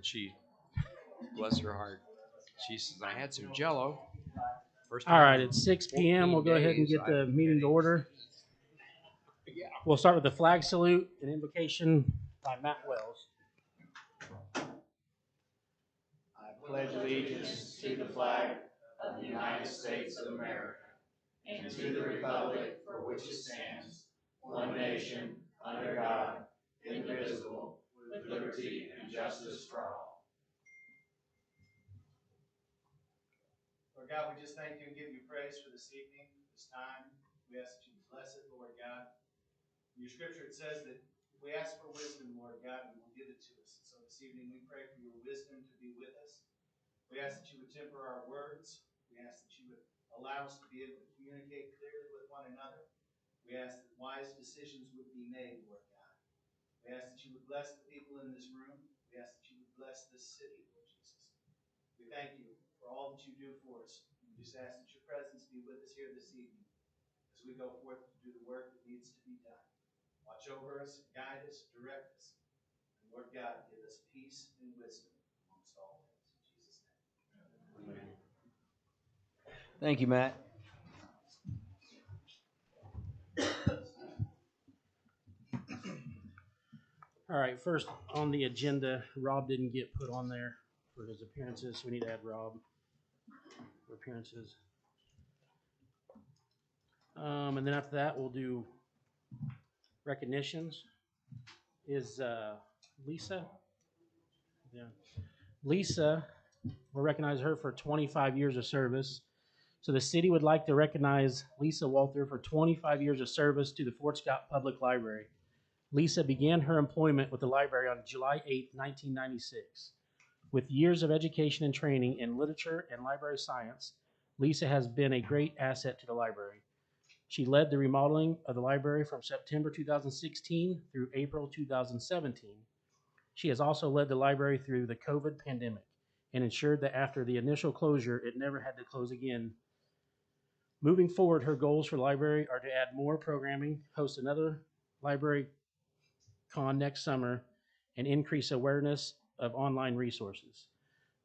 she, bless her heart, she says, I had some Jell-O. First All time right, in it's 6 p.m. We'll go ahead and 14 get days, the I've meeting to order. Yeah. We'll start with the flag salute and invocation by Matt Wells. I pledge allegiance to the flag of the United States of America and to the republic for which it stands, one nation, under God, indivisible, with liberty and justice for all. Lord God, we just thank you and give you praise for this evening, this time. We ask that you bless it, Lord God. In your scripture, it says that if we ask for wisdom, Lord God, you will give it to us. So this evening, we pray for your wisdom to be with us. We ask that you would temper our words. We ask that you would allow us to be able to communicate clearly with one another. We ask that wise decisions would be made, Lord God. We ask that you would bless the people in this room. We ask that you would bless this city, Lord Jesus. We thank you for all that you do for us. We just ask that your presence be with us here this evening as we go forth to do the work that needs to be done. Watch over us, guide us, direct us. And Lord God, give us peace and wisdom amongst all things. In Jesus' name. Amen. Thank you, Matt. All right, first on the agenda, Rob didn't get put on there for his appearances, so we need to add Rob for appearances. And then after that, we'll do recognitions. Is Lisa? Yeah. Lisa, we'll recognize her for 25 years of service. So the city would like to recognize Lisa Walter for 25 years of service to the Fort Scott Public Library. Lisa began her employment with the library on July 8, 1996. With years of education and training in literature and library science, Lisa has been a great asset to the library. She led the remodeling of the library from September 2016 through April 2017. She has also led the library through the COVID pandemic and ensured that after the initial closure, it never had to close again. Moving forward, her goals for the library are to add more programming, host another library con next summer, and increase awareness of online resources.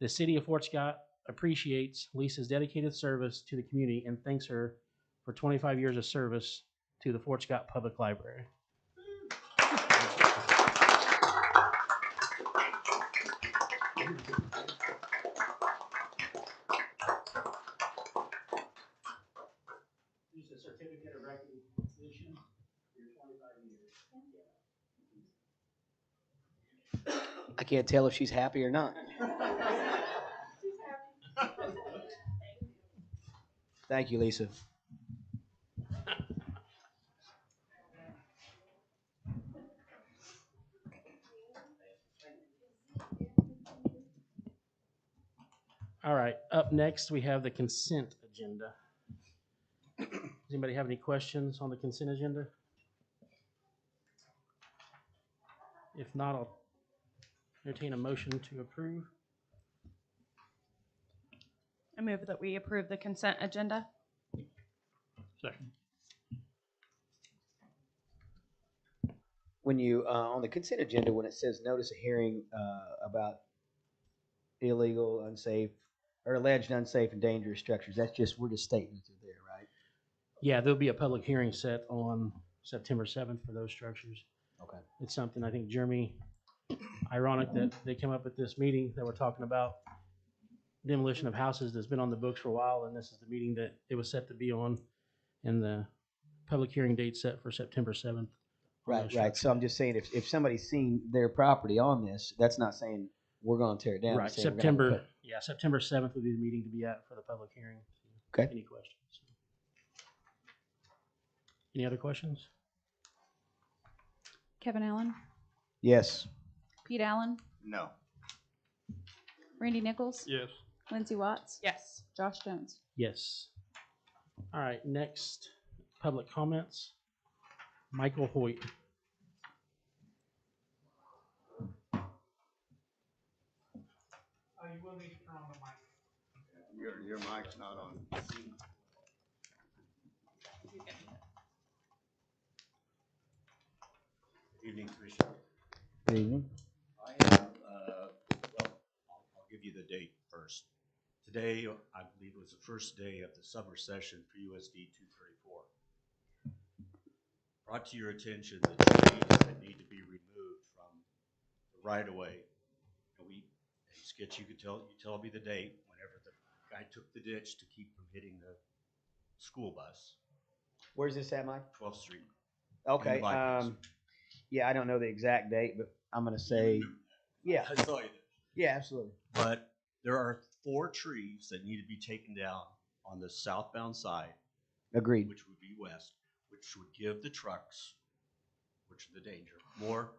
The city of Fort Scott appreciates Lisa's dedicated service to the community and thanks her for 25 years of service to the Fort Scott Public Library. Here's a certificate of recognition for your 25 years. I can't tell if she's happy or not. She's happy. Thank you, Lisa. All right, up next we have the consent agenda. Does anybody have any questions on the consent agenda? If not, I'll entertain a motion to approve. I move that we approve the consent agenda. Second. When you, on the consent agenda, when it says notice a hearing about illegal, unsafe, or alleged unsafe and dangerous structures, that's just, we're just stating through there, right? Yeah, there'll be a public hearing set on September 7th for those structures. Okay. It's something I think Jeremy, ironic that they came up at this meeting that we're talking about demolition of houses that's been on the books for a while, and this is the meeting that it was set to be on, and the public hearing date set for September 7th. Right, right. So I'm just saying, if somebody's seen their property on this, that's not saying we're going to tear it down. Right, September 7th would be the meeting to be at for the public hearing. Okay. Any questions? Any other questions? Kevin Allen, Yes. Pete Allen, No. Randy Nichols, Yes. Lindsay Watts, Yes. Josh Jones. Yes. All right, next, public comments. Michael Hoyt. You will need to turn on the mic. Your mic's not on. Evening, Commissioner. Good evening. I have, date first. Today, I believe, was the first day of the summer session for USD 234. Brought to your attention the trees that need to be removed from the right-of-way. And Skitch, you tell me the date whenever the guy took the ditch to keep from hitting the school bus. Where's this at, Mike? 12th Street. Okay. In the bypass. Yeah, I don't know the exact date, but I'm gonna say, yeah, I saw you did. yeah, absolutely. But there are 4 trees that need to be taken down on the southbound side, Agreed. which would be west, which would give the trucks, which are the danger, more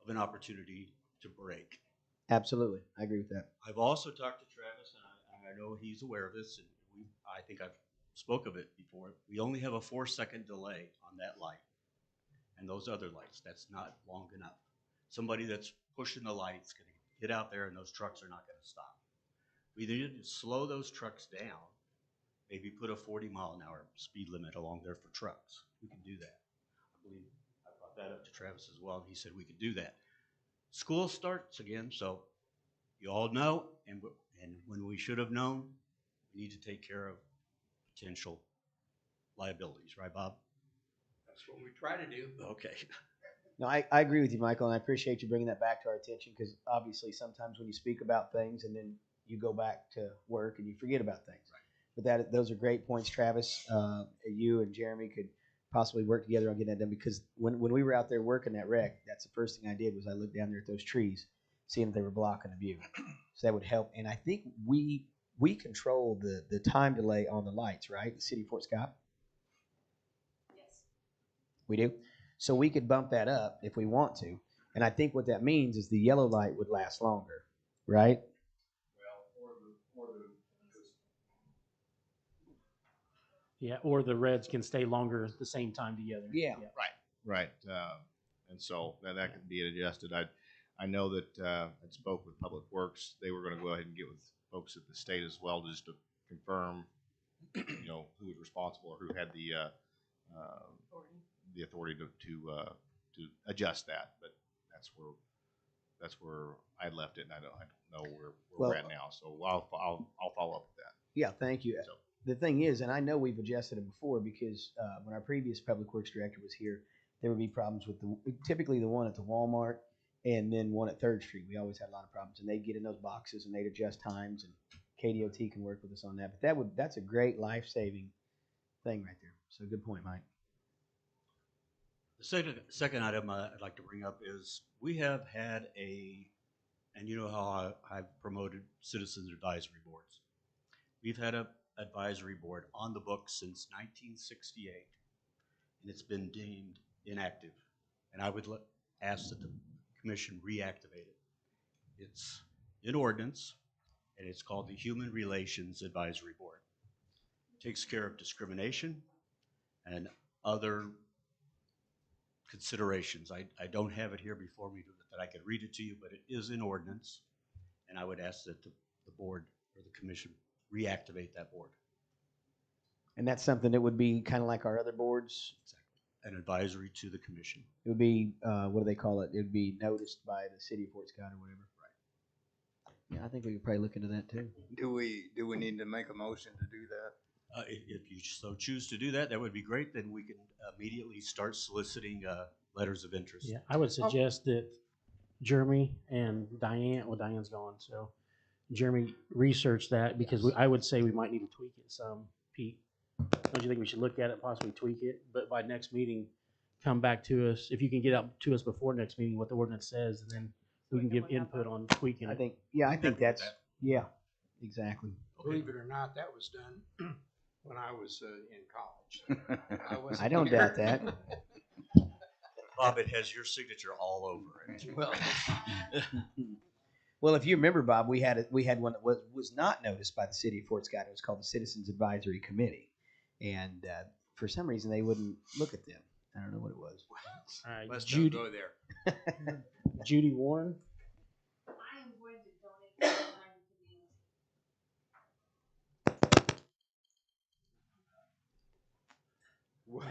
of an opportunity to brake. Absolutely, I agree with that. I've also talked to Travis, and I know he's aware of this, and I think I've spoke of it before. We only have a 4-second delay on that light and those other lights. That's not long enough. Somebody that's pushing the light's going to get out there, and those trucks are not going to stop. We need to slow those trucks down, maybe put a 40-mile-an-hour speed limit along there for trucks. We can do that. I believe I brought that up to Travis as well, and he said we could do that. School starts again, so you all know, and when we should have known, we need to take care of potential liabilities, right, Bob? That's what we try to do. Okay. No, I agree with you, Michael, and I appreciate you bringing that back to our attention because obviously sometimes when you speak about things and then you go back to work and you forget about things. Right. But those are great points, Travis. You and Jeremy could possibly work together on getting that done because when we were out there working that wreck, that's the first thing I did was I looked down there at those trees, seeing if they were blocking the view. So that would help. And I think we control the time delay on the lights, right? The city of Fort Scott? Yes. We do? So we could bump that up if we want to. And I think what that means is the yellow light would last longer, right? Yeah, or the reds can stay longer at the same time together. Yeah. Right. And so that could be adjusted. I know that I spoke with Public Works. They were going to go ahead and get with folks at the state as well, just to confirm, who was responsible or who had the authority to adjust that. But that's where I left it, and I don't know where we're at now. So I'll follow up with that. Yeah, thank you. So, the thing is, and I know we've adjusted it before because when our previous public works director was here, there would be problems with typically the one at the Walmart and then one at 3rd Street. We always had a lot of problems, and they'd get in those boxes and they'd adjust times, and KDOT can work with us on that. But that's a great life-saving thing right there. So good point, Mike. The second item I'd like to bring up is we have had and you know how I've promoted citizens advisory boards. We've had a advisory board on the books since 1968, and it's been deemed inactive. And I would ask that the commission reactivate it. It's in ordinance, and it's called the Human Relations Advisory Board. It takes care of discrimination and other considerations. I don't have it here before me that I could read it to you, but it is in ordinance, and I would ask that the board or the commission reactivate that board. And that's something that would be kind of like our other boards. An advisory to the commission. It would be, what do they call it? It would be noticed by the city of Fort Scott or whatever. Right. Yeah, I think we could probably look into that too. Do we need to make a motion to do that? If you so choose to do that, that would be great. Then we can immediately start soliciting letters of interest. Yeah, I would suggest that Jeremy and Diane, well, Diane's gone, so Jeremy research that because I would say we might need to tweak it some, Pete. Don't you think we should look at it, possibly tweak it? But by next meeting, come back to us. If you can get up to us before next meeting what the ordinance says, and then we can give input on tweaking it. I think that's, yeah, exactly. Believe it or not, that was done when I was in college. I don't doubt that. Bob, it has your signature all over it. Well, Well, if you remember, Bob, we had one that was not noticed by the city of Fort Scott. It was called the Citizens Advisory Committee, and for some reason they wouldn't look at them. I don't know what it was. All right, let's Judy, don't go there. Judy Warren. I am going to donate my time to the What?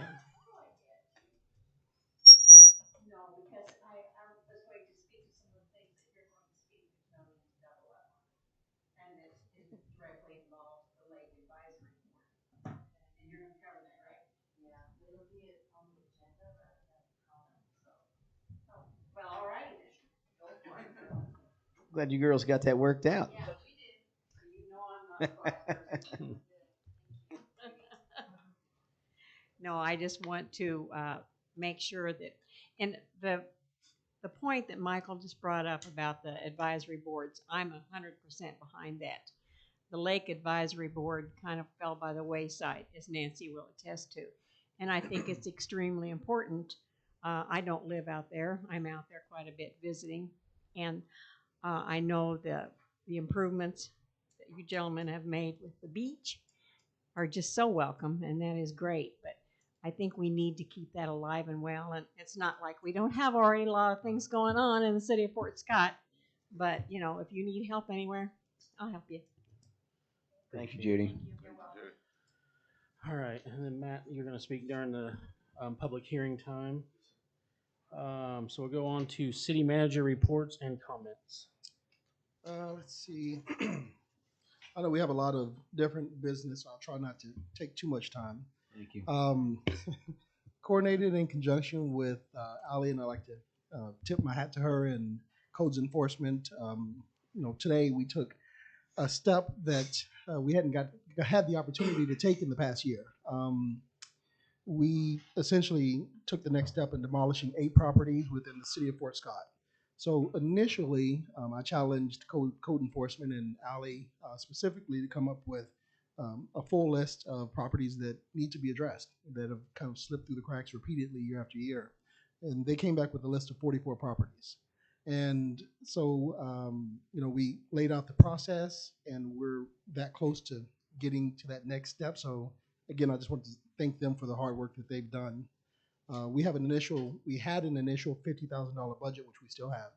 No, because I was going to speak to some of the things that you're going to speak to, no need to double up. Glad you girls got that worked out. Yeah, we did. You know I'm not a quiet person. No, I just want to make sure that, and the point that Michael just brought up about the advisory boards, I'm 100% behind that. The Lake Advisory Board kind of fell by the wayside, as Nancy will attest to. And I think it's extremely important. I don't live out there. I'm out there quite a bit visiting. And I know the improvements that you gentlemen have made with the beach are just so welcome, and that is great. But I think we need to keep that alive and well. And it's not like we don't have already a lot of things going on in the city of Fort Scott. But, you know, if you need help anywhere, I'll help you. Thank you, Judy. All right, and then Matt, you're going to speak during the public hearing time. So we'll go on to city manager reports and comments. Let's see. I know we have a lot of different business. So I'll try not to take too much time. Thank you. Coordinated in conjunction with Ali, and I'd like to tip my hat to her and codes enforcement. You know, today we took a step that we hadn't had the opportunity to take in the past year. We essentially took the next step in demolishing 8 properties within the city of Fort Scott. So initially, I challenged code enforcement and Ali specifically to come up with a full list of properties that need to be addressed, that have kind of slipped through the cracks repeatedly year after year. And they came back with a list of 44 properties. And so, you know, we laid out the process, and we're that close to getting to that next step. So again, I just want to thank them for the hard work that they've done. We had an initial $50,000 budget, which we still have.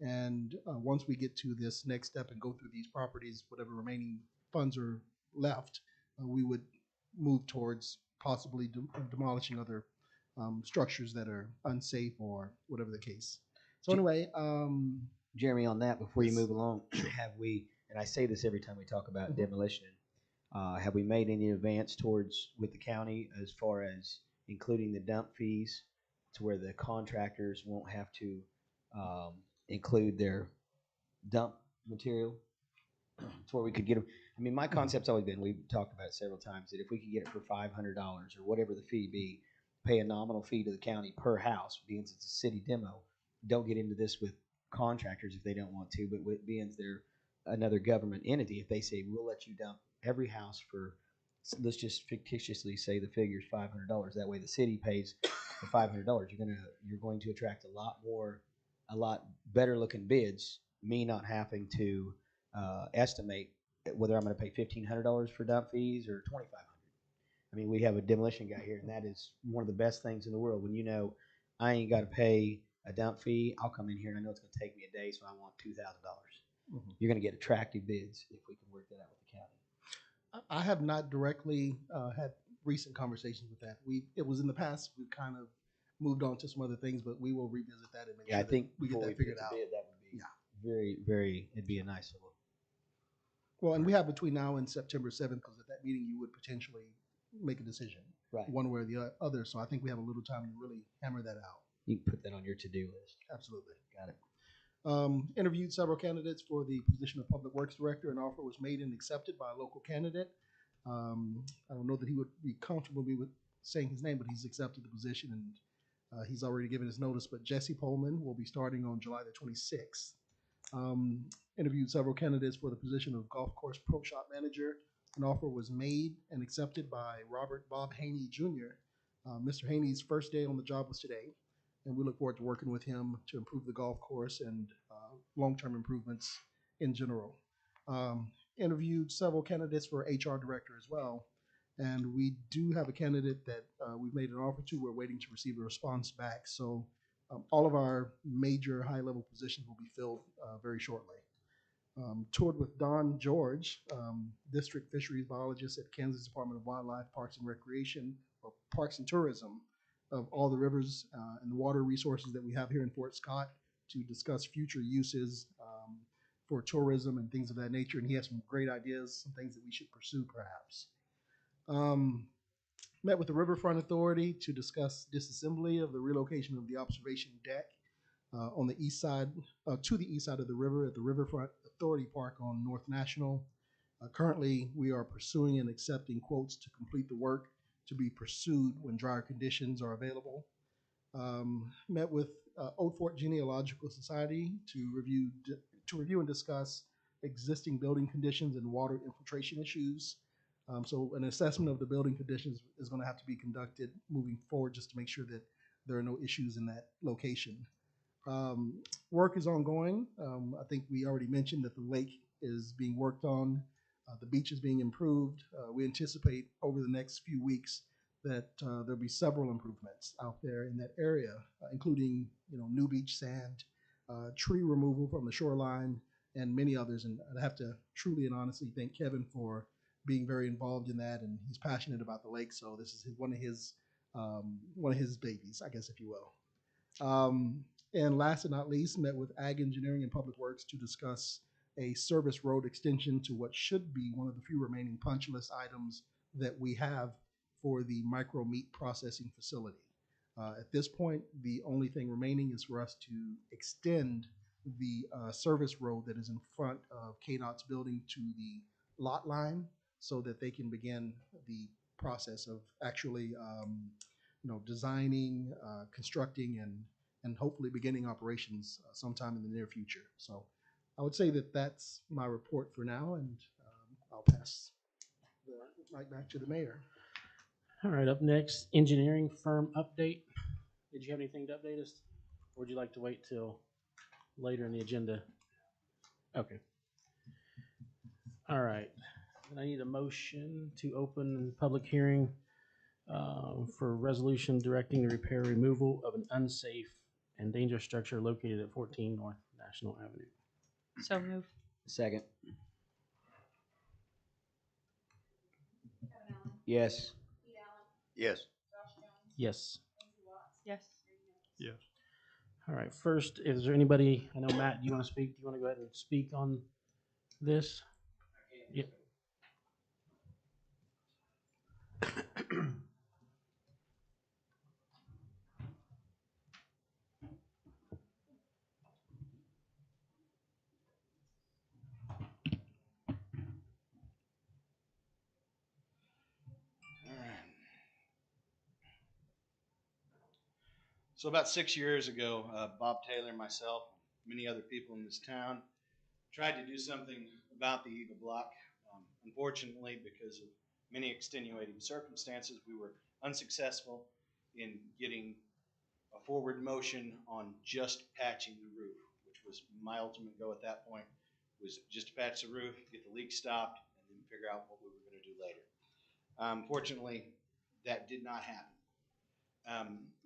And once we get to this next step and go through these properties, whatever remaining funds are left, we would move towards possibly demolishing other structures that are unsafe or whatever the case. So anyway, Jeremy, on that, before you Yes. move along, have we, and I say this every time we talk about demolition, have we made any advance towards with the county as far as including the dump fees to where the contractors won't have to include their dump material? To where we could get them. I mean, my concept's always been, we've talked about it several times, that if we could get it for $500 or whatever the fee be, pay a nominal fee to the county per house, being it's a city demo. Don't get into this with contractors if they don't want to, but with being they're another government entity, if they say we'll let you dump every house for, let's just fictitiously say the figure's $500. That way the city pays the $500. You're going to attract a lot better looking bids. Me not having to estimate whether I'm going to pay $1,500 for dump fees or $2,500. I mean, we have a demolition guy here, and that is one of the best things in the world. When you know I ain't got to pay a dump fee, I'll come in here and I know it's going to take me a day, so I want $2,000. You're going to get attractive bids if we can work that out with the county. I have not directly had recent conversations with that. It was in the past. We've kind of moved on to some other things, but we will revisit that and make sure I think that we get before that figured pick out. a bid, that would be very, very. It'd be a nice little. Well, and we have between now and September 7th, because at that meeting you would potentially make a decision, Right. one way or the other. So I think we have a little time to really hammer that out. You can put that on your to-do list. Absolutely. Got it. Interviewed several candidates for the position of Public Works Director. An offer was made and accepted by a local candidate. I don't know that he would be comfortable with saying his name, but he's accepted the position, and he's already given his notice. But Jesse Pullman will be starting on July the 26th. Interviewed several candidates for the position of Golf Course Pro Shop Manager. An offer was made and accepted by Robert Bob Haney Jr. Mr. Haney's first day on the job was today, and we look forward to working with him to improve the golf course and long-term improvements in general. Interviewed several candidates for HR Director as well, and we do have a candidate that we've made an offer to. We're waiting to receive a response back. So all of our major high-level positions will be filled very shortly. Toured with Don George, District Fisheries Biologist at Kansas Department of Wildlife, Parks and Recreation, or Parks and Tourism, of all the rivers and the water resources that we have here in Fort Scott to discuss future uses for tourism and things of that nature. And he has some great ideas, some things that we should pursue perhaps. Met with the Riverfront Authority to discuss disassembly of the relocation of the observation deck on the east side, to the east side of the river at the Riverfront Authority Park on North National. Currently, we are pursuing and accepting quotes to complete the work to be pursued when drier conditions are available. Met with Old Fort Genealogical Society to review and discuss existing building conditions and water infiltration issues. So an assessment of the building conditions is going to have to be conducted moving forward just to make sure that there are no issues in that location. Work is ongoing. I think we already mentioned that the lake is being worked on. The beach is being improved. We anticipate over the next few weeks that there'll be several improvements out there in that area, including new beach sand, tree removal from the shoreline, and many others. And I'd have to truly and honestly thank Kevin for being very involved in that, and he's passionate about the lake. So this is one of his babies, I guess, if you will. And last but not least, met with Ag Engineering and Public Works to discuss a service road extension to what should be one of the few remaining punch list items that we have for the micro meat processing facility. At this point, the only thing remaining is for us to extend the service road that is in front of KDOT's building to the lot line so that they can begin the process of actually designing, constructing, and hopefully beginning operations sometime in the near future. So I would say that that's my report for now, and I'll pass the mic back to the mayor. All right, up next, engineering firm update. Did you have anything to update us? Or would you like to wait till later in the agenda? Okay. All right. And I need a motion to open public hearing for resolution directing the repair removal of an unsafe and dangerous structure located at 14 North National Avenue. So move. Second. Yes. Yes. Yes. Yes. Yes. All right. First, is there anybody? I know Matt. Do you want to speak? Do you want to go ahead and speak on this? Yeah. So about 6 years ago, Bob Taylor and myself, and many other people in this town, tried to do something about the Eagle Block. Unfortunately, because of many extenuating circumstances, we were unsuccessful in getting a forward motion on just patching the roof, which was my ultimate goal at that point, was just to patch the roof, get the leak stopped, and then figure out what we were going to do later. Fortunately, that did not happen.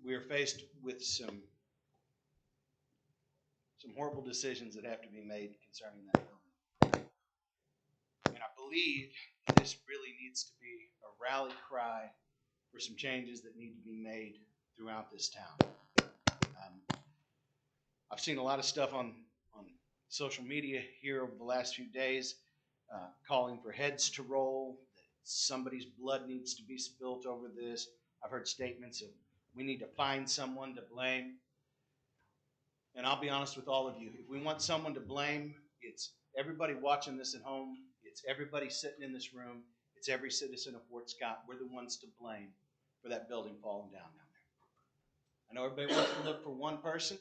We are faced with some horrible decisions that have to be made concerning that building. And I believe this really needs to be a rally cry for some changes that need to be made throughout this town. I've seen a lot of stuff on social media here over the last few days calling for heads to roll, that somebody's blood needs to be spilt over this. I've heard statements of we need to find someone to blame. And I'll be honest with all of you. If we want someone to blame, it's everybody watching this at home. It's everybody sitting in this room. It's every citizen of Fort Scott. We're the ones to blame for that building falling down there. I know everybody wants to look for one person,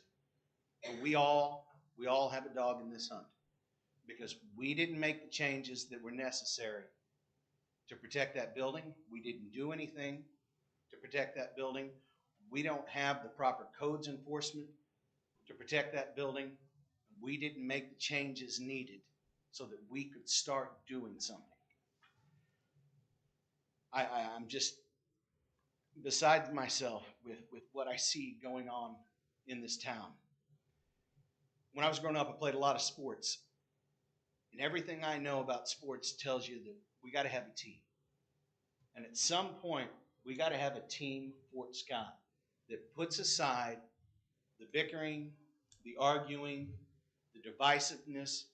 but we all have a dog in this hunt because we didn't make the changes that were necessary to protect that building. We didn't do anything to protect that building. We don't have the proper codes enforcement to protect that building. We didn't make the changes needed so that we could start doing something. I'm just beside myself with what I see going on in this town. When I was growing up, I played a lot of sports. And everything I know about sports tells you that we got to have a team. And at some point, we got to have a team Fort Scott that puts aside the bickering, the arguing, the divisiveness,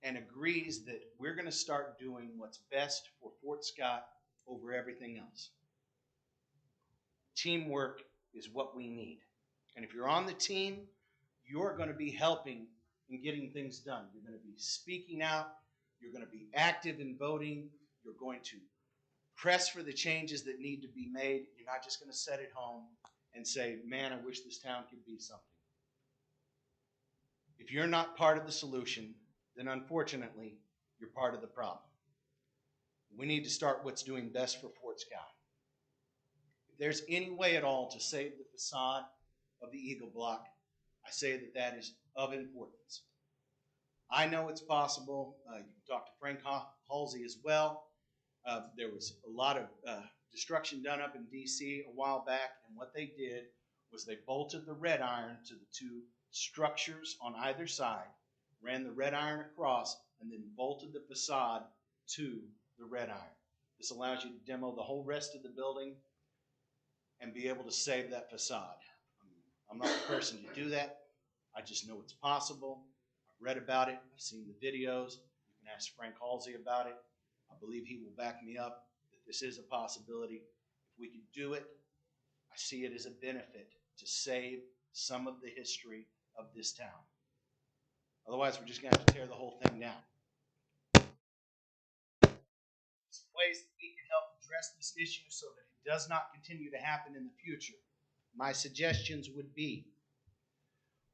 and agrees that we're going to start doing what's best for Fort Scott over everything else. Teamwork is what we need. And if you're on the team, you're going to be helping in getting things done. You're going to be speaking out. You're going to be active in voting. You're going to press for the changes that need to be made. You're not just going to sit at home and say, man, I wish this town could be something. If you're not part of the solution, then unfortunately, you're part of the problem. We need to start what's doing best for Fort Scott. If there's any way at all to save the facade of the Eagle Block, I say that that is of importance. I know it's possible. You can talk to Frank Halsey as well. There was a lot of destruction done up in D.C. a while back, and what they did was they bolted the red iron to the two structures on either side, ran the red iron across, and then bolted the facade to the red iron. This allows you to demo the whole rest of the building and be able to save that facade. I'm not the person to do that. I just know it's possible. I've read about it. I've seen the videos. You can ask Frank Halsey about it. I believe he will back me up that this is a possibility. If we can do it, I see it as a benefit to save some of the history of this town. Otherwise, we're just going to have to tear the whole thing down. There's ways that we can help address this issue so that it does not continue to happen in the future. My suggestions would be,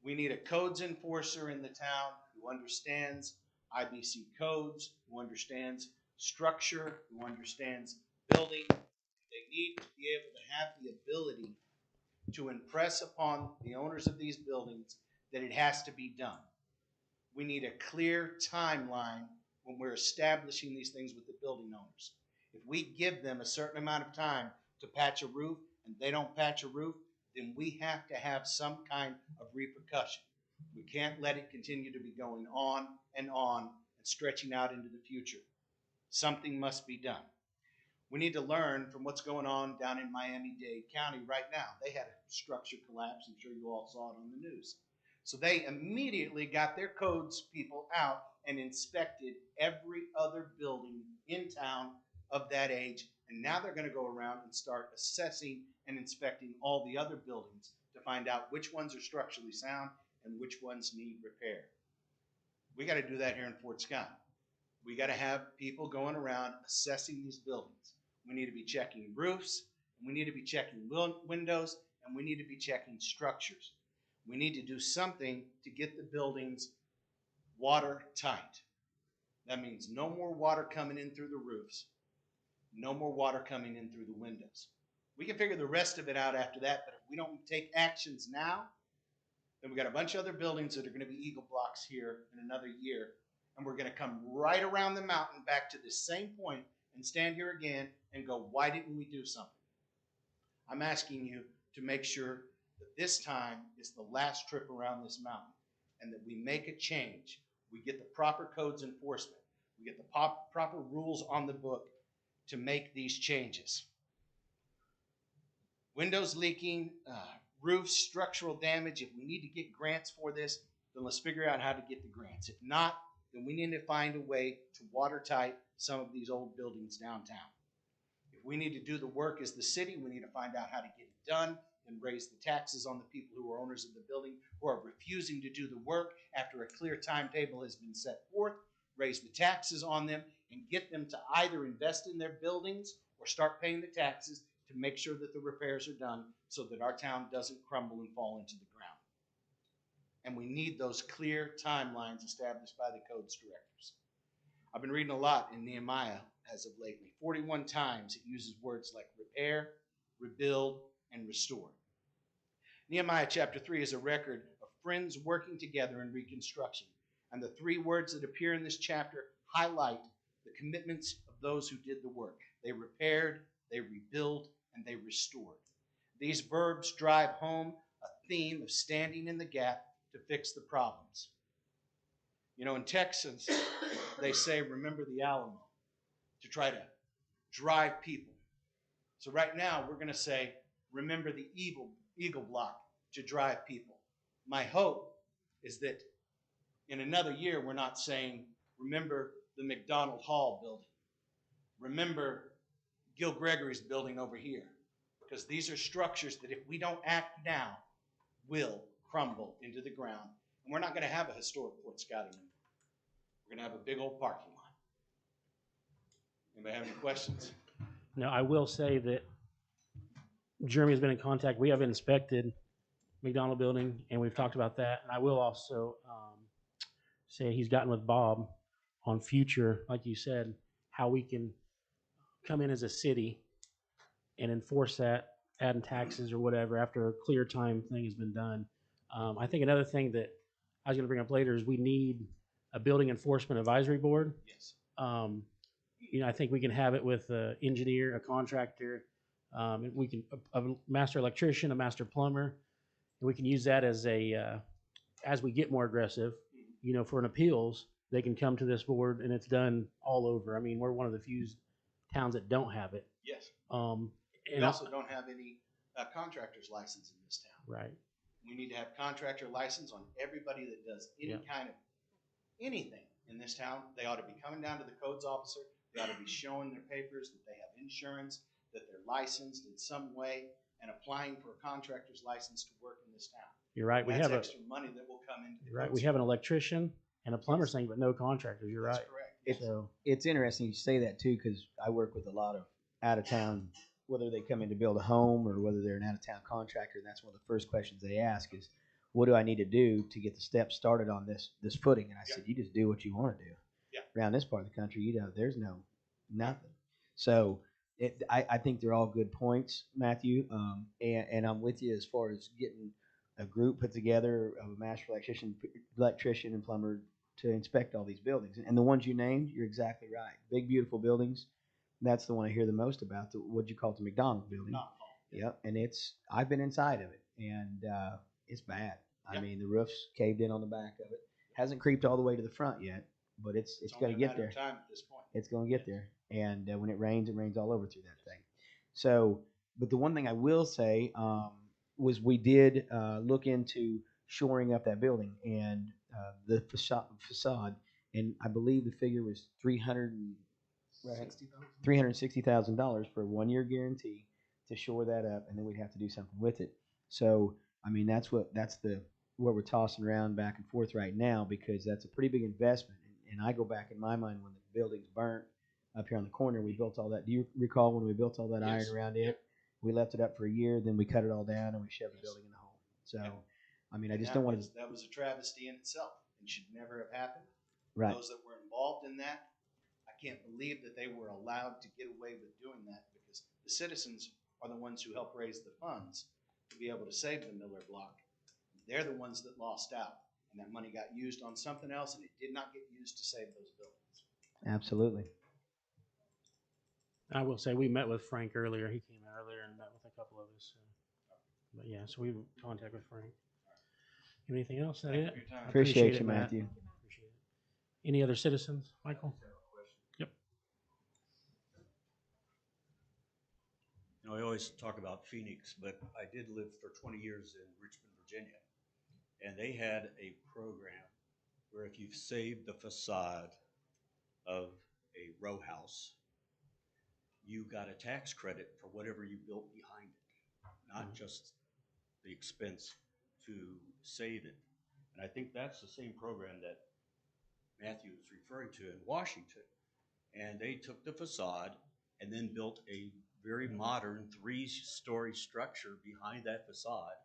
we need a codes enforcer in the town who understands IBC codes, who understands structure, who understands building. They need to be able to have the ability to impress upon the owners of these buildings that it has to be done. We need a clear timeline when we're establishing these things with the building owners. If we give them a certain amount of time to patch a roof and they don't patch a roof, then we have to have some kind of repercussion. We can't let it continue to be going on and stretching out into the future. Something must be done. We need to learn from what's going on down in Miami-Dade County right now. They had a structure collapse. I'm sure you all saw it on the news. So they immediately got their codes people out and inspected every other building in town of that age. And now they're going to go around and start assessing and inspecting all the other buildings to find out which ones are structurally sound and which ones need repair. We got to do that here in Fort Scott. We got to have people going around assessing these buildings. We need to be checking roofs, and we need to be checking windows, and we need to be checking structures. We need to do something to get the buildings watertight. That means no more water coming in through the roofs, no more water coming in through the windows. We can figure the rest of it out after that, but if we don't take actions now, then we got a bunch of other buildings that are going to be Eagle Blocks here in another year, and we're going to come right around the mountain back to the same point and stand here again and go, why didn't we do something? I'm asking you to make sure that this time is the last trip around this mountain and that we make a change. We get the proper codes enforcement. We get the proper rules on the book to make these changes. Windows leaking, roofs, structural damage. If we need to get grants for this, then let's figure out how to get the grants. If not, then we need to find a way to watertight some of these old buildings downtown. If we need to do the work as the city, we need to find out how to get it done and raise the taxes on the people who are owners of the building who are refusing to do the work after a clear timetable has been set forth, raise the taxes on them, and get them to either invest in their buildings or start paying the taxes to make sure that the repairs are done so that our town doesn't crumble and fall into the ground. And we need those clear timelines established by the codes directors. I've been reading a lot in Nehemiah as of lately. 41 times it uses words like repair, rebuild, and restore. Nehemiah chapter 3 is a record of friends working together in reconstruction. And the three words that appear in this chapter highlight the commitments of those who did the work. They repaired, they rebuilt, and they restored. These verbs drive home a theme of standing in the gap to fix the problems. You know, in Texas, they say, remember the Alamo, to try to drive people. So right now, we're going to say, remember the Eagle Block to drive people. My hope is that in another year, we're not saying, remember the McDonald Hall building. Remember Gil Gregory's building over here. Because these are structures that if we don't act now, will crumble into the ground. And we're not going to have a historic Fort Scott anymore. We're going to have a big old parking lot. Anybody have any questions? Now, I will say that Jeremy has been in contact. We have inspected McDonald Building, and we've talked about that. And I will also say he's gotten with Bob on future, like you said, how we can come in as a city and enforce that, adding taxes or whatever after a clear time thing has been done. I think another thing that I was going to bring up later is we need a building enforcement advisory board. Yes. I think we can have it with an engineer, a contractor. We can a master electrician, a master plumber, and we can use that as as we get more aggressive. For an appeals, they can come to this board, and it's done all over. I mean, we're one of the few towns that don't have it. Yes. And We also don't have any contractor's license in this town. Right. We need to have contractor license on everybody that does any kind of anything in this town. They ought to be coming down to the codes officer. They ought to be showing their papers that they have insurance, that they're licensed in some way, and applying for a contractor's license to work in this town. You're right. That's extra money that will come into the Right. codes. We have an electrician and a plumber thing, but no contractors. You're That's right. correct. It's interesting you say that too, because I work with a lot of out of town, whether they come in to build a home or whether they're an out of town contractor. And that's one of the first questions they ask is, what do I need to do to get the steps started on this footing? And I said, you just do what you want to do. Yeah. Around this part of the country, there's nothing. So I think they're all good points, Matthew. And I'm with you as far as getting a group put together of a master electrician and plumber to inspect all these buildings. And the ones you named, you're exactly right. Big, beautiful buildings. That's the one I hear the most about. What'd you call it? The McDonald building. Yep. And I've been inside of it, and it's bad. I mean, the roof's caved in on the back of it. Hasn't creeped all the way to the front yet, but it's going to get there. Time at this point. It's going to get there. And when it rains all over through that thing. So, but the one thing I will say was we did look into shoring up that building and the facade, and I believe the figure was $360,000 for a 1-year guarantee to shore that up, and then we'd have to do something with it. So, I mean, that's what we're tossing around back and forth right now, because that's a pretty big investment. And I go back in my mind when the building's burnt up here on the corner, we built all that. Do you recall when we built all that iron around it? We left it up for a year, then we cut it all down and we shoved the building in the hole. So, I mean, I just don't want to. That was a travesty in itself and should never have happened. Right. Those that were involved in that, I can't believe that they were allowed to get away with doing that, because the citizens are the ones who helped raise the funds to be able to save the Miller block. They're the ones that lost out, and that money got used on something else, and it did not get used to save those buildings. Absolutely. I will say we met with Frank earlier. He came out earlier and met with a couple of us. But yeah, so we were in contact with Frank. Anything else? That it? Appreciate it, you, Matt. Matthew. Appreciate it. Any other citizens, Michael? Yep. I always talk about Phoenix, but I did live for 20 years in Richmond, Virginia, and they had a program where if you've saved the facade of a row house, you got a tax credit for whatever you built behind it, not just the expense to save it. And I think that's the same program that Matthew was referring to in Washington. And they took the facade and then built a very modern 3-story structure behind that facade,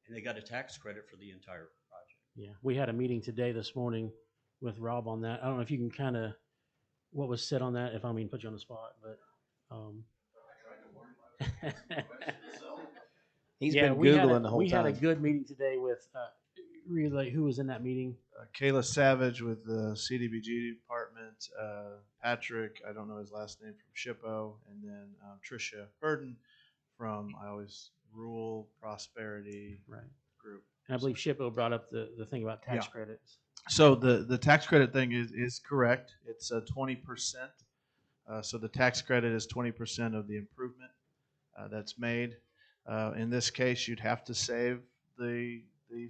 and they got a tax credit for the entire project. Yeah, we had a meeting today this morning with Rob on that. I don't know if you can kind of what was said on that. If I mean put you on the spot, but He's been Googling the whole time. We had a good meeting today with relay. Who was in that meeting? Kayla Savage with the CDBG department, Patrick, I don't know his last name, from SHPO, and then Tricia Burden from Rural Prosperity Group. And I believe SHPO brought up the thing about tax credits. So the tax credit thing is correct. It's 20%. So the tax credit is 20% of the improvement that's made. In this case, you'd have to save the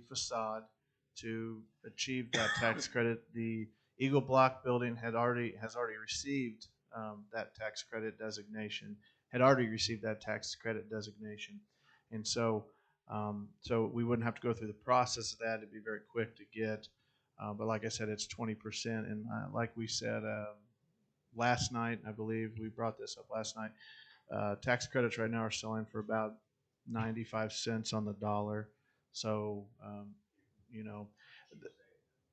facade to achieve that tax credit. The Eagle Block building has already received that tax credit designation. And so So we wouldn't have to go through the process of that. It'd be very quick to get. But like I said, it's 20%. And like we said last night, I believe we brought this up last night, tax credits right now are selling for about 95 cents on the dollar. So,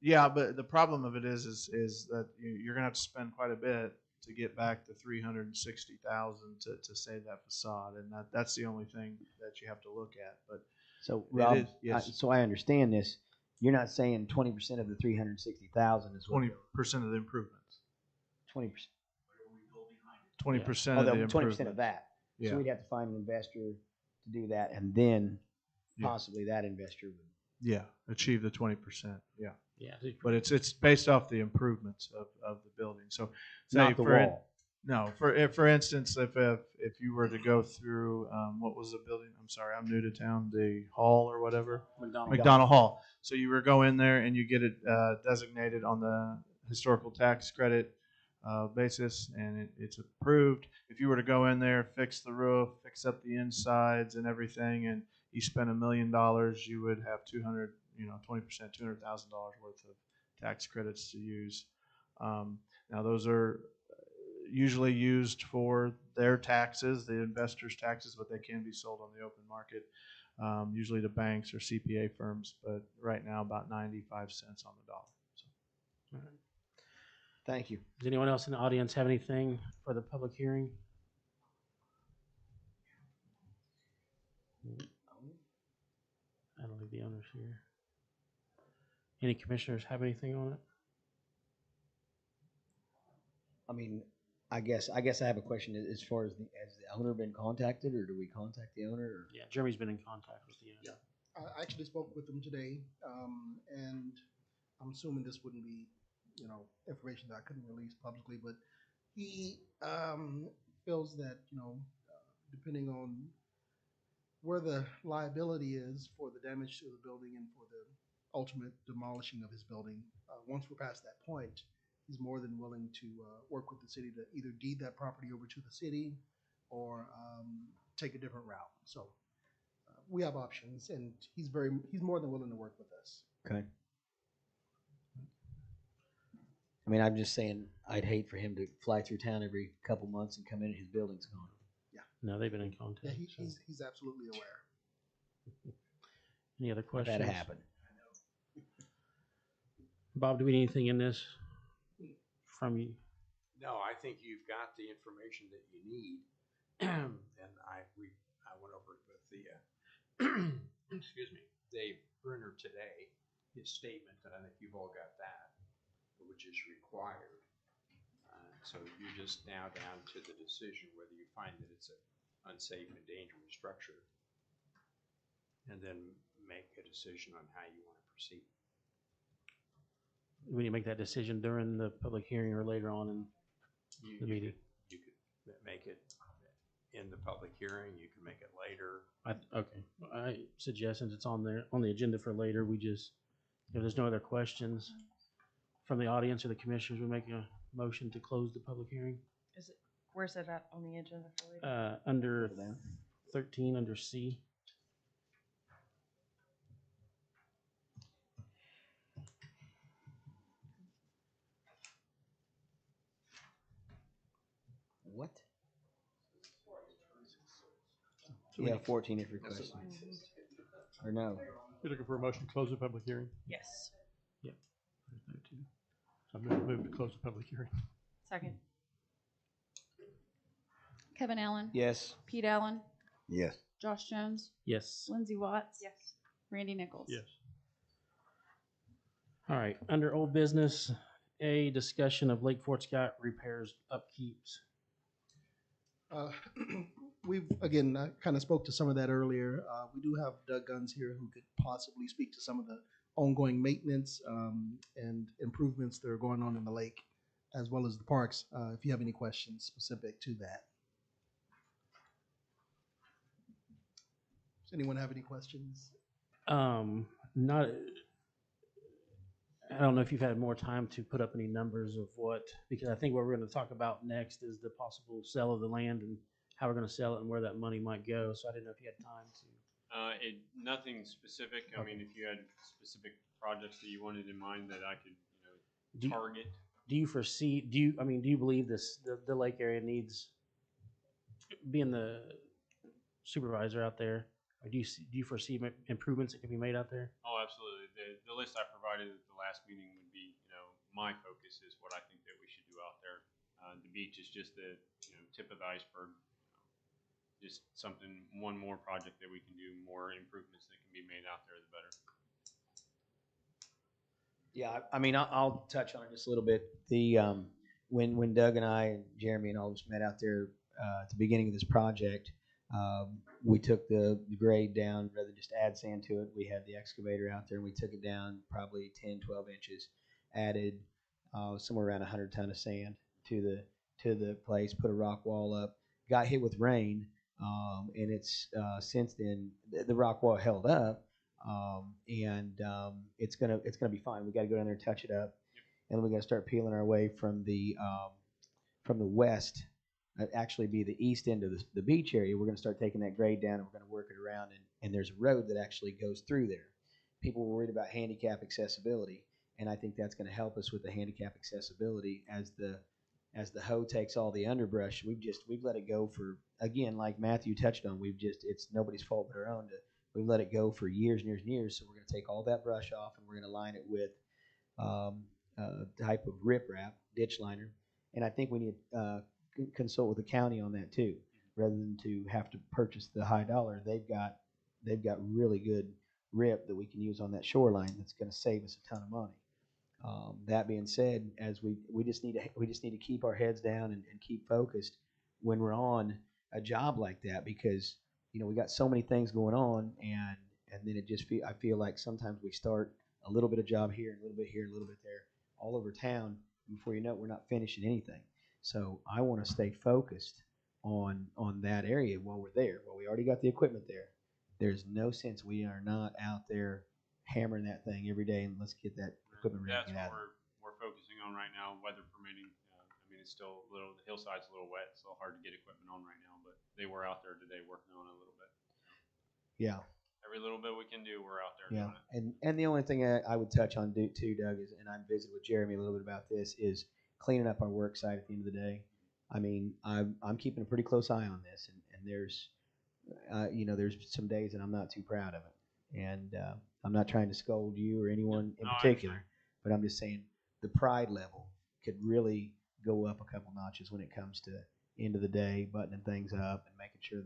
yeah, but the problem of it is that you're going to have to spend quite a bit to get back the 360,000 to save that facade, and that's the only thing that you have to look at. But So Rob, yes. so I understand this. You're not saying 20% of the 360,000 is what 20% of the improvements. 20%. 20% Oh, of the 20% improvements. of that. Yeah. So we'd have to find an investor to do that, and then Yeah. possibly that investor would. Yeah, achieve the 20%. Yeah. Yeah. But it's based off the improvements of the building. So say Not the wall. No, for instance, if you were to go through what was the building? I'm sorry, I'm new to town. The hall or whatever, McDonald Hall. So you were go in there and you get it designated on the historical tax credit basis, and it's approved. If you were to go in there, fix the roof, fix up the insides and everything, and you spent $1 million, you would have 20%, $200,000 worth of tax credits to use. Now those are usually used for their taxes, the investors' taxes, but they can be sold on the open market, usually to banks or CPA firms. But right now, about 95 cents on the dollar. So. All right. Thank you. Does anyone else in the audience have anything for the public hearing? I don't think the owner's here. Any commissioners have anything on it? I mean, I guess I have a question as far as has the owner been contacted, or do we contact the owner? Or? Yeah, Jeremy's been in contact with the owner. Yeah, I actually spoke with him today, and I'm assuming this wouldn't be, information that I couldn't release publicly, but he feels that, depending on where the liability is for the damage to the building and for the ultimate demolishing of his building, once we're past that point, he's more than willing to work with the city to either deed that property over to the city or take a different route. So we have options, and he's more than willing to work with us. Okay. I mean, I'm just saying, I'd hate for him to fly through town every couple months and come in and his building's gone. Yeah. No, they've been in contact. Yeah, so. he's absolutely aware. Any other questions? That happen. Bob, do we need anything in this from you? No, I think you've got the information that you need. And I went over it with the excuse me, Dave Brunner today, his statement, and I think you've all got that, which is required. So you're just now down to the decision whether you find that it's an unsafe and dangerous structure, and then make a decision on how you want to proceed. We need to make that decision during the public hearing or later on in the meeting. You could make it in the public hearing. You can make it later. Okay. I suggest, since it's on the agenda for later, we just, if there's no other questions from the audience or the commissioners, we make a motion to close the public hearing. Where's that at on the agenda for later? Under 13, under C. What? Yeah, 14 if requested. Or no? You're looking for a motion to close the public hearing? Yes. Yep. 13. So I'm going to move to close the public hearing. Second. Kevin Allen. Yes. Pete Allen. Yes. Josh Jones. Yes. Lindsey Watts. Yes. Randy Nichols. Yes. All right. Under old business, A, discussion of Lake Fort Scott repairs upkeeps. We've, again, I kind of spoke to some of that earlier. We do have Doug Guns here who could possibly speak to some of the ongoing maintenance and improvements that are going on in the lake, as well as the parks, if you have any questions specific to that. Does anyone have any questions? Not. I don't know if you've had more time to put up any numbers of what, because I think what we're going to talk about next is the possible sale of the land and how we're going to sell it and where that money might go. So I didn't know if you had time to Nothing specific. I mean, if you had specific projects that you wanted in mind that I could, target. Do you foresee? Do you believe the lake area needs, being the supervisor out there? Or do you foresee improvements that can be made out there? Oh, absolutely. The list I provided at the last meeting would be, my focus is what I think that we should do out there. The beach is just the tip of the iceberg. Just one more project that we can do, more improvements that can be made out there, the better. Yeah, I mean, I'll touch on it just a little bit. When Doug and I and Jeremy and all of us met out there at the beginning of this project, we took the grade down rather than just add sand to it. We had the excavator out there and we took it down probably 10, 12 inches, added somewhere around 100 ton of sand to the place, put a rock wall up, got hit with rain, and it's since then the rock wall held up, and it's gonna be fine. We got to go down there and touch it up, and then we got to start peeling our way from the west. Actually be the east end of the beach area. We're going to start taking that grade down and we're going to work it around, and there's a road that actually goes through there. People were worried about handicap accessibility, and I think that's going to help us with the handicap accessibility as the hoe takes all the underbrush. We've let it go for, again, like Matthew touched on, it's nobody's fault but our own. We've let it go for years and years and years, so we're going to take all that brush off and we're going to line it with a type of riprap, ditch liner, and I think we need consult with the county on that too, rather than to have to purchase the high dollar. They've got really good rip that we can use on that shoreline that's going to save us a ton of money. That being said, as we just need to keep our heads down and keep focused when we're on a job like that, because we got so many things going on, and then I feel like sometimes we start a little bit of job here, a little bit here, a little bit there, all over town. Before you know it, we're not finishing anything. So I want to stay focused on that area while we're there. Well, we already got the equipment there. There's no sense we are not out there hammering that thing every day, and let's get that equipment ready to get out. That's what we're focusing on right now, weather permitting. It's still the hillside's a little wet. It's a little hard to get equipment on right now, but they were out there today working on it a little bit. Yeah. Every little bit we can do, we're out there Yeah, doing it. and the only thing I would touch on too, Doug, is, and I visited with Jeremy a little bit about this, is cleaning up our work site at the end of the day. I mean, I'm keeping a pretty close eye on this, and there's some days that I'm not too proud of it, and I'm not trying to scold you or anyone in particular, but I'm just saying the pride level could really go up a couple notches when it comes to end of the day, buttoning things up and making sure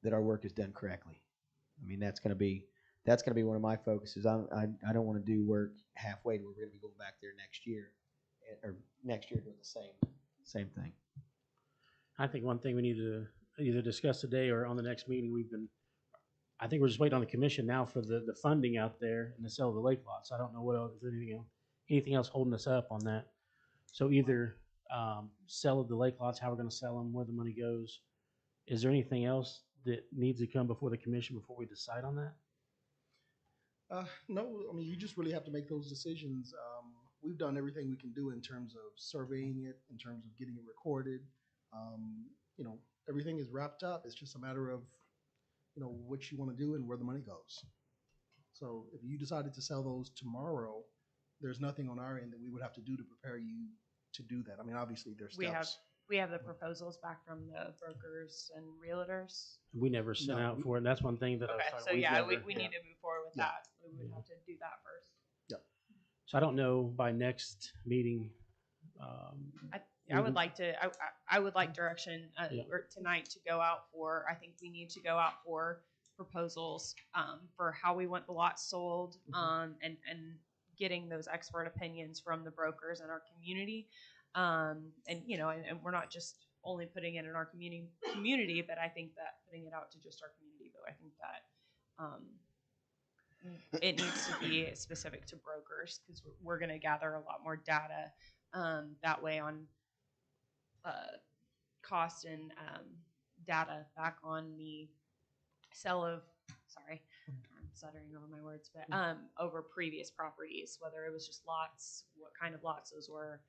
that our work is done correctly. I mean, that's gonna be one of my focuses. I don't want to do work halfway to where we're gonna be going back there next year, or next year doing the same thing. I think one thing we need to either discuss today or on the next meeting, I think we're just waiting on the commission now for the funding out there and the sale of the lake lots. I don't know what else, if there's anything else holding us up on that. So either sell of the lake lots, how we're going to sell them, where the money goes. Is there anything else that needs to come before the commission before we decide on that? No, I mean, you just really have to make those decisions. We've done everything we can do in terms of surveying it, in terms of getting it recorded. Everything is wrapped up. It's just a matter of, what you want to do and where the money goes. So if you decided to sell those tomorrow, there's nothing on our end that we would have to do to prepare you to do that. I mean, obviously there's steps. We have the proposals back from the brokers and realtors. We never sent out for it. And that's one thing that we need to move forward with that. We would have to do that first. Yep. So I don't know by next meeting. I would like direction or tonight to go out for. I think we need to go out for proposals for how we want the lots sold, and getting those expert opinions from the brokers in our community. And we're not just only putting it in our community, but I think that putting it out to just our community, but I think that it needs to be specific to brokers, because we're going to gather a lot more data that way on cost and data back on the sale of, sorry, I'm stuttering over my words, but over previous properties, whether it was just lots, what kind of lots those were.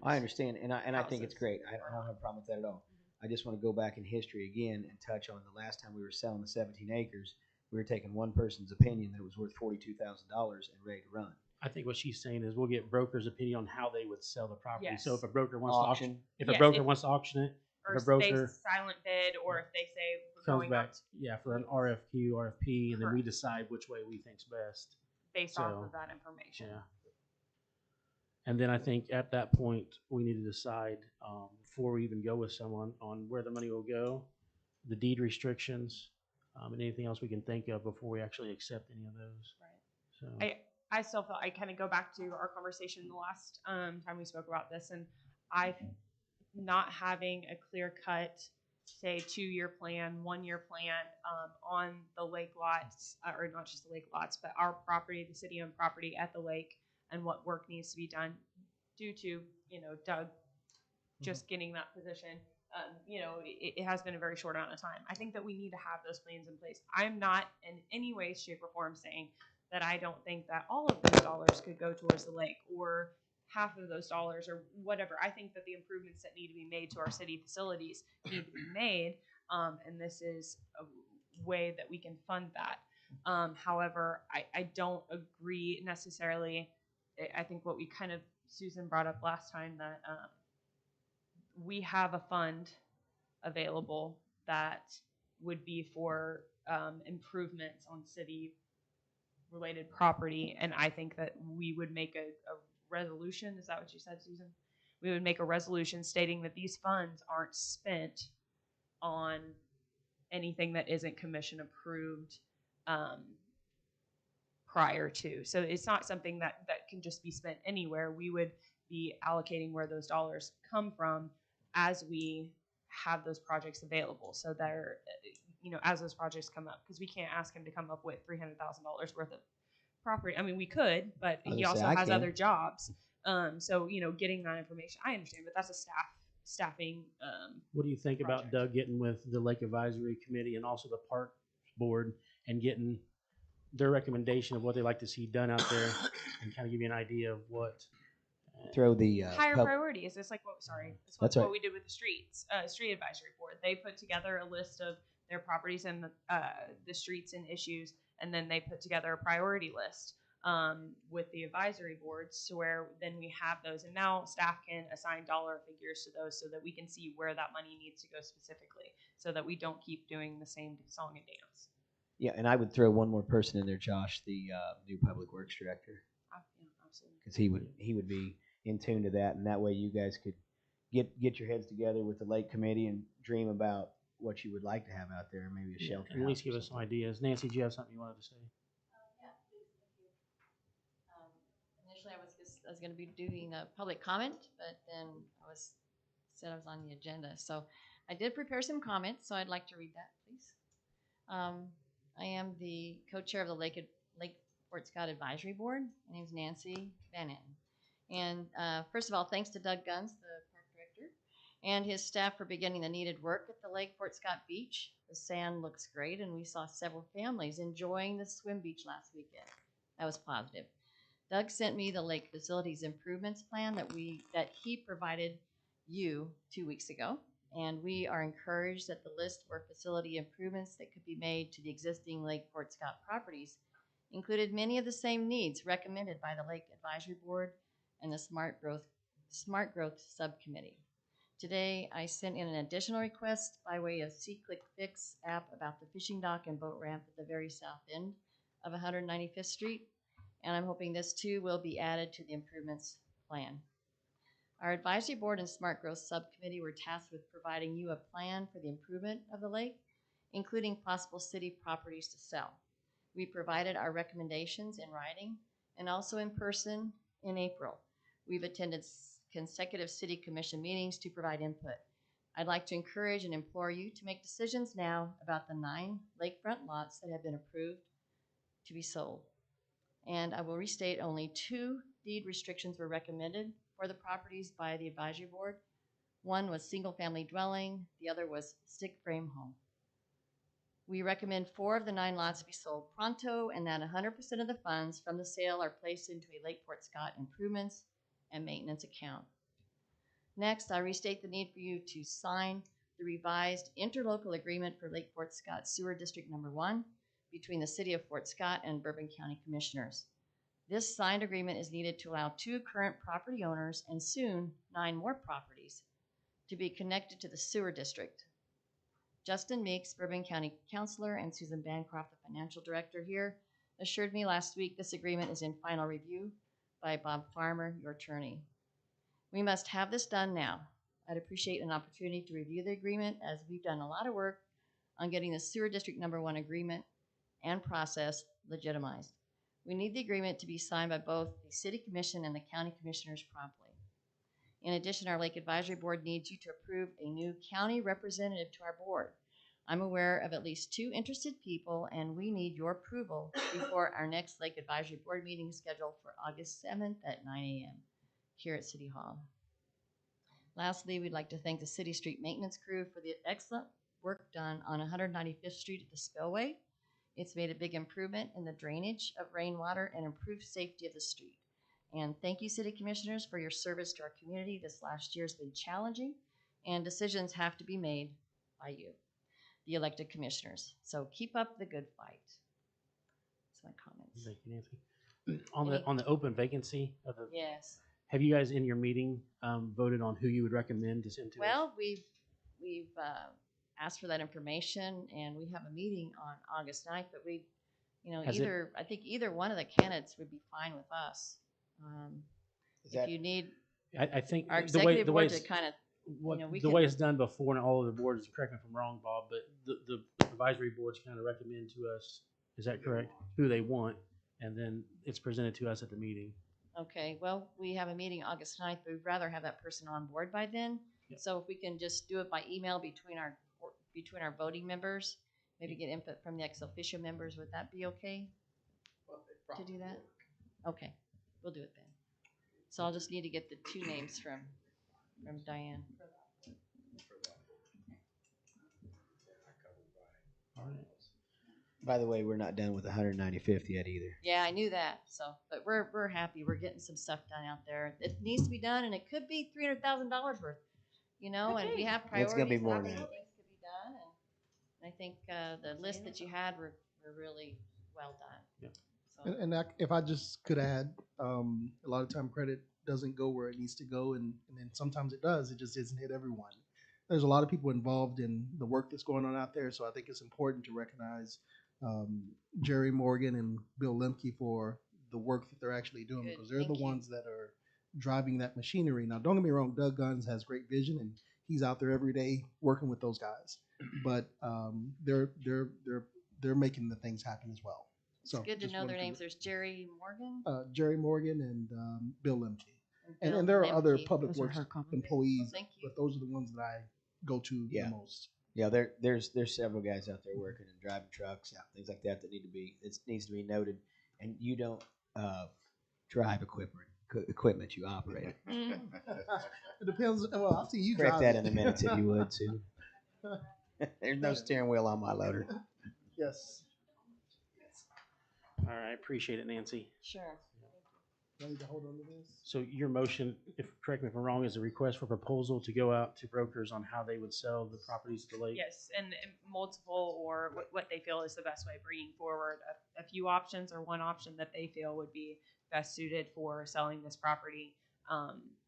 I understand, and I think it's great. I don't have a problem with that at all. I just want to go back in history again and touch on the last time we were selling the 17 acres. We were taking one person's opinion that it was worth $42,000 and ready to run. I think what she's saying is we'll get broker's opinion on how they would sell the property. Yes. So if a broker wants Auction. to auction, if Yes, a broker if- wants to auction it, Or if a if broker they silent bid, or if they say we're comes going back, out yeah, for an RFQ, RFP, and then we Correct. decide which way we think's best. based off So, of that information. Yeah. And then I think at that point, we need to decide, before we even go with someone, on where the money will go, the deed restrictions, and anything else we can think of before we actually accept any of those. Right. So, I still feel I kind of go back to our conversation the last time we spoke about this, and I not having a clear cut, say 2-year plan, 1-year plan on the lake lots, or not just the lake lots, but our property, the city-owned property at the lake, and what work needs to be done due to Doug just getting that position. It has been a very short amount of time. I think that we need to have those plans in place. I'm not in any way, shape, or form saying that I don't think that all of those dollars could go towards the lake, or half of those dollars, or whatever. I think that the improvements that need to be made to our city facilities need to be made, and this is a way that we can fund that. However, I don't agree necessarily. I think what we kind of, Susan brought up last time, that we have a fund available that would be for improvements on city related property, and I think that we would make a resolution. Is that what you said, Susan? We would make a resolution stating that these funds aren't spent on anything that isn't commission approved prior to. So it's not something that can just be spent anywhere. We would be allocating where those dollars come from as we have those projects available. So they're, as those projects come up, because we can't ask him to come up with $300,000 worth of property. I mean, we could, but he also has other jobs. So, getting that information, I understand, but that's a staffing. what do you think about project. Doug getting with the Lake Advisory Committee and also the Park Board and getting their recommendation of what they like to see done out there, and kind of give you an idea of what Throw the higher priorities. It's like That's what right. we did with the street advisory board. They put together a list of their properties and the streets and issues, and then they put together a priority list with the advisory boards, to where then we have those, and now staff can assign dollar figures to those, so that we can see where that money needs to go specifically, so that we don't keep doing the same song and dance. Yeah, and I would throw one more person in there, Josh, the new public works director, Yeah, absolutely. because he would be in tune to that, and that way you guys could get your heads together with the lake committee and dream about what you would like to have out there, maybe a shelter. at least give us some ideas. Nancy, do you have something you wanted to say? Yeah, please, thank you. Initially, I was going to be doing a public comment, but then said I was on the agenda. So I did prepare some comments, so I'd like to read that, please. I am the co-chair of the Lake Fort Scott Advisory Board. My name is Nancy Van Etten. And first of all, thanks to Doug Guns, the park director, and his staff for beginning the needed work at the Lake Fort Scott Beach. The sand looks great, and we saw several families enjoying the swim beach last weekend. That was positive. Doug sent me the lake facilities improvements plan that he provided you 2 weeks ago, and we are encouraged that the list for facility improvements that could be made to the existing Lake Fort Scott properties included many of the same needs recommended by the Lake Advisory Board and the Smart Growth Subcommittee. Today, I sent in an additional request by way of C-Click Fix app about the fishing dock and boat ramp at the very south end of 195th Street, and I'm hoping this too will be added to the improvements plan. Our advisory board and Smart Growth Subcommittee were tasked with providing you a plan for the improvement of the lake, including possible city properties to sell. We provided our recommendations in writing and also in person in April. We've attended consecutive city commission meetings to provide input. I'd like to encourage and implore you to make decisions now about the 9 lakefront lots that have been approved to be sold. And I will restate, only 2 deed restrictions were recommended for the properties by the advisory board. One was single-family dwelling, the other was stick frame home. We recommend 4 of the 9 lots be sold pronto, and that 100% of the funds from the sale are placed into a Lake Fort Scott improvements and maintenance account. Next, I restate the need for you to sign the revised interlocal agreement for Lake Fort Scott Sewer District Number 1 between the City of Fort Scott and Bourbon County Commissioners. This signed agreement is needed to allow 2 current property owners and soon 9 more properties to be connected to the sewer district. Justin Meeks, Bourbon County Councilor, and Susan Bancroft, the Financial Director here, assured me last week this agreement is in final review by Bob Farmer, your attorney. We must have this done now. I'd appreciate an opportunity to review the agreement, as we've done a lot of work on getting the Sewer District Number 1 agreement and process legitimized. We need the agreement to be signed by both the City Commission and the County Commissioners promptly. In addition, our Lake Advisory Board needs you to approve a new county representative to our board. I'm aware of at least 2 interested people, and we need your approval before our next Lake Advisory Board meeting scheduled for August 7th at 9 a.m. here at City Hall. Lastly, we'd like to thank the City Street Maintenance Crew for the excellent work done on 195th Street at the Spillway. It's made a big improvement in the drainage of rainwater and improved safety of the street. And thank you, City Commissioners, for your service to our community. This last year has been challenging, and decisions have to be made by you, the elected commissioners. So keep up the good fight. That's my comments. Thank you, Nancy. On the open vacancy of the, Yes. have you guys in your meeting voted on who you would recommend to send to us? Well, we've asked for that information, and we have a meeting on August 9th, but we, I think either one of the candidates would be fine with us. If you need I think our the way executive board to kind of, the way it's done before, and all of the boards, correct me if I'm wrong, Bob, but the advisory boards kind of recommend to us, is that correct? Who they want, and then it's presented to us at the meeting. Okay, well, we have a meeting August 9th, but we'd rather have that person on board by then. Yep. So if we can just do it by email between our voting members, maybe get input from the ex officio members, would that be okay to do that? Okay, we'll do it then. So I'll just need to get the 2 names from Diane. All right. By the way, we're not done with 195th yet either. Yeah, I knew that. So, but we're happy. We're getting some stuff done out there. It needs to be done, and it could be $300,000 worth. And we have priorities. It's gonna be more and than that. things could be done, and I think the list that you had were really well done. Yeah. So, And if I just could add, a lot of time credit doesn't go where it needs to go, and then sometimes it does. It just doesn't hit everyone. There's a lot of people involved in the work that's going on out there, so I think it's important to recognize Jerry Morgan and Bill Lemke for the work that they're actually doing, Good. because they're Thank the you. ones that are driving that machinery. Now, don't get me wrong, Doug Guns has great vision, and he's out there every day working with those guys. But they're making the things happen as well. it's So good to just know wanted their names. There's Jerry Morgan. Jerry Morgan and Bill Lemke. Bill And there are other Lemke. public Those are works her compliments. employees, Well, thank you. but those are the ones that I go to Yeah. the most. Yeah, there's several guys out there working and driving trucks, things like that needs to be noted. And you don't drive equipment, you operate it. It depends. Well, I'll see you Correct drive that in it. a minute if you would, Sue. There's no steering wheel on my loader. Yes. All right, appreciate it, Nancy. Sure. Do I need to hold on to this? So your motion, correct me if I'm wrong, is a request for proposal to go out to brokers on how they would sell the properties to the lake? Yes, and multiple, or what they feel is the best way, bringing forward a few options or one option that they feel would be best suited for selling this property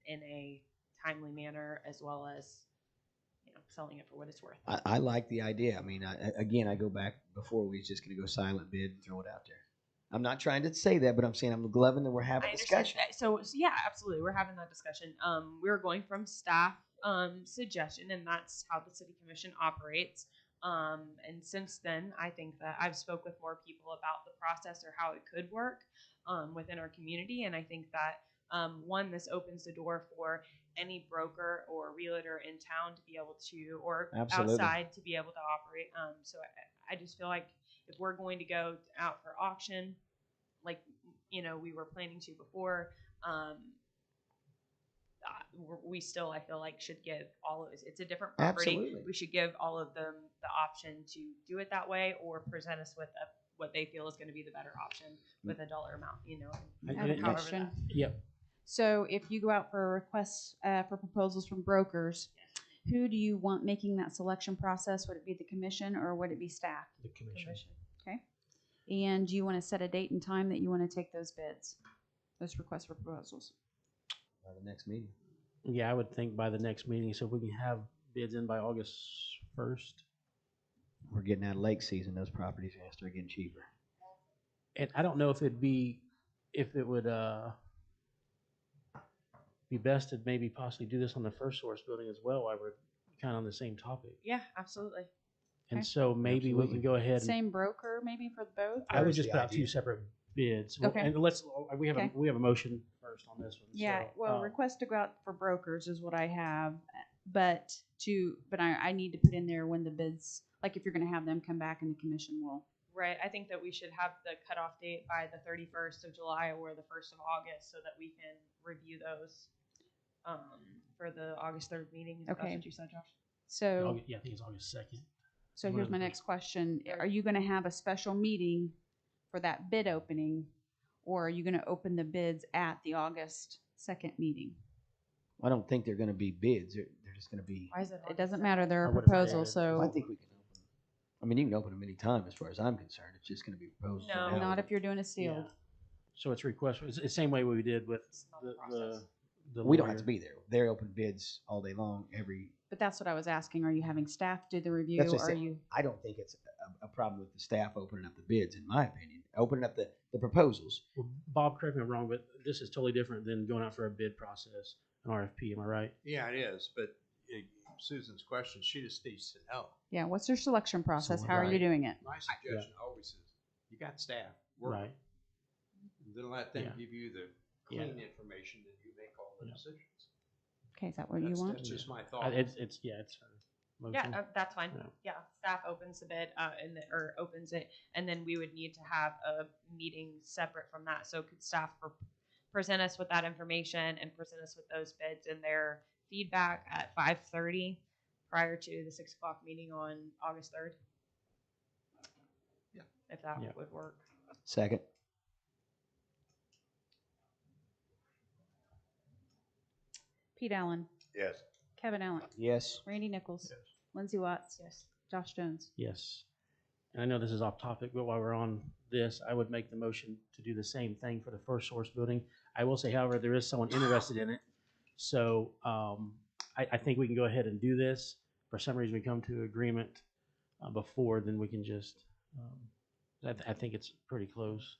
in a timely manner, as well as selling it for what it's worth. I like the idea. I mean, I go back before we was just going to go silent bid and throw it out there. I'm not trying to say that, but I'm saying I'm loving that we're having a discussion. That. So yeah, absolutely, we're having that discussion. We're going from staff suggestion, and that's how the city commission operates. And since then, I think that I've spoke with more people about the process or how it could work within our community, and I think that one, this opens the door for any broker or realtor in town to be able to, or Absolutely. outside to be able to operate. So I just feel like if we're going to go out for auction, like we were planning to before, we still, I feel like, should give all of it. It's a different property. Absolutely. We should give all of them the option to do it that way, or present us with what they feel is going to be the better option with a dollar amount. I have a however question. that- Yep. So if you go out for requests for proposals from brokers, Who do you want making that selection process? Would it be the commission or would it be staff? The commission. Okay. And do you want to set a date and time that you want to take those bids, those requests for proposals? By the next meeting. Yeah, I would think by the next meeting, so if we can have bids in by August 1st. We're getting out of lake season. Those properties are gonna start getting cheaper. And I don't know if it would be best to maybe possibly do this on the First Source building as well, while we're kind of on the same topic. Yeah, absolutely. And Okay. so maybe we can go ahead and, Same broker maybe for both? I or- would just put out two separate bids. Well, Okay. And we have Okay. a motion first on this one. Yeah, so, well, request to go out for brokers is what I have, but I need to put in there when the bids, like if you're gonna have them come back and the commission will. Right. I think that we should have the cutoff date by the 31st of July or the 1st of August so that we can review those for the August 3rd meeting. If Okay. That's what you said, Josh. So, yeah, I think it's August 2nd. so here's my next question. Are you gonna have a special meeting for that bid opening? Or are you gonna open the bids at the August 2nd meeting? I don't think they're gonna be bids. They're just gonna be. Why is it? It doesn't matter, they're a I would've proposal, added- so. I think we can open. I mean, you can open them anytime as far as I'm concerned. It's just gonna be proposals. No. from now. Not if you're doing a sealed. Yeah. So it's request, it's the same way we did with the We don't have to lawyer. be there. They're open bids all day long. But that's what I was asking. Are you having staff do the review? That's what I Are said. you? I don't think it's a problem with the staff opening up the bids, in my opinion. Opening up the proposals. Well, Bob, correct me if I'm wrong, but this is totally different than going out for a bid process, an RFP, am I right? Yeah, it is, but Susan's question, she just needs to know. Yeah, what's your selection process? How are you right. doing it? My suggestion always is, you got staff, work. Right. Then let them Yeah. give you the Yeah. clean information, that you make all the Yeah. decisions. Okay, is that what you want? That's just my thought. It's her motion. Yeah, that's fine. Yeah. Yeah, staff opens the bid or opens it, and then we would need to have a meeting separate from that. So could staff present us with that information and present us with those bids and their feedback at 5:30 prior to the 6 o'clock meeting on August 3rd? Yeah. If that Yeah. would work. Second. Pete Allen, Yes. Kevin Allen, Yes. Randy Nichols, Yes. Lindsey Watts, Yes. Josh Jones. Yes. And I know this is off topic, but while we're on this, I would make the motion to do the same thing for the First Source building. I will say, however, there is someone interested in it. So I think we can go ahead and do this. For some reason, we come to agreement before, then we can just, I think it's pretty close.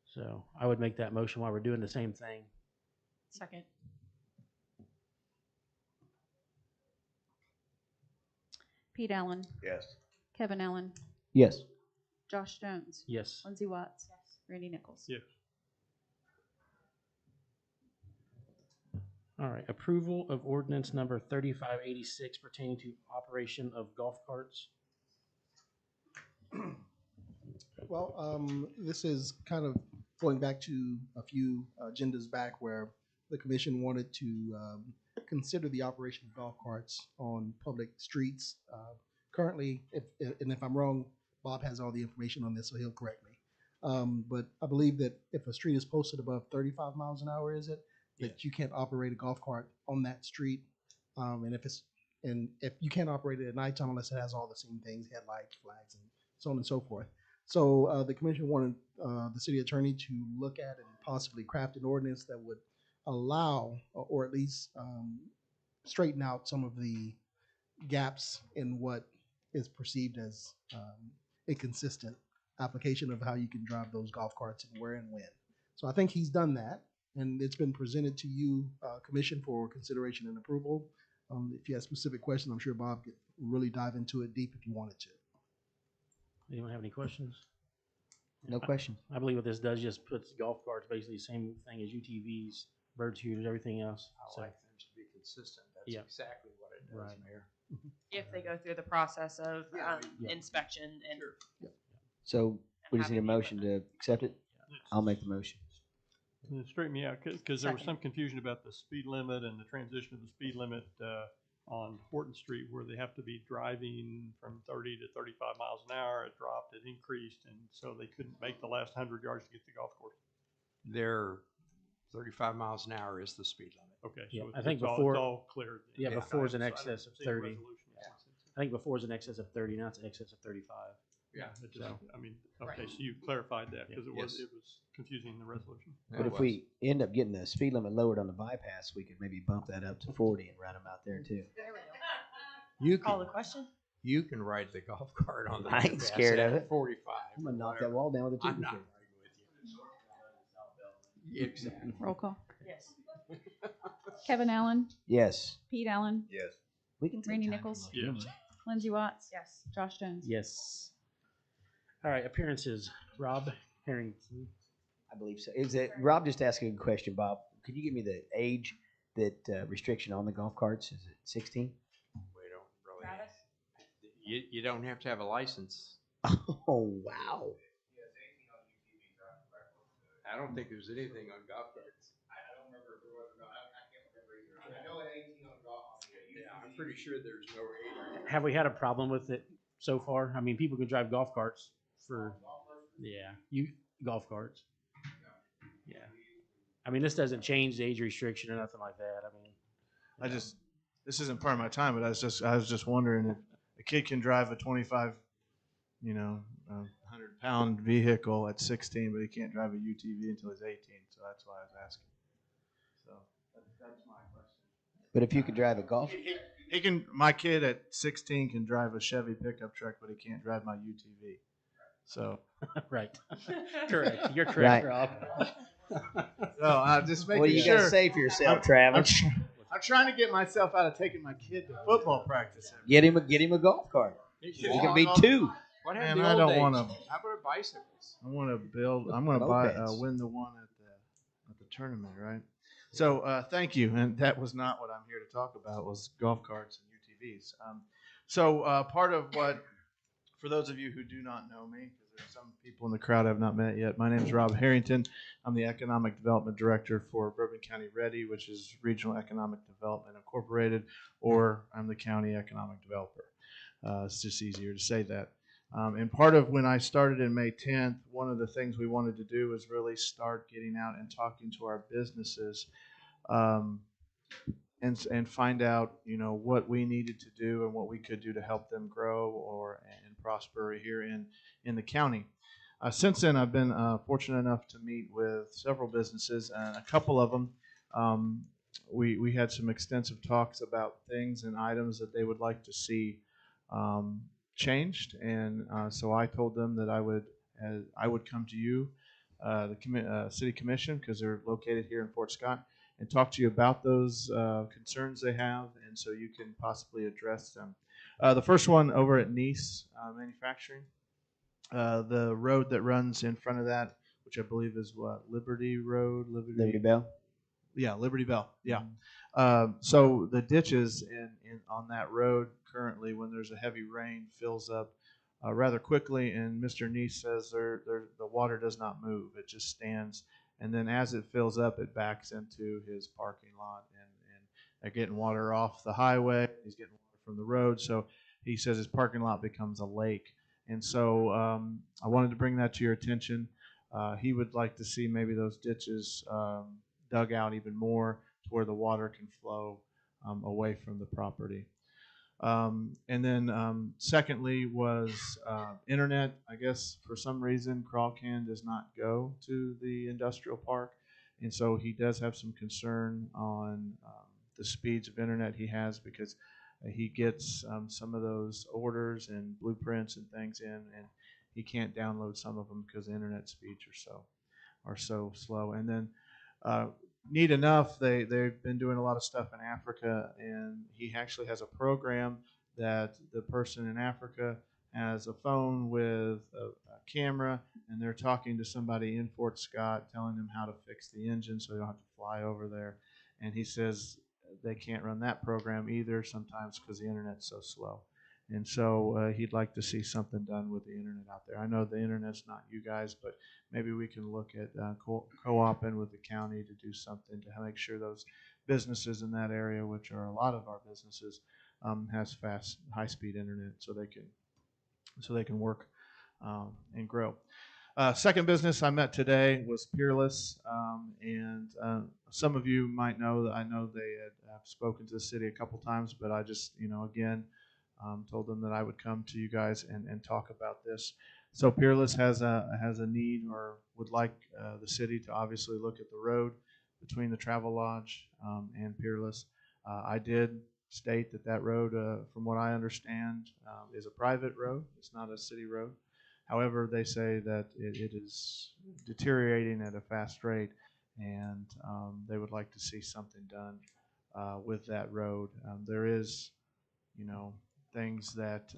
So I would make that motion while we're doing the same thing. Second. Pete Allen, Yes. Kevin Allen, Yes. Josh Jones, Yes. Lindsey Watts, Randy Nichols. Yes. All right. Approval of ordinance number 3586 pertaining to operation of golf carts. Well, this is kind of going back to a few agendas back where the commission wanted to consider the operation of golf carts on public streets. Currently, if I'm wrong, Bob has all the information on this, so he'll correct me. But I believe that if a street is posted above 35 miles an hour, is it, that you can't operate a golf cart on that street? And if you can't operate it at nighttime unless it has all the same things, headlights, flags, and so on and so forth. So the commission wanted the city attorney to look at and possibly craft an ordinance that would allow, or at least straighten out some of the gaps in what is perceived as a consistent application of how you can drive those golf carts and where and when. So I think he's done that, and it's been presented to you, commission, for consideration and approval. If you have specific questions, I'm sure Bob could really dive into it deep if you wanted to. Anyone have any questions? No question. I believe what this does just puts golf carts basically the same thing as UTVs, bird shooters, everything else. I So, like things to be consistent. That's Yeah. exactly what it does, Right. Mayor. If they go through the process of Yeah. inspection and So we just need a Happy motion to accept it. I'll make the motion. Straighten me out, because there was Second. some confusion about the speed limit and the transition of the speed limit on Horton Street, where they have to be driving from 30 to 35 miles an hour. It dropped, it increased, and so they couldn't make the last 100 yards to get to the golf course. Their 35 miles an hour is the speed limit. Okay, so Yeah, it's, I think it's before- all clear. Yeah, Yeah, before it's in I haven't excess of seen a 30. resolution yet. I think before it was in excess of 30, now it's in excess of 35. Yeah. It just, So- I mean, okay, so you clarified that because Yes. it was confusing in the resolution. But if we end up getting the speed limit lowered on the bypass, we could maybe bump that up to 40 and run them out there too. There we go. You Call can, the question? you can ride the golf cart on the I ain't bypass scared of at it. 45. I'm gonna knock whatever. that wall down with a I'm chicken not shit. riding with you. Exactly. Roll call. Yes. Kevin Allen, Yes. Pete Allen, Yes. We can take Randy time Nichols? for lunch. Yes. Lindsey Watts, Yes. Josh Jones. Yes. All right, appearances. Rob Harrington. I believe so. Is it Rob? Just asking a question, Bob. Could you give me the age that restriction on the golf carts? Is it 16? We don't really. You don't have to have a license. Oh wow! I don't think there's anything on golf carts. I don't remember if there was or not. I can't remember either. I know at 18 on golf. Yeah, I'm pretty sure there's no age. Have we had a problem with it so far? I mean, people can drive golf carts for, golf carts. Yeah. I mean, this doesn't change the age restriction or nothing like that. I mean, This isn't part of my time, but I was just wondering if a kid can drive a 25, 100-pound vehicle at 16, but he can't drive a UTV until he's 18. So that's why I was asking. So that's my question. But if you could drive a golf, He can. My kid at 16 can drive a Chevy pickup truck, but he can't drive my UTV. So right. Correct. You're correct, Right. Rob. no, just making what do you sure. got to say for yourself, I'm Travis? I'm trying to get myself out of taking my kid to football practice. Get him a golf cart. He can be two. What Man, happened to I the don't old want days? to. How about bicycles? I want to build. I'm going to buy Mopeds. win the one at the tournament, right? So thank you, and that was not what I'm here to talk about. Was golf carts and UTVs. Part of what, for those of you who do not know me, because there's some people in the crowd I've not met yet. My name is Rob Harrington. I'm the Economic Development Director for Bourbon County Ready, which is Regional Economic Development Incorporated, or I'm the County Economic Developer. It's just easier to say that. And part of when I started in May 10th, one of the things we wanted to do was really start getting out and talking to our businesses and find out, what we needed to do and what we could do to help them grow and prosper here in the county. Since then, I've been fortunate enough to meet with several businesses, and a couple of them, we had some extensive talks about things and items that they would like to see changed, and so I told them that I would come to you, the city commission, because they're located here in Fort Scott, and talk to you about those concerns they have, and so you can possibly address them. The first one over at Nice Manufacturing, the road that runs in front of that, which I believe is Liberty Road, Liberty Bell. Yeah, Liberty Bell. Yeah. So the ditches in on that road currently, when there's a heavy rain, fills up rather quickly. And Mr. Neese says the water does not move; it just stands. And then as it fills up, it backs into his parking lot, and they're getting water off the highway. He's getting water from the road, so he says his parking lot becomes a lake. And so I wanted to bring that to your attention. He would like to see maybe those ditches dug out even more to where the water can flow away from the property. And then secondly was internet. I guess for some reason Crawcan does not go to the industrial park, and so he does have some concern on the speeds of internet he has, because he gets some of those orders and blueprints and things in, and he can't download some of them because the internet speeds are so slow. And then neat enough, they've been doing a lot of stuff in Africa, and he actually has a program that the person in Africa has a phone with a camera, and they're talking to somebody in Fort Scott, telling them how to fix the engine so they don't have to fly over there. And he says they can't run that program either sometimes because the internet's so slow. And so he'd like to see something done with the internet out there. I know the internet's not you guys, but maybe we can look at co-oping with the county to do something to make sure those businesses in that area, which are a lot of our businesses, has fast, high-speed internet so they can work and grow. Second business I met today was Peerless, and some of you might know that I know they have spoken to the city a couple times, but I just, again, told them that I would come to you guys and talk about this. So Peerless has a need, or would like the city to obviously look at the road between the Travel Lodge and Peerless. I did state that road, from what I understand, is a private road. It's not a city road. However, they say that it is deteriorating at a fast rate, and they would like to see something done with that road. There is, things that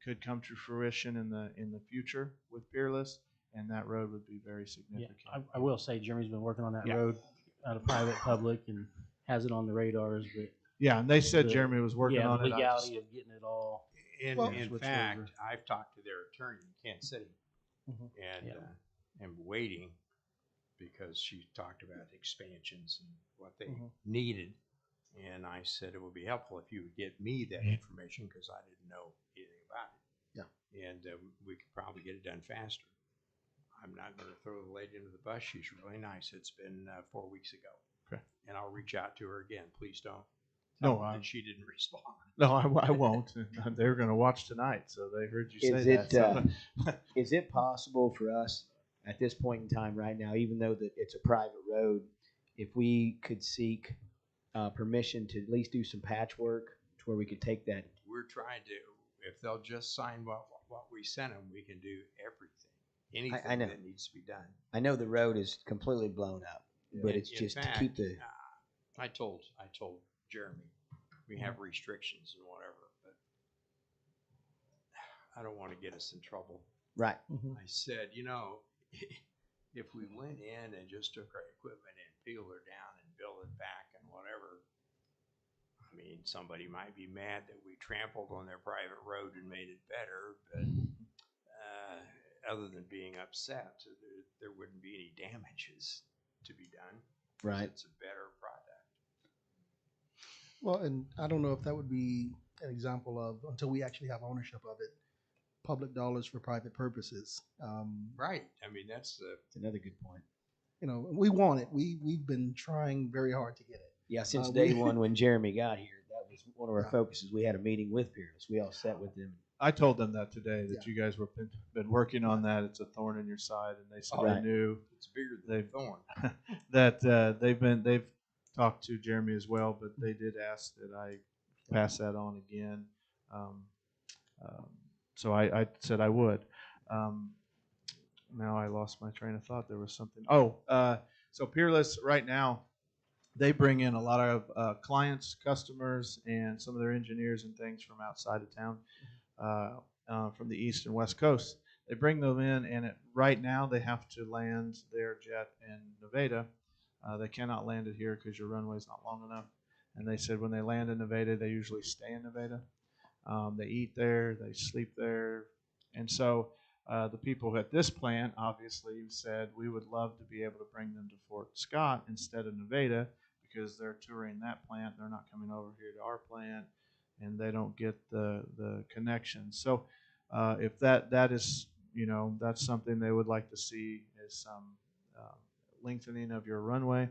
could come to fruition in the future with Peerless, and that road would be very significant. Yeah, I will say Jeremy's been working on that Yeah. road out of private, public, and has it on the radars. But Yeah, and they said Jeremy was working on the it. legality of getting it all. In switched fact, over. I've talked to their attorney in Kansas City, and am waiting because she talked about expansions and what they needed. And I said it would be helpful if you would get me that information because I didn't know anything about it. Yeah. And we could probably get it done faster. I'm not going to throw the lady under the bus. She's really nice. It's been 4 weeks ago. Okay. And I'll reach out to her again. Please don't. No, tell her that she didn't respond. No, I won't. They're going to watch tonight, so they heard you say Is that. is it possible for us at this point in time right now, even though that it's a private road, if we could seek permission to at least do some patchwork to where we could take that? We're trying to. If they'll just sign what we sent them, we can do everything. Anything I know. that needs to be done. I know the road is completely blown up, but it's In just fact, to keep the. I told Jeremy we have restrictions and whatever, but I don't want to get us in trouble. Right. I said, if we went in and just took our equipment and peeled her down and built it back and whatever, I mean, somebody might be mad that we trampled on their private road and made it better, but other than being upset, there wouldn't be any damages to be done. Right. It's a better product. Well, and I don't know if that would be an example of, until we actually have ownership of it, public dollars for private purposes. Right. I mean, that's another good point. We want it. We've been trying very hard to get it. Yeah, since day one when Jeremy got here, that was one of our focuses. We had a meeting with Peerless. We all sat with them. I told them that today, that you guys were been working on that. It's a thorn in your side, and they said they knew it's bigger than a thorn. that they've talked to Jeremy as well, but they did ask that I pass that on again. So I said I would. Now I lost my train of thought. There was something. So Peerless right now, they bring in a lot of clients, customers, and some of their engineers and things from outside of town, from the east and west coast. They bring them in, and right now they have to land their jet in Nevada. They cannot land it here because your runway's not long enough. And they said when they land in Nevada, they usually stay in Nevada. They eat there, they sleep there. And so the people at this plant obviously said we would love to be able to bring them to Fort Scott instead of Nevada because they're touring that plant. They're not coming over here to our plant, and they don't get the connection. So if that is, that's something they would like to see is some lengthening of your runway.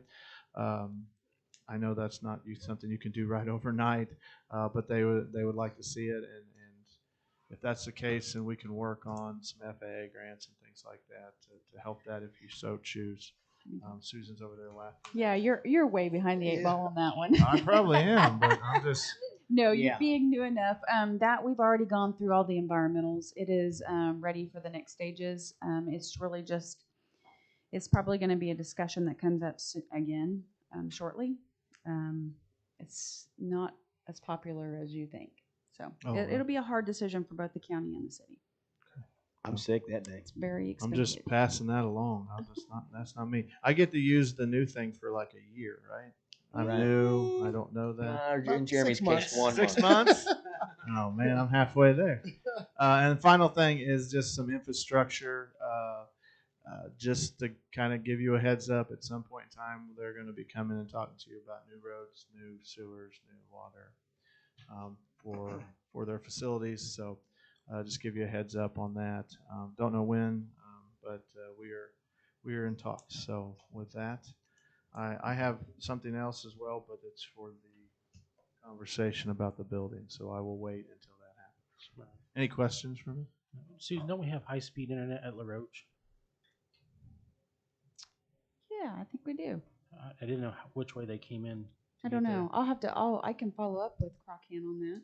I know that's not something you can do right overnight, but they would like to see it, and if that's the case, then we can work on some FAA grants and things like that to help that if you so choose. Susan's over there laughing. Yeah, you're way behind the eight ball on that one. I probably am, but I'm just. No, you're being new enough. That we've already gone through all the environmentals. It is ready for the next stages. It's really just, it's probably going to be a discussion that comes up again shortly. It's not as popular as you think. So it'll be a hard decision for both the county and the city. I'm sick that day. It's very expensive. I'm just passing that along. That's not me. I get to use the new thing for like a year, right? I'm new. I don't know that. In Jeremy's case, 1 month. 6 months? Oh, man, I'm halfway there. And the final thing is just some infrastructure. Just to kind of give you a heads up, at some point in time, they're going to be coming and talking to you about new roads, new sewers, new water for their facilities. So just give you a heads up on that. Don't know when. but we are in talks. So with that, I have something else as well, but it's for the conversation about the building. So I will wait until that happens. Any questions for me? Susan, don't we have high-speed internet at La Roche? Yeah, I think we do. I didn't know which way they came in. I don't know. I can follow up with Crockhand on that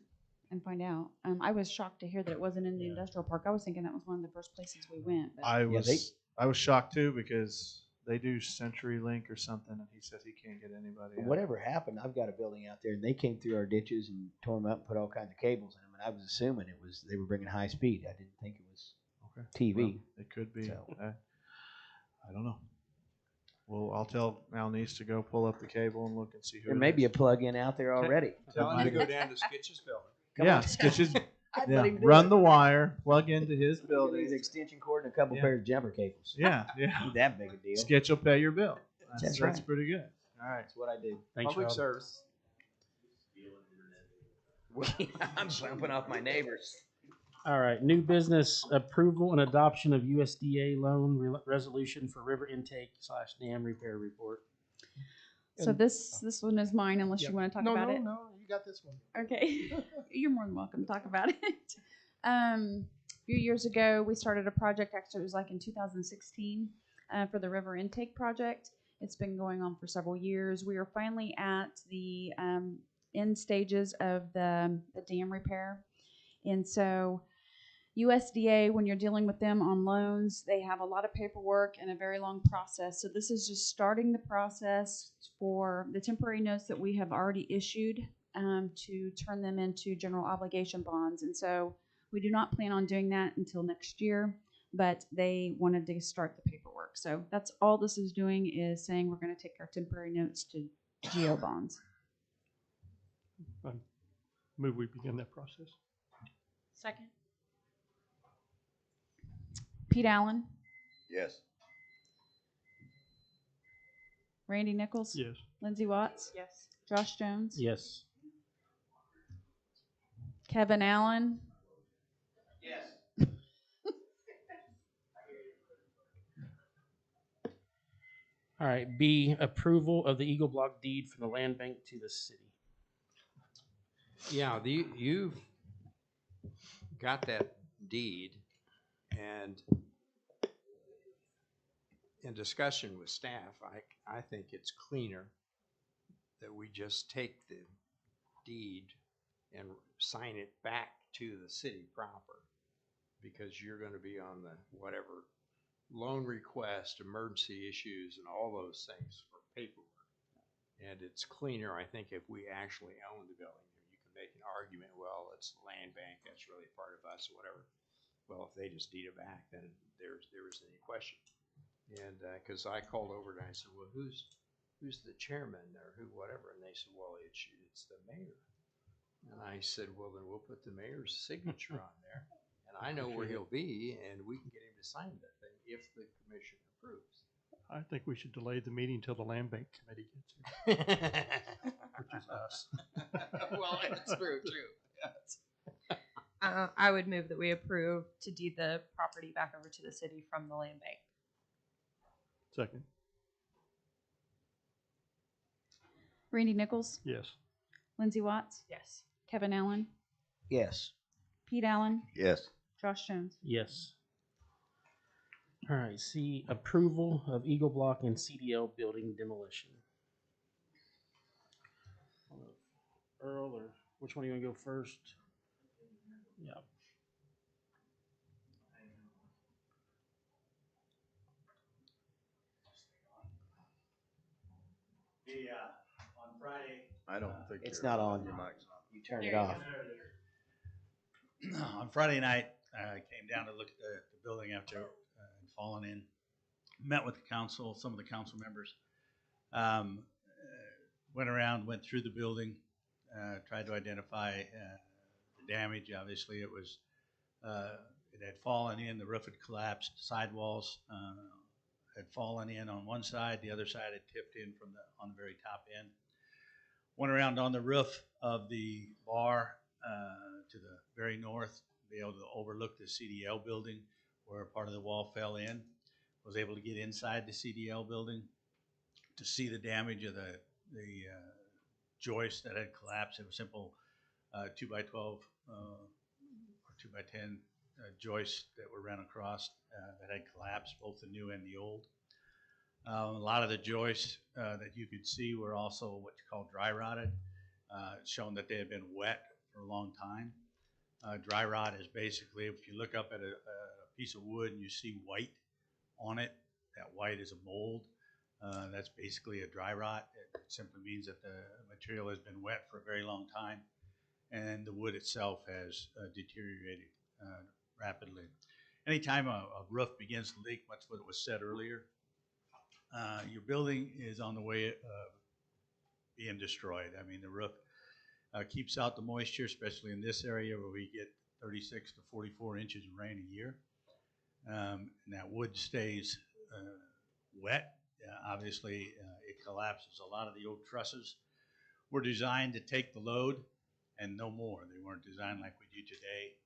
and find out. I was shocked to hear that it wasn't in the industrial park. I was thinking that was one of the first places we went. But I was shocked too because they do CenturyLink or something, and he says he can't get anybody. Whatever happened, I've got a building out there, and they came through our ditches and tore them up and put all kinds of cables in them. And I was assuming they were bringing high speed. I didn't think it was TV. Well, it could be. So. I don't know. Well, I'll tell Malnice to go pull up the cable and look and see who. There may be a plug-in out there already. Tell him to go down to Skitch's building. Yeah, Skitch's. Yeah, run the wire, plug into his building. An extension cord and a couple pairs of jumper cables. Yeah. Ain't that big a deal. Skitch will pay your bill. That's That's pretty good. All right. That's what I do. Thanks, Public Rob. service. I'm bumping off my neighbors. All right, new business approval and adoption of USDA loan resolution for river intake / dam repair report. so this one is mine, unless you want to talk about it. No, you got this one. Okay, you're more than welcome to talk about it. A few years ago, we started a project. Actually, it was like in 2016 for the river intake project. It's been going on for several years. We are finally at the end stages of the dam repair, and so USDA, when you're dealing with them on loans, they have a lot of paperwork and a very long process. So this is just starting the process for the temporary notes that we have already issued to turn them into general obligation bonds. And so we do not plan on doing that until next year, but they wanted to start the paperwork. So that's all this is doing, is saying we're going to take our temporary notes to GO bonds. Move we begin that process. Second. Pete Allen, Yes. Randy Nichols, Yes. Lindsey Watts, Yes. Josh Jones, Yes. Kevin Allen, Yes. All right, B, approval of the Eagle Block deed from the land bank to the city. Yeah, you've got that deed, and in discussion with staff, I think it's cleaner that we just take the deed and sign it back to the city proper, because you're going to be on the whatever loan request, emergency issues, and all those things for paperwork. And it's cleaner, I think, if we actually own the building. You can make an argument, well, it's the land bank, that's really part of us, or whatever. Well, if they just deed it back, then there isn't any question. And because I called over and I said, well, who's the chairman or who, whatever? And they said, well, it's the mayor. And I said, well, then we'll put the mayor's signature on there, and I know where he'll be, and we can get him to sign that thing if the commission approves. I think we should delay the meeting till the land bank committee gets here, which is us. Well, that's true. Yes. I would move that we approve to deed the property back over to the city from the land bank. Second. Randy Nichols, Yes. Lindsey Watts, Yes. Kevin Allen, Yes. Pete Allen, Yes. Josh Jones. Yes. All right, C, approval of Eagle Block and CDL building demolition. Earl, or which one are you gonna go first? Yeah. On Friday. I don't think It's you're- not on. Your mic's not. You turn it off. On Friday night, I came down to look at the building after fallen in. Met with the council, some of the council members. Went around, went through the building, tried to identify the damage. Obviously, it was it had fallen in. The roof had collapsed. Sidewalls had fallen in on one side. The other side had tipped in from on the very top end. Went around on the roof of the bar to the very north, be able to overlook the CDL building where part of the wall fell in. was able to get inside the CDL building to see the damage of the joist that had collapsed. It was simple 2x12 or 2x10 joists that were run across that had collapsed, both the new and the old. A lot of the joists that you could see were also what you call dry rotted, showing that they had been wet for a long time. Dry rot is basically, if you look up at a piece of wood and you see white on it, that white is a mold. That's basically a dry rot. It simply means that the material has been wet for a very long time and the wood itself has deteriorated rapidly. Anytime a roof begins to leak, much what was said earlier, your building is on the way of being destroyed. I mean, the roof keeps out the moisture, especially in this area where we get 36 to 44 inches of rain a year. And that wood stays wet. Obviously, it collapses. A lot of the old trusses were designed to take the load and no more. They weren't designed like we do today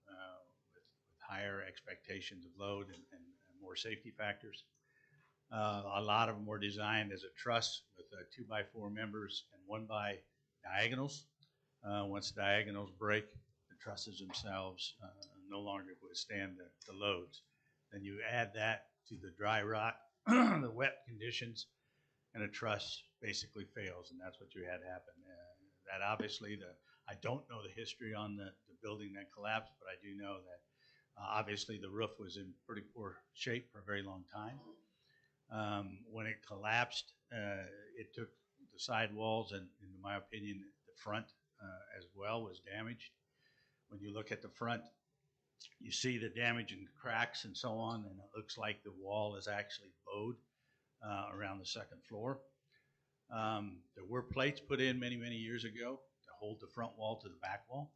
with higher expectations of load and more safety factors. A lot of them were designed as a truss with 2x4 members and 1 by diagonals. Once the diagonals break, the trusses themselves no longer withstand the loads. Then you add that to the dry rot, the wet conditions, and a truss basically fails, and that's what you had happen. That obviously, I don't know the history on the building that collapsed, but I do know that obviously the roof was in pretty poor shape for a very long time. When it collapsed, it took the side walls, and in my opinion, the front as well was damaged. When you look at the front, you see the damage and cracks and so on, and it looks like the wall is actually bowed around the second floor. There were plates put in many, many years ago to hold the front wall to the back wall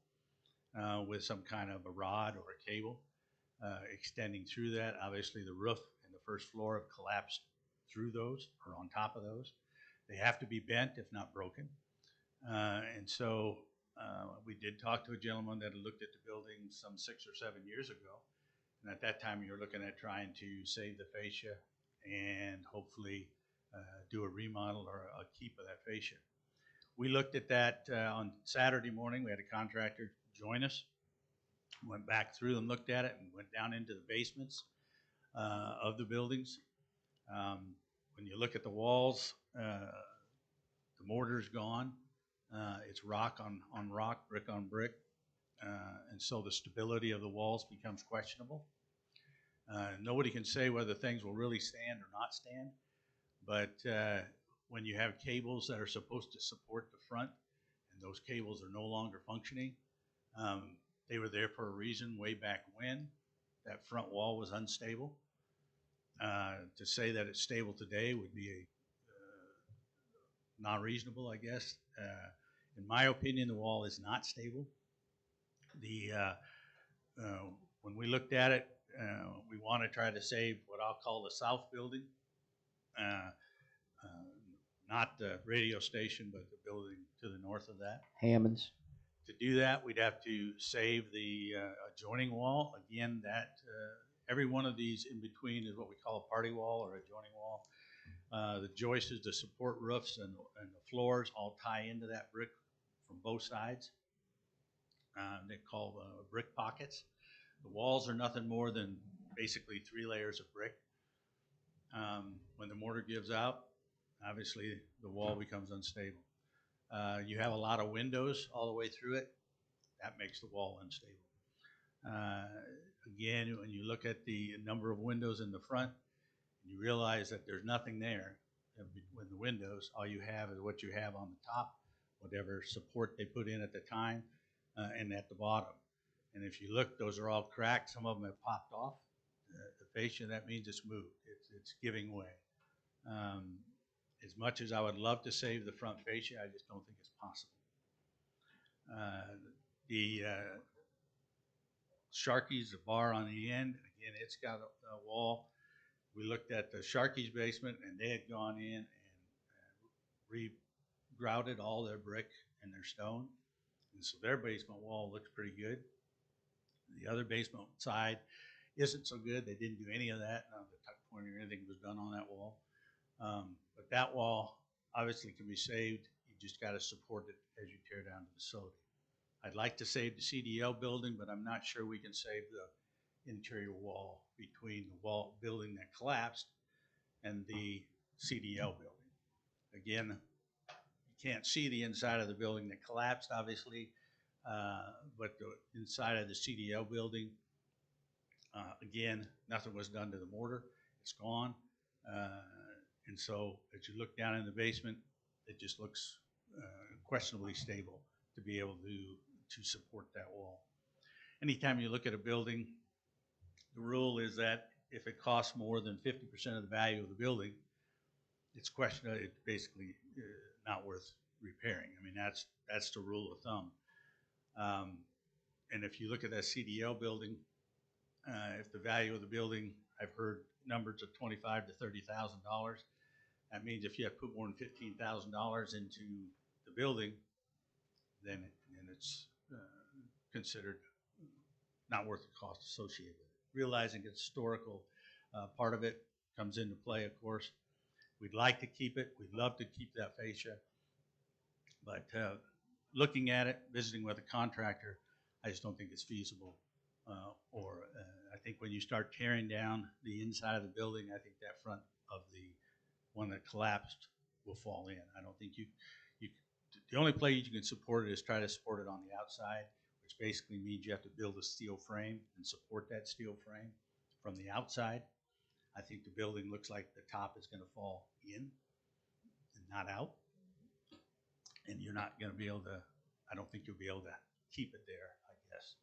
with some kind of a rod or a cable extending through that. Obviously, the roof and the first floor have collapsed through those or on top of those. They have to be bent, if not broken. And so we did talk to a gentleman that had looked at the building some 6 or 7 years ago. And at that time, you're looking at trying to save the fascia and hopefully do a remodel or a keep of that fascia. We looked at that on Saturday morning. We had a contractor join us, went back through and looked at it and went down into the basements of the buildings. When you look at the walls, the mortar's gone. It's rock on rock, brick on brick. And so the stability of the walls becomes questionable. Nobody can say whether things will really stand or not stand. But when you have cables that are supposed to support the front and those cables are no longer functioning, they were there for a reason way back when. That front wall was unstable. To say that it's stable today would be not reasonable, I guess. In my opinion, the wall is not stable. When we looked at it, we want to try to save what I'll call the south building. Not the radio station, but the building to the north of that. Hammonds. To do that, we'd have to save the adjoining wall. Again, that every one of these in between is what we call a party wall or adjoining wall. The joists to support roofs and the floors all tie into that brick from both sides. They're called brick pockets. The walls are nothing more than basically 3 layers of brick. When the mortar gives out, obviously the wall becomes unstable. You have a lot of windows all the way through it. That makes the wall unstable. Again, when you look at the number of windows in the front, you realize that there's nothing there with the windows. All you have is what you have on the top, whatever support they put in at the time, and at the bottom. And if you look, those are all cracked. Some of them have popped off. The fascia, that means it's moved. It's giving way. As much as I would love to save the front fascia, I just don't think it's possible. The Sharkey's, the bar on the end, again, it's got a wall. We looked at the Sharkey's basement, and they had gone in and re-grouted all their brick and their stone. And so their basement wall looks pretty good. The other basement side isn't so good. They didn't do any of that. None of the tuck pointing or anything was done on that wall. But that wall obviously can be saved. You just got to support it as you tear down the facility. I'd like to save the CDL building, but I'm not sure we can save the interior wall between the wall building that collapsed and the CDL building. Again, you can't see the inside of the building that collapsed, obviously, but the inside of the CDL building, again, nothing was done to the mortar. It's gone. And so as you look down in the basement, it just looks questionably stable to be able to support that wall. Anytime you look at a building, the rule is that if it costs more than 50% of the value of the building, it's basically not worth repairing. I mean, that's the rule of thumb. And if you look at that CDL building, if the value of the building, I've heard numbers of $25,000 to $30,000. That means if you have to put more than $15,000 into the building, then it's considered not worth the cost associated with it. Realizing it's historical part of it comes into play, of course. We'd like to keep it. We'd love to keep that fascia. But looking at it, visiting with a contractor, I just don't think it's feasible. I think when you start tearing down the inside of the building, I think that front of the one that collapsed will fall in. I don't think the only place you can support it is try to support it on the outside, which basically means you have to build a steel frame and support that steel frame from the outside. I think the building looks like the top is going to fall in and not out. And you're not going to be able to, I don't think you'll be able to keep it there, I guess.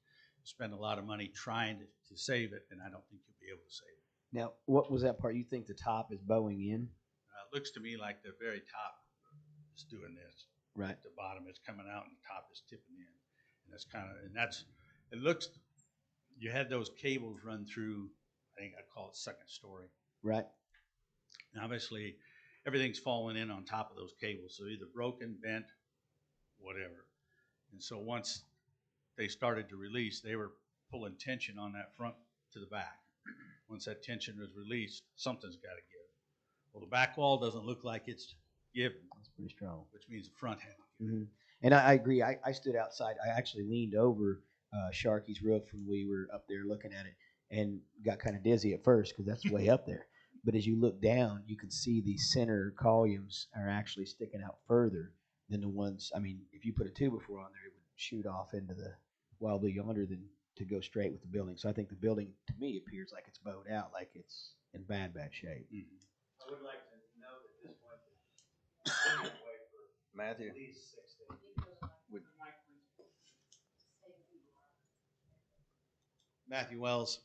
Spend a lot of money trying to save it, and I don't think you'll be able to save it. Now, what was that part? You think the top is bowing in? It looks to me like the very top is doing this. Right. The bottom is coming out and the top is tipping in. And it looks, you had those cables run through, I think I call it second story. Right. And obviously, everything's falling in on top of those cables. So either broken, bent, whatever. And so once they started to release, they were pulling tension on that front to the back. Once that tension was released, something's got to give. Well, the back wall doesn't look like it's given. It's pretty strong. Which means the front had to give. Mm-hmm. And I agree. I stood outside. I actually leaned over Sharky's roof when we were up there looking at it and got kind of dizzy at first because that's way up there. But as you look down, you can see the center columns are actually sticking out further than the ones. I mean, if you put a 2x4 on there, it would shoot off into the wildly yonder than to go straight with the building. So I think the building, to me, appears like it's bowed out, like it's in bad shape. Mm-hmm. I would like to note at this point that way for Matthew. at least 6 to 8 years. Matthew Wells,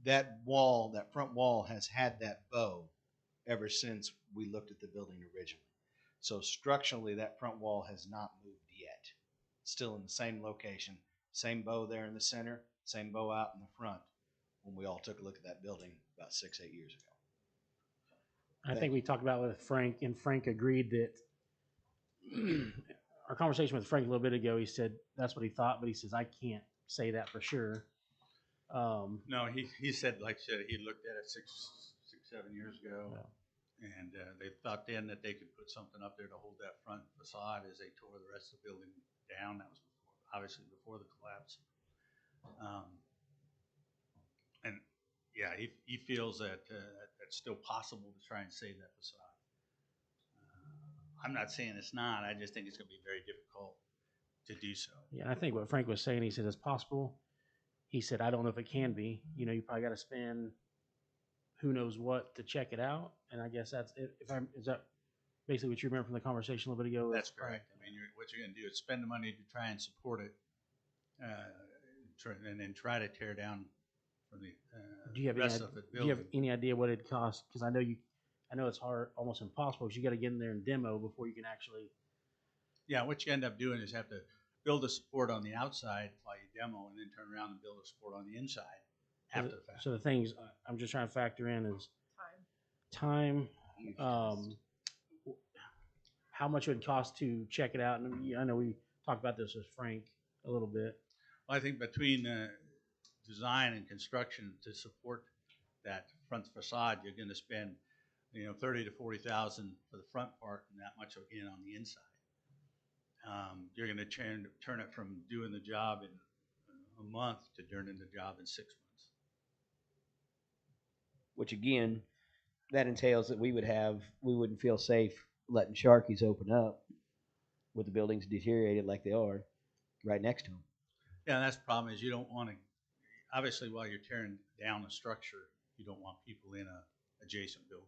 that wall, that front wall has had that bow ever since we looked at the building originally. So structurally, that front wall has not moved yet. Still in the same location, same bow there in the center, same bow out in the front when we all took a look at that building about 6-8 years ago. I think we talked about it with Frank, and Frank agreed that our conversation with Frank a little bit ago, he said that's what he thought, but he says, I can't say that for sure. No, he said, like I said, he looked at it 6-7 years ago. Yeah. And they thought then that they could put something up there to hold that front facade as they tore the rest of the building down. That was obviously before the collapse. And yeah, he feels that it's still possible to try and save that facade. I'm not saying it's not. I just think it's going to be very difficult to do so. Yeah, I think what Frank was saying, he said it's possible. He said, I don't know if it can be. You know, you probably got to spend who knows what to check it out. And I guess that's it. Is that basically what you remember from the conversation a little bit ago? That's correct. I mean, what you're going to do is spend the money to try and support it, and then try to tear down from the rest of the building. Do you have any idea what it costs? Because I know it's hard, almost impossible, because you got to get in there and demo before you can actually. Yeah, what you end up doing is have to build a support on the outside while you demo, and then turn around and build a support on the inside after the fact. So the things I'm just trying to factor in is time. How much it would cost to check it out, and I know we talked about this with Frank a little bit. Well, I think between design and construction to support that front facade, you're gonna spend, 30 to 40,000 for the front part and that much again on the inside. You're gonna turn it from doing the job in a month to doing the job in 6 months. Which again, that entails that we wouldn't feel safe letting Sharkies open up with the buildings deteriorated like they are right next to them. Yeah, that's the problem is you don't want to, obviously while you're tearing down a structure, you don't want people in a adjacent building.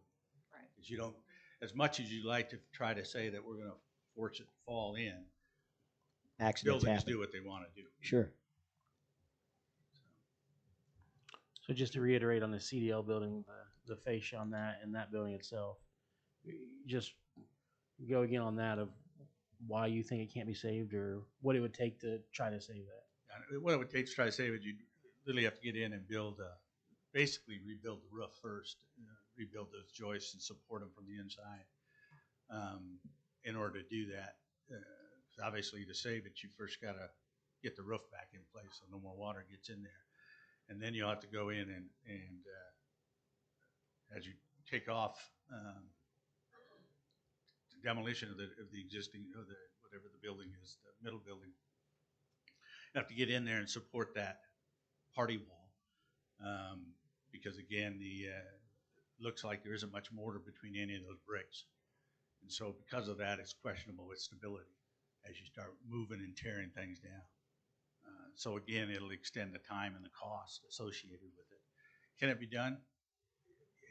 Right. Because you don't, as much as you like to try to say that we're going to force it to fall in, Accidents buildings happen. do what they want to do. Sure. So just to reiterate on the CDL building, the fascia on that and that building itself, just go again on that of why you think it can't be saved or what it would take to try to save that. What it would take to try to save it, you literally have to get in and basically rebuild the roof first, rebuild those joists and support them from the inside. In order to do that, obviously to save it, you first got to get the roof back in place so no more water gets in there. And then you'll have to go in and as you take off demolition of the existing, whatever the building is, the middle building, you have to get in there and support that party wall. Because again, looks like there isn't much mortar between any of those bricks. And so because of that, it's questionable with stability as you start moving and tearing things down. So again, it'll extend the time and the cost associated with it. Can it be done?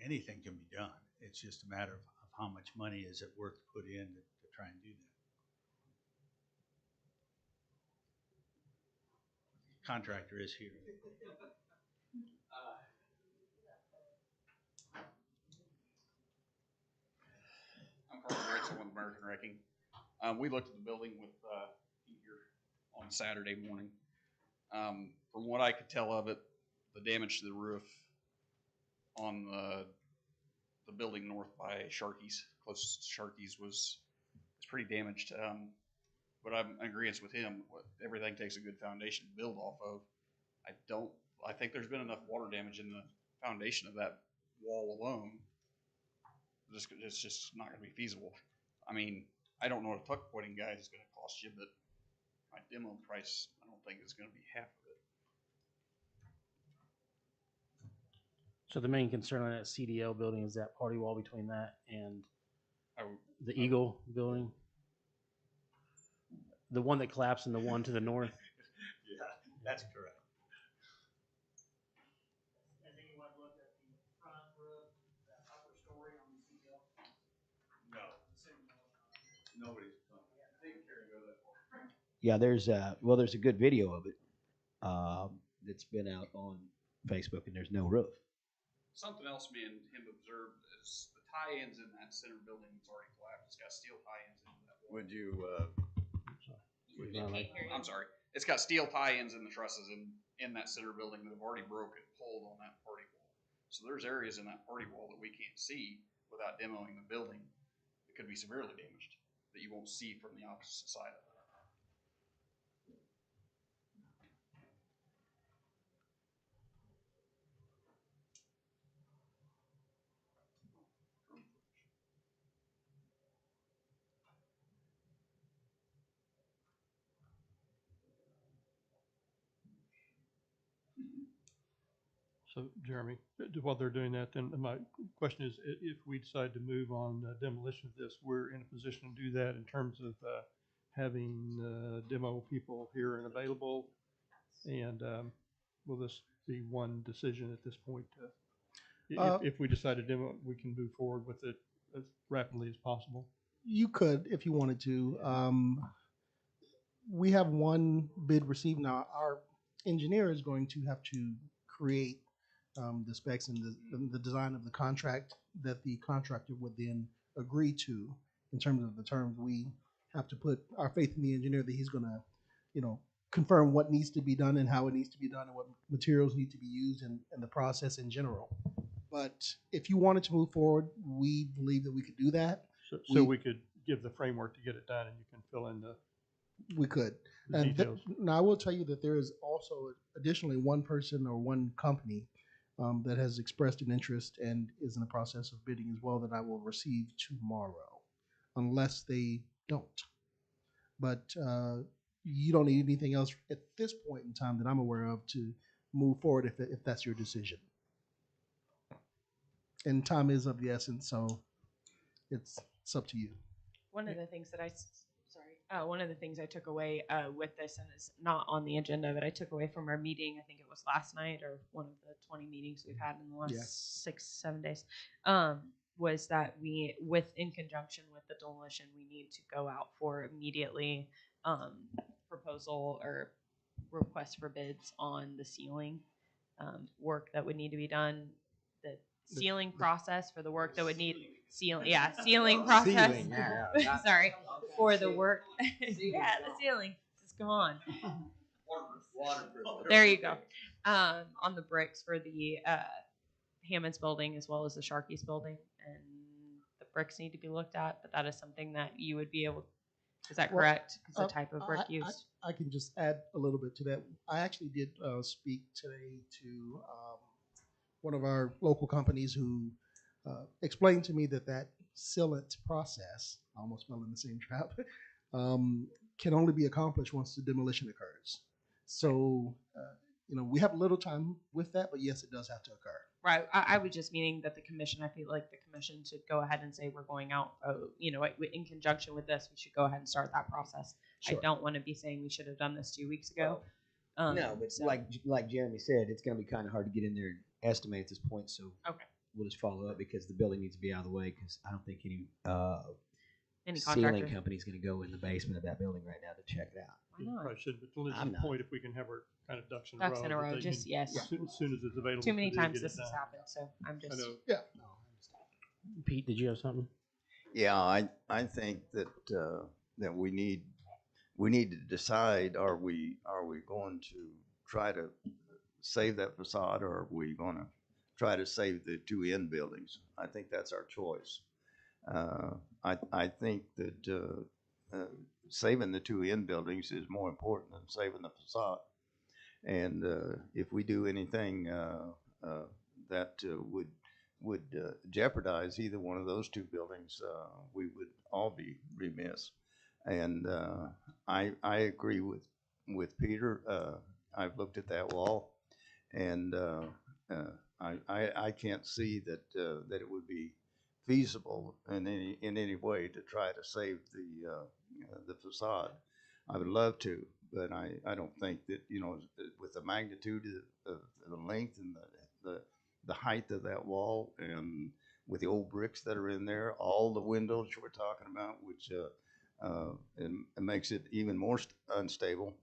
Anything can be done. It's just a matter of how much money is it worth to put in to try and do that. Contractor is here. I'm Carl Gretzel with American Wrecking. We looked at the building with Pete here on Saturday morning. From what I could tell of it, the damage to the roof on the building north by Sharky's, closest to Sharky's, was pretty damaged. But I'm in agreement with him. Everything takes a good foundation to build off of. I think there's been enough water damage in the foundation of that wall alone. It's just not going to be feasible. I mean, I don't know what a tuck pointing guide is going to cost you, but my demo price, I don't think it's going to be half of it. So the main concern on that CDL building is that party wall between that and the Eagle building? The one that collapsed and the one to the north? Yeah, that's correct. Has anyone looked at the front roof, the upper story on the CDL? No. Nobody's taking care to go that far. Yeah, there's a good video of it that's been out on Facebook, and there's no roof. Something else me and him observed is the tie-ins in that center building that's already collapsed. It's got steel tie-ins in that wall. Would you, I'm sorry. It's got steel tie-ins in the trusses in that center building that have already broken, pulled on that party wall. So there's areas in that party wall that we can't see without demoing the building that could be severely damaged that you won't see from the opposite side of it. So Jeremy, while they're doing that, then my question is, if we decide to move on demolition of this, we're in a position to do that in terms of having demo people here and available, and will this be one decision at this point? If we decide to demo, we can move forward with it as rapidly as possible. You could, if you wanted to. We have one bid received now. Our engineer is going to have to create the specs and the design of the contract that the contractor would then agree to in terms of the terms. We have to put our faith in the engineer that he's going to, confirm what needs to be done and how it needs to be done and what materials need to be used and the process in general. But if you wanted to move forward, we believe that we could do that. So we could give the framework to get it done, and you can fill in the. We could. the And details. now I will tell you that there is also additionally one person or one company that has expressed an interest and is in the process of bidding as well that I will receive tomorrow, unless they don't. But you don't need anything else at this point in time that I'm aware of to move forward if that's your decision. And time is of the essence, so it's up to you. One of the things that one of the things I took away with this, and it's not on the agenda, but I took away from our meeting, I think it was last night or one of the 20 meetings we've had in the last 6-7 days, was that in conjunction with the demolition, we need to go out for immediately proposal or request for bids on the ceiling work that would need to be done. The ceiling process for the work that would need ceiling process. Ceiling, yeah. Sorry, for the work. Yeah, the ceiling. Just come on. There you go. On the bricks for the Hammond's building as well as the Sharkey's building, and the bricks need to be looked at. But that is something that you would be able. Is that correct? Because the type of brick used. I can just add a little bit to that. I actually did speak today to one of our local companies who explained to me that sealant process, I almost fell in the same trap, can only be accomplished once the demolition occurs. So, we have a little time with that, but yes, it does have to occur. Right. I was just meaning that the commission, I feel like the commission should go ahead and say we're going out, in conjunction with this, we should go ahead and start that process. Sure. I don't want to be saying we should have done this 2 weeks ago. No, but like Jeremy said, it's going to be kind of hard to get in there and estimate at this point. So we'll just follow up because the building needs to be out of the way because I don't think any ceiling company is going to go in the basement of that building right now to check it out. You probably should, but to Liz's point, if we can have our kind of ducks in a row. Ducks in a row, just yes. As soon as it's available. Too many times get this it has done. happened, so I'm just. I know. Yeah. Pete, did you have something? Yeah, I think that that we need to decide, are we going to try to save that facade, or are we going to try to save the two end buildings? I think that's our choice. I think that saving the two end buildings is more important than saving the facade. And if we do anything that would jeopardize either one of those two buildings, we would all be remiss. And I agree with Peter. I've looked at that wall, and I can't see that it would be feasible in any way to try to save the facade. I would love to, but I don't think that, with the magnitude of the length and the height of that wall, and with the old bricks that are in there, all the windows we're talking about, which it makes it even more unstable.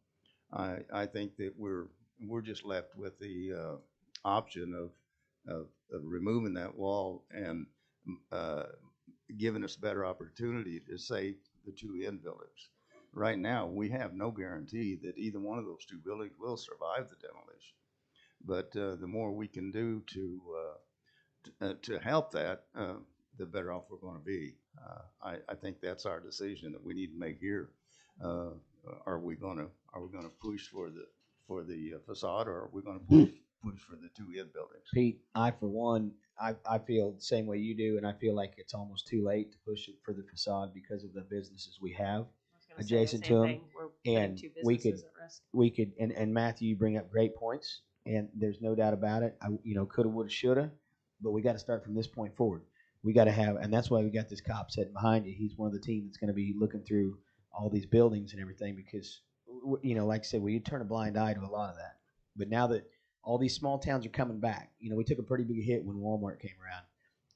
I think that we're just left with the option of removing that wall and giving us a better opportunity to save the two end buildings. Right now, we have no guarantee that either one of those two buildings will survive the demolition. But the more we can do to help that, the better off we're going to be. I think that's our decision that we need to make here. Are we going to push for the facade, or are we going to push for the two end buildings? Pete, I for one, I feel the same way you do, and I feel like it's almost too late to push it for the facade because of the businesses we have adjacent to them, and we could, and Matthew, you bring up great points, and there's no doubt about it. Coulda, woulda, shoulda, but we got to start from this point forward. We got to have, and that's why we got this cop sitting behind you. He's one of the team that's going to be looking through all these buildings and everything because, like I said, we turn a blind eye to a lot of that. But now that all these small towns are coming back, we took a pretty big hit when Walmart came around,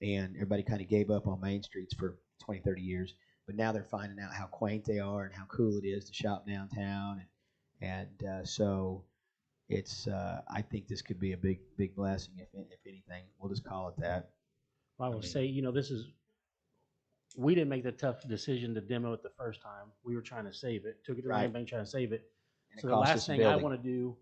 and everybody kind of gave up on main streets for 20, 30 years. But now they're finding out how quaint they are and how cool it is to shop downtown, and so it's. I think this could be a big blessing. If anything, we'll just call it that. I will say, we didn't make the tough decision to demo it the first time. We were trying to save it. Took it to the land bank, trying to save it. So the last thing I want to do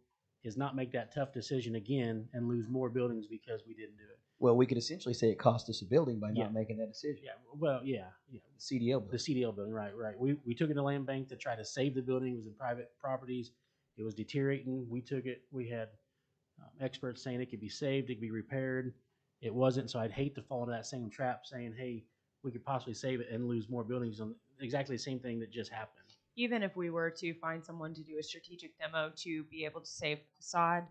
is not make that tough decision again and lose more buildings because we didn't do it. Well, we could essentially say it cost us a building by Yeah. not making that decision. Yeah, well, yeah. The CDL building. The CDL building, right. We took it to land bank to try to save the building. It was in private properties. It was deteriorating. We took it. We had experts saying it could be saved, it could be repaired. It wasn't, so I'd hate to fall into that same trap saying, hey, we could possibly save it and lose more buildings on exactly the same thing that just happened. Even if we were to find someone to do a strategic demo to be able to save the facade,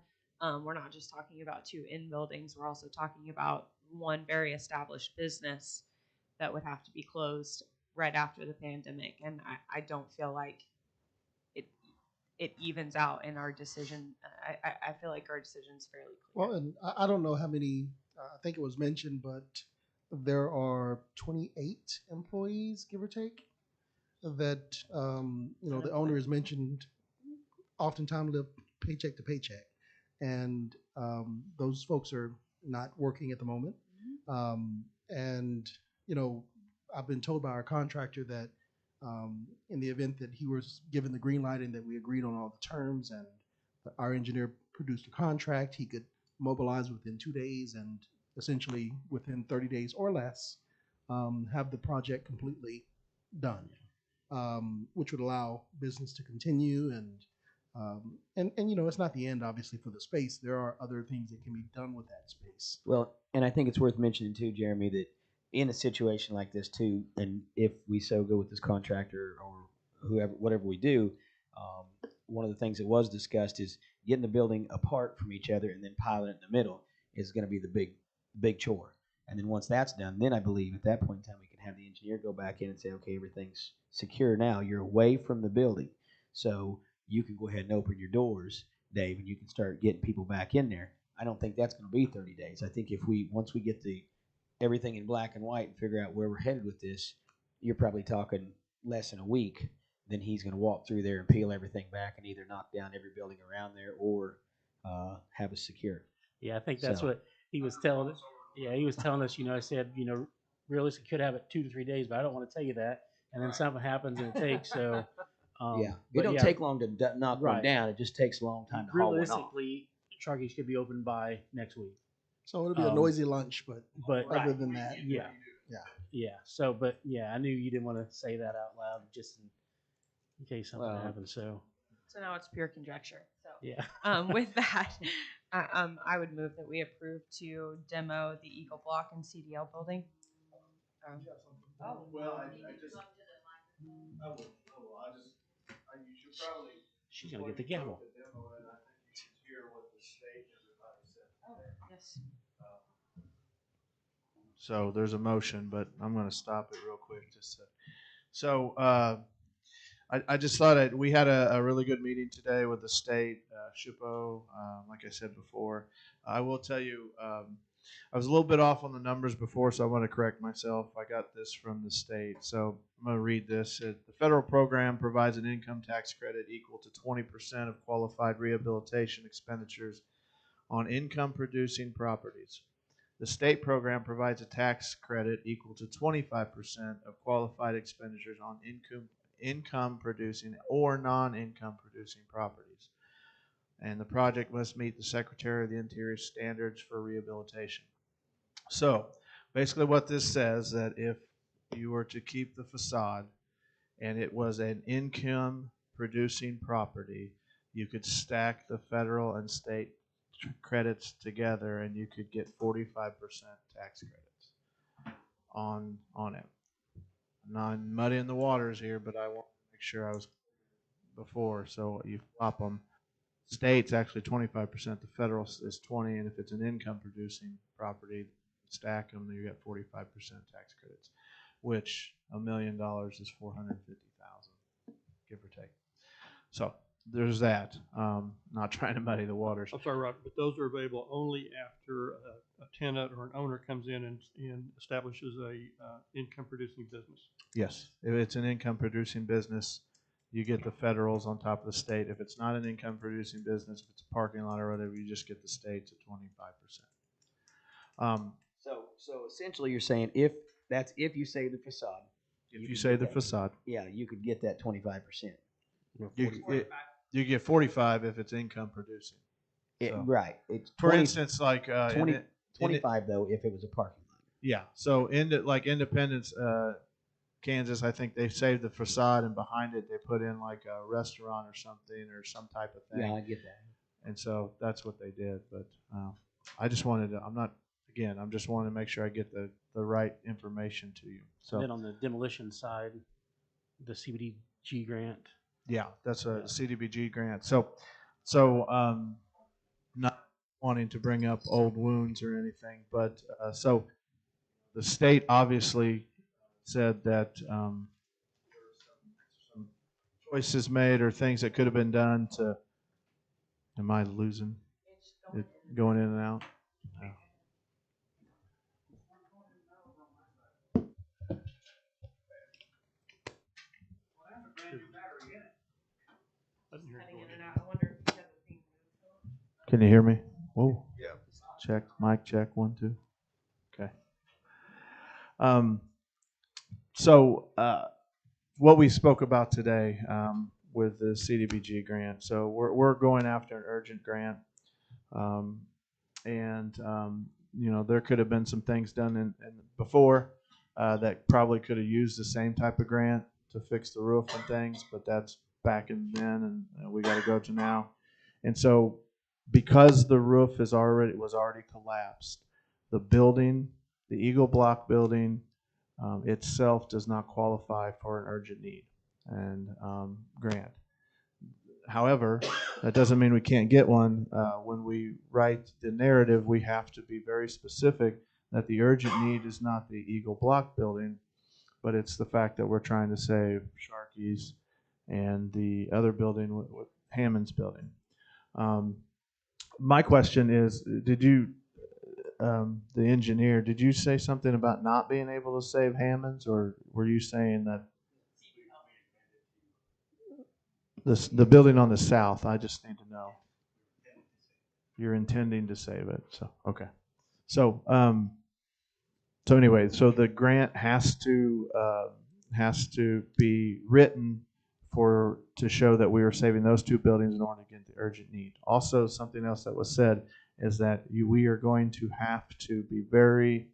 we're not just talking about 2 in buildings. We're also talking about one very established business that would have to be closed right after the pandemic. And I don't feel like it evens out in our decision. I feel like our decision's fairly clear. Well, and I don't know how many, I think it was mentioned, but there are 28 employees, give or take, that, the owner has mentioned oftentimes live paycheck to paycheck. And those folks are not working at the moment. And, I've been told by our contractor that in the event that he was given the green light and that we agreed on all the terms and our engineer produced a contract, he could mobilize within 2 days and essentially within 30 days or less have the project completely done, which would allow business to continue. And it's not the end, obviously, for the space. There are other things that can be done with that space. Well, and I think it's worth mentioning too, Jeremy, that in a situation like this too, and if we so go with this contractor or whoever, whatever we do, one of the things that was discussed is getting the building apart from each other and then piling it in the middle is going to be the big chore. And then once that's done, then I believe at that point in time we can have the engineer go back in and say, okay, everything's secure now. You're away from the building, so you can go ahead and open your doors, Dave, and you can start getting people back in there. I don't think that's going to be 30 days. I think once we get everything in black and white and figure out where we're headed with this, you're probably talking less than a week. Then he's going to walk through there and peel everything back and either knock down every building around there or have us secure. Yeah, I think that's what he was telling us. Yeah, he was telling us, I said, realistically could have it 2 to 3 days, but I don't want to tell you that. And then something happens and it takes, so. It don't take long to knock one down. It just takes a long time to haul one off. Realistically, Sharky's could be open by next week. So it'll be a noisy lunch, but other than that. Yeah. So, but yeah, I knew you didn't want to say that out loud just in case something happens. So now it's pure conjecture. So yeah. With that, I would move that we approve to demo the Eagle Block and CDL building. You should probably. She's gonna get the gavel. Yes. So there's a motion, but I'm going to stop it real quick. I just thought we had a really good meeting today with the state, SHPO, like I said before. I will tell you, I was a little bit off on the numbers before, so I want to correct myself. I got this from the state, so I'm going to read this. The federal program provides an income tax credit equal to 20% of qualified rehabilitation expenditures on income-producing properties. The state program provides a tax credit equal to 25% of qualified expenditures on income-producing or non-income-producing properties. And the project must meet the Secretary of the Interior standards for rehabilitation. So basically what this says, that if you were to keep the facade and it was an income-producing property, you could stack the federal and state credits together and you could get 45% tax credits on it. I'm not muddying the waters here, but I want to make sure I was before. So you flop them. State's actually 25%, the federal is 20%, and if it's an income producing property, stack them, you get 45% tax credits, which $1 million is $450,000, give or take. So there's that. Not trying to muddy the waters. I'm sorry, Robert, but those are available only after a tenant or an owner comes in and establishes a income producing business. Yes, if it's an income producing business, you get the federals on top of the state. If it's not an income producing business, if it's a parking lot or whatever, you just get the state's at 25%. So essentially you're saying if you save the facade. If you save the facade. Yeah, you could get that 25%. You get 45 if it's income producing. So, Right. It's for 20 instance, like 20 25 though if it was a parking lot. yeah. So like Independence, Kansas, I think they saved the facade and behind it they put in like a restaurant or something or some type of thing. Yeah, I get that. And so that's what they did. But I just wanted to. I'm just wanting to make sure I get the right information to you. So And then on the demolition side, the CBDG grant. yeah, that's a CDBG grant. So not wanting to bring up old wounds or anything, but so the state obviously said that some choices made or things that could have been done to. Am I losing it going in and out? No. Can you hear me? Whoa. Yeah. Check. Mic check. 1, 2. Okay. So what we spoke about today with the CDBG grant. So we're going after an urgent grant, and there could have been some things done in before that probably could have used the same type of grant to fix the roof and things, but that's back in then, and we got to go to now. And so because the roof was already collapsed, the building, the Eagle Block building itself does not qualify for an urgent need and grant. However, that doesn't mean we can't get one. When we write the narrative, we have to be very specific that the urgent need is not the Eagle Block building, but it's the fact that we're trying to save Sharkey's and the other building with Hammond's building. My question is, did you, the engineer, did you say something about not being able to save Hammond's, or were you saying that the building on the south? I just need to know. You're intending to save it, so okay. So anyway, so the grant has to be written to show that we are saving those two buildings in order to get the urgent need. Also, something else that was said is that we are going to have to be very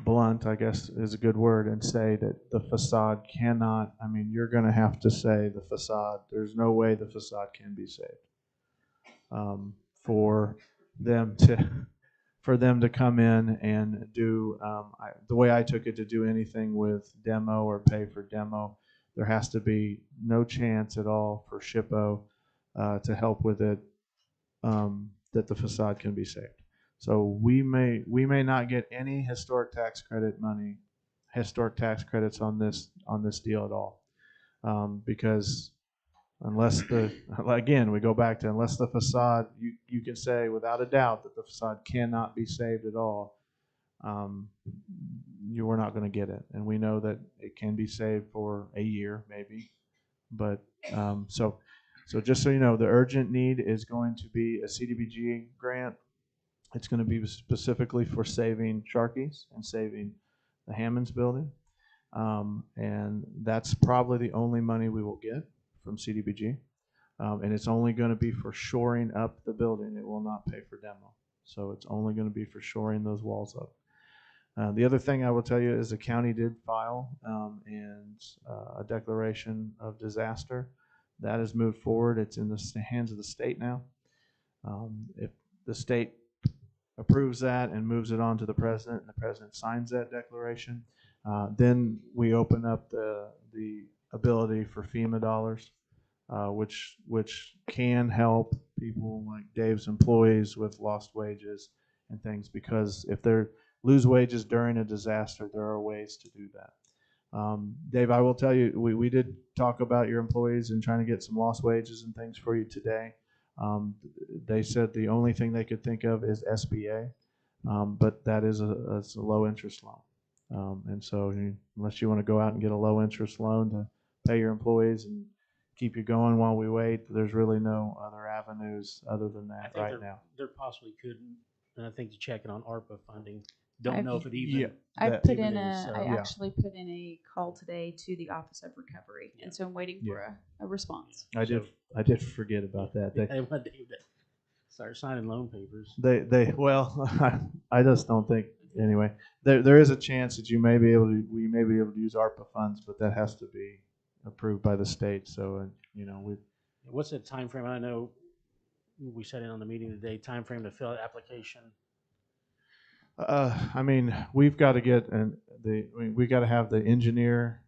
blunt, I guess is a good word, and say that the facade cannot, you're going to have to say the facade, there's no way the facade can be saved. For them to come in and do, the way I took it, to do anything with demo or pay for demo, there has to be no chance at all for SHPO to help with it, that the facade can be saved. So we may not get any historic tax credits on this deal at all, because unless we go back to unless the facade, you can say without a doubt that the facade cannot be saved at all, you are not going to get it. And we know that it can be saved for a year maybe, but so just so you know, the urgent need is going to be a CDBG grant. It's going to be specifically for saving Sharkey's and saving the Hammond's building, and that's probably the only money we will get from CDBG, and it's only going to be for shoring up the building. It will not pay for demo, so it's only going to be for shoring those walls up. The other thing I will tell you is the county did file a declaration of disaster. That has moved forward. It's in the hands of the state now. If the state approves that and moves it on to the president, and the president signs that declaration, then we open up the ability for FEMA dollars, which can help people like Dave's employees with lost wages and things, because if they lose wages during a disaster, there are ways to do that. Dave, I will tell you, we did talk about your employees and trying to get some lost wages and things for you today. They said the only thing they could think of is SBA, but that is a low interest loan. And so unless you want to go out and get a low interest loan to pay your employees and keep you going while we wait, there's really no other avenues other than that right now. There possibly could, and I think to check it on ARPA funding don't know if it even. Yeah. I That put even in is, a, so- I Yeah. actually put in a call today to the Office of Recovery, Yeah. and so I'm waiting for a response. I did forget about that. They want Dave to start signing loan papers. They well, I just don't think anyway. There is a chance that we may be able to use ARPA funds, but that has to be approved by the state. So we What's the time frame? I know we said in on the meeting today. Time frame to fill out application. I mean, we've got to get we got to have the engineer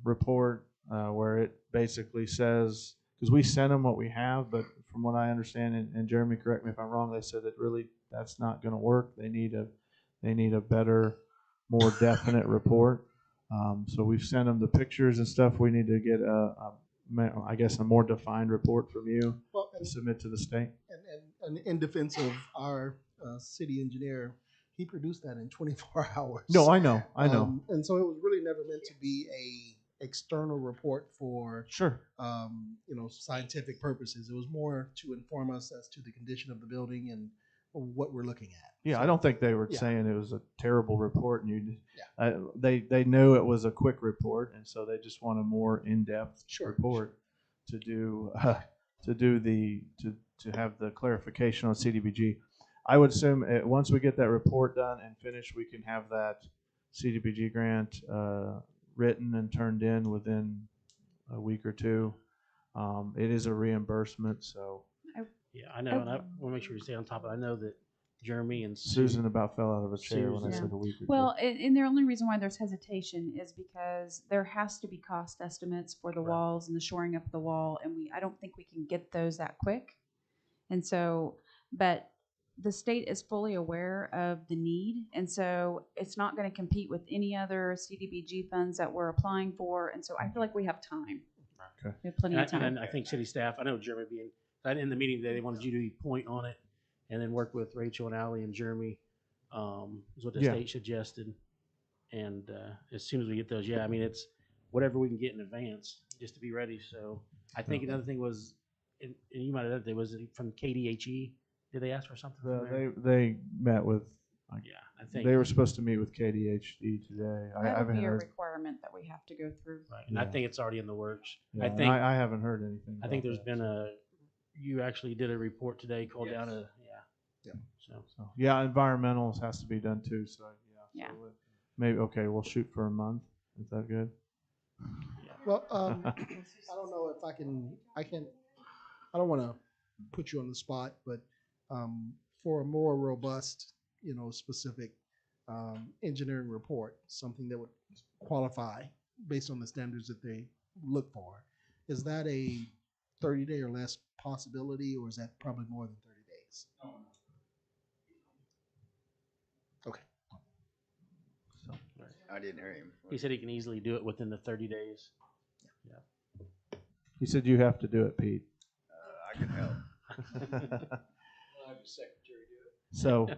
report where it basically says, because we sent them what we have, but from what I understand, and Jeremy, correct me if I'm wrong, they said that really that's not going to work. They need a better, more definite report. So we've sent them the pictures and stuff. We need to get I guess a more defined report from you to submit to the state. And in defense of our city engineer, he produced that in 24 hours. No, I know. And so it was really never meant to be a external report for Sure. Scientific purposes. It was more to inform us as to the condition of the building and what we're looking at. Yeah, So, I don't think they were saying it was a terrible report, and they knew it was a quick report, and so they just want a more in-depth report to do to have the clarification on CDBG. I would assume once we get that report done and finished, we can have that CDBG grant written and turned in within a week or two. It is a reimbursement, so. Yeah, I know, and I want to make sure we stay on top of it. I know that Jeremy and Susan about fell out of a chair when I said a week or two. Well, and the only reason why there's hesitation is because there has to be cost estimates for the walls and the shoring up of the wall, and I don't think we can get those that quick. And so, but the state is fully aware of the need, and so it's not going to compete with any other CDBG funds that we're applying for, and so I feel like we have time. Okay. We have plenty of time. And I think city staff, I know Jeremy in the meeting today, they wanted you to be point on it and then work with Rachel and Allie and Jeremy, is what the state suggested. And as soon as we get those, I mean, it's whatever we can get in advance just to be ready. So I think another thing was, and you might have done it, was from KDHE. Did they ask for something from there? They met with. I think they were supposed to meet with KDHD today. I That haven't would be a heard. requirement that we have to go through. Right, and I think it's already in the works. Yeah, I think I haven't heard anything. I think about there's that. been you actually did a report today called down to So yeah, environmentals has to be done too. So Yeah. So maybe we'll shoot for a month. Is that good? Well, I don't know if I don't want to put you on the spot, but for a more robust, specific engineering report, something that would qualify based on the standards that they look for, is that a 30-day or less possibility, or is that probably more than 30 days? Okay. So, I didn't hear him. he said he can easily do it within the 30 days. He said you have to do it, Pete. I can help. So,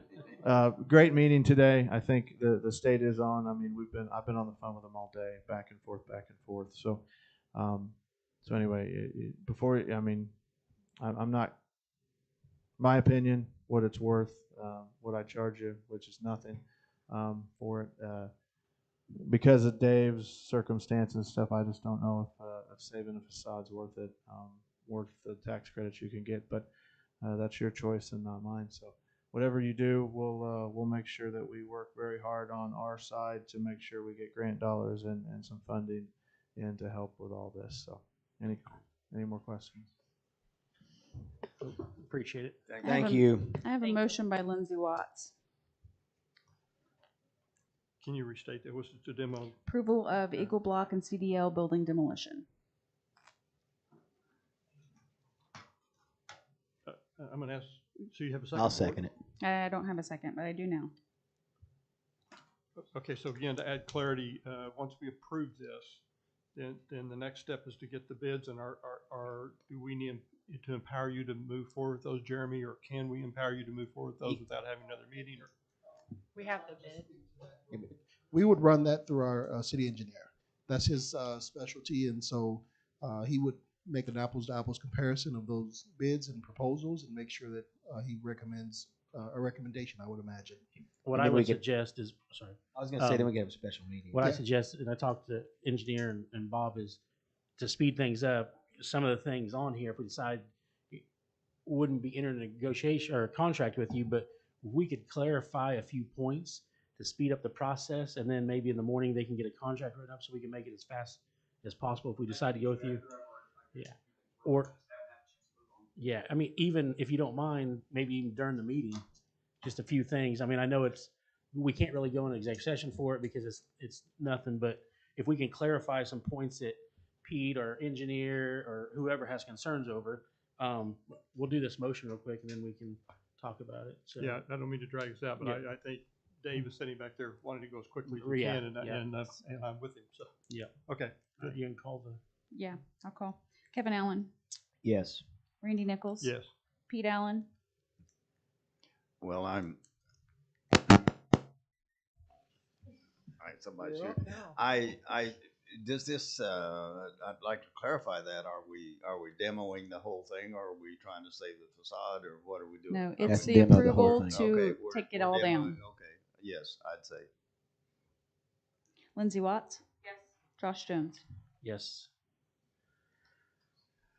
great meeting today. I think the state is on. I mean, I've been on the phone with them all day, back and forth. So, anyway, I'm not. My opinion, what it's worth, what I charge you, which is nothing, for it. Because of Dave's circumstance and stuff, I just don't know if saving a facade's worth it, worth the tax credits you can get. But that's your choice and not mine. So. Whatever you do, we'll make sure that we work very hard on our side to make sure we get grant dollars and some funding in to help with all this. So, any more questions? Appreciate it. Thank you. I have a motion by Lindsay Watts. Can you restate that? Was it the demo? Approval of Eagle Block and CDL building demolition. I'm going to ask, so you have a second? I'll second it. I don't have a second, but I do now. Okay, so again, to add clarity, once we approve this, then the next step is to get the bids, and do we need to empower you to move forward with those, Jeremy, or can we empower you to move forward with those without having another meeting? Or We have the bid. We would run that through our city engineer. That's his specialty, and so he would make an apples-to-apples comparison of those bids and proposals and make sure that he recommends a recommendation, I would imagine. what And I then we would could- suggest is, sorry. I was gonna say, then we could have a special meeting. What I Yeah. suggest, and I talked to engineer and Bob, is to speed things up. Some of the things on here, if we decide wouldn't be entering a negotiation or a contract with you, but we could clarify a few points to speed up the process, and then maybe in the morning they can get a contract written up so we can make it as fast as possible if we decide to go with you. Yeah. Or, yeah, I mean, even if you don't mind, maybe even during the meeting, just a few things. I mean, I know we can't really go into executive session for it because it's nothing, but if we can clarify some points that Pete or engineer or whoever has concerns over, we'll do this motion real quick and then we can talk about it. So, Yeah, I don't mean to drag us out, but Yeah. I think Dave is sitting back there wanting to go as quickly as we Yeah, can, and I'm with him, so. Yeah. Okay. You can call the. Yeah, I'll call. Kevin Allen, Yes. Randy Nichols. Yes. Pete Allen. Well, I'm. All right, somebody shoot. Does this, I'd like to clarify that. Are we demoing the whole thing, or are we trying to save the facade, or what are we doing? No, Are it's we- the demo the whole approval thing. to Okay, we're- take it we're all demoing- down. Okay, yes, I'd say. Lindsay Watts. Yes. Josh Jones. Yes.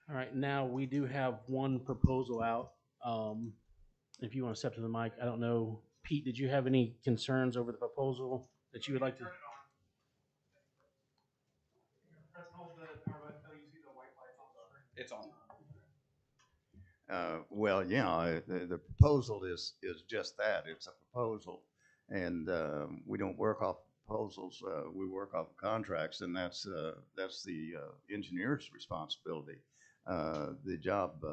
All right, now we do have one proposal out. If you want to step to the mic, I don't know. Pete, did you have any concerns over the proposal that you would like to? It's on. Well, yeah, the proposal is just that. It's a proposal. And we don't work off proposals. We work off contracts, and that's the engineer's responsibility. The job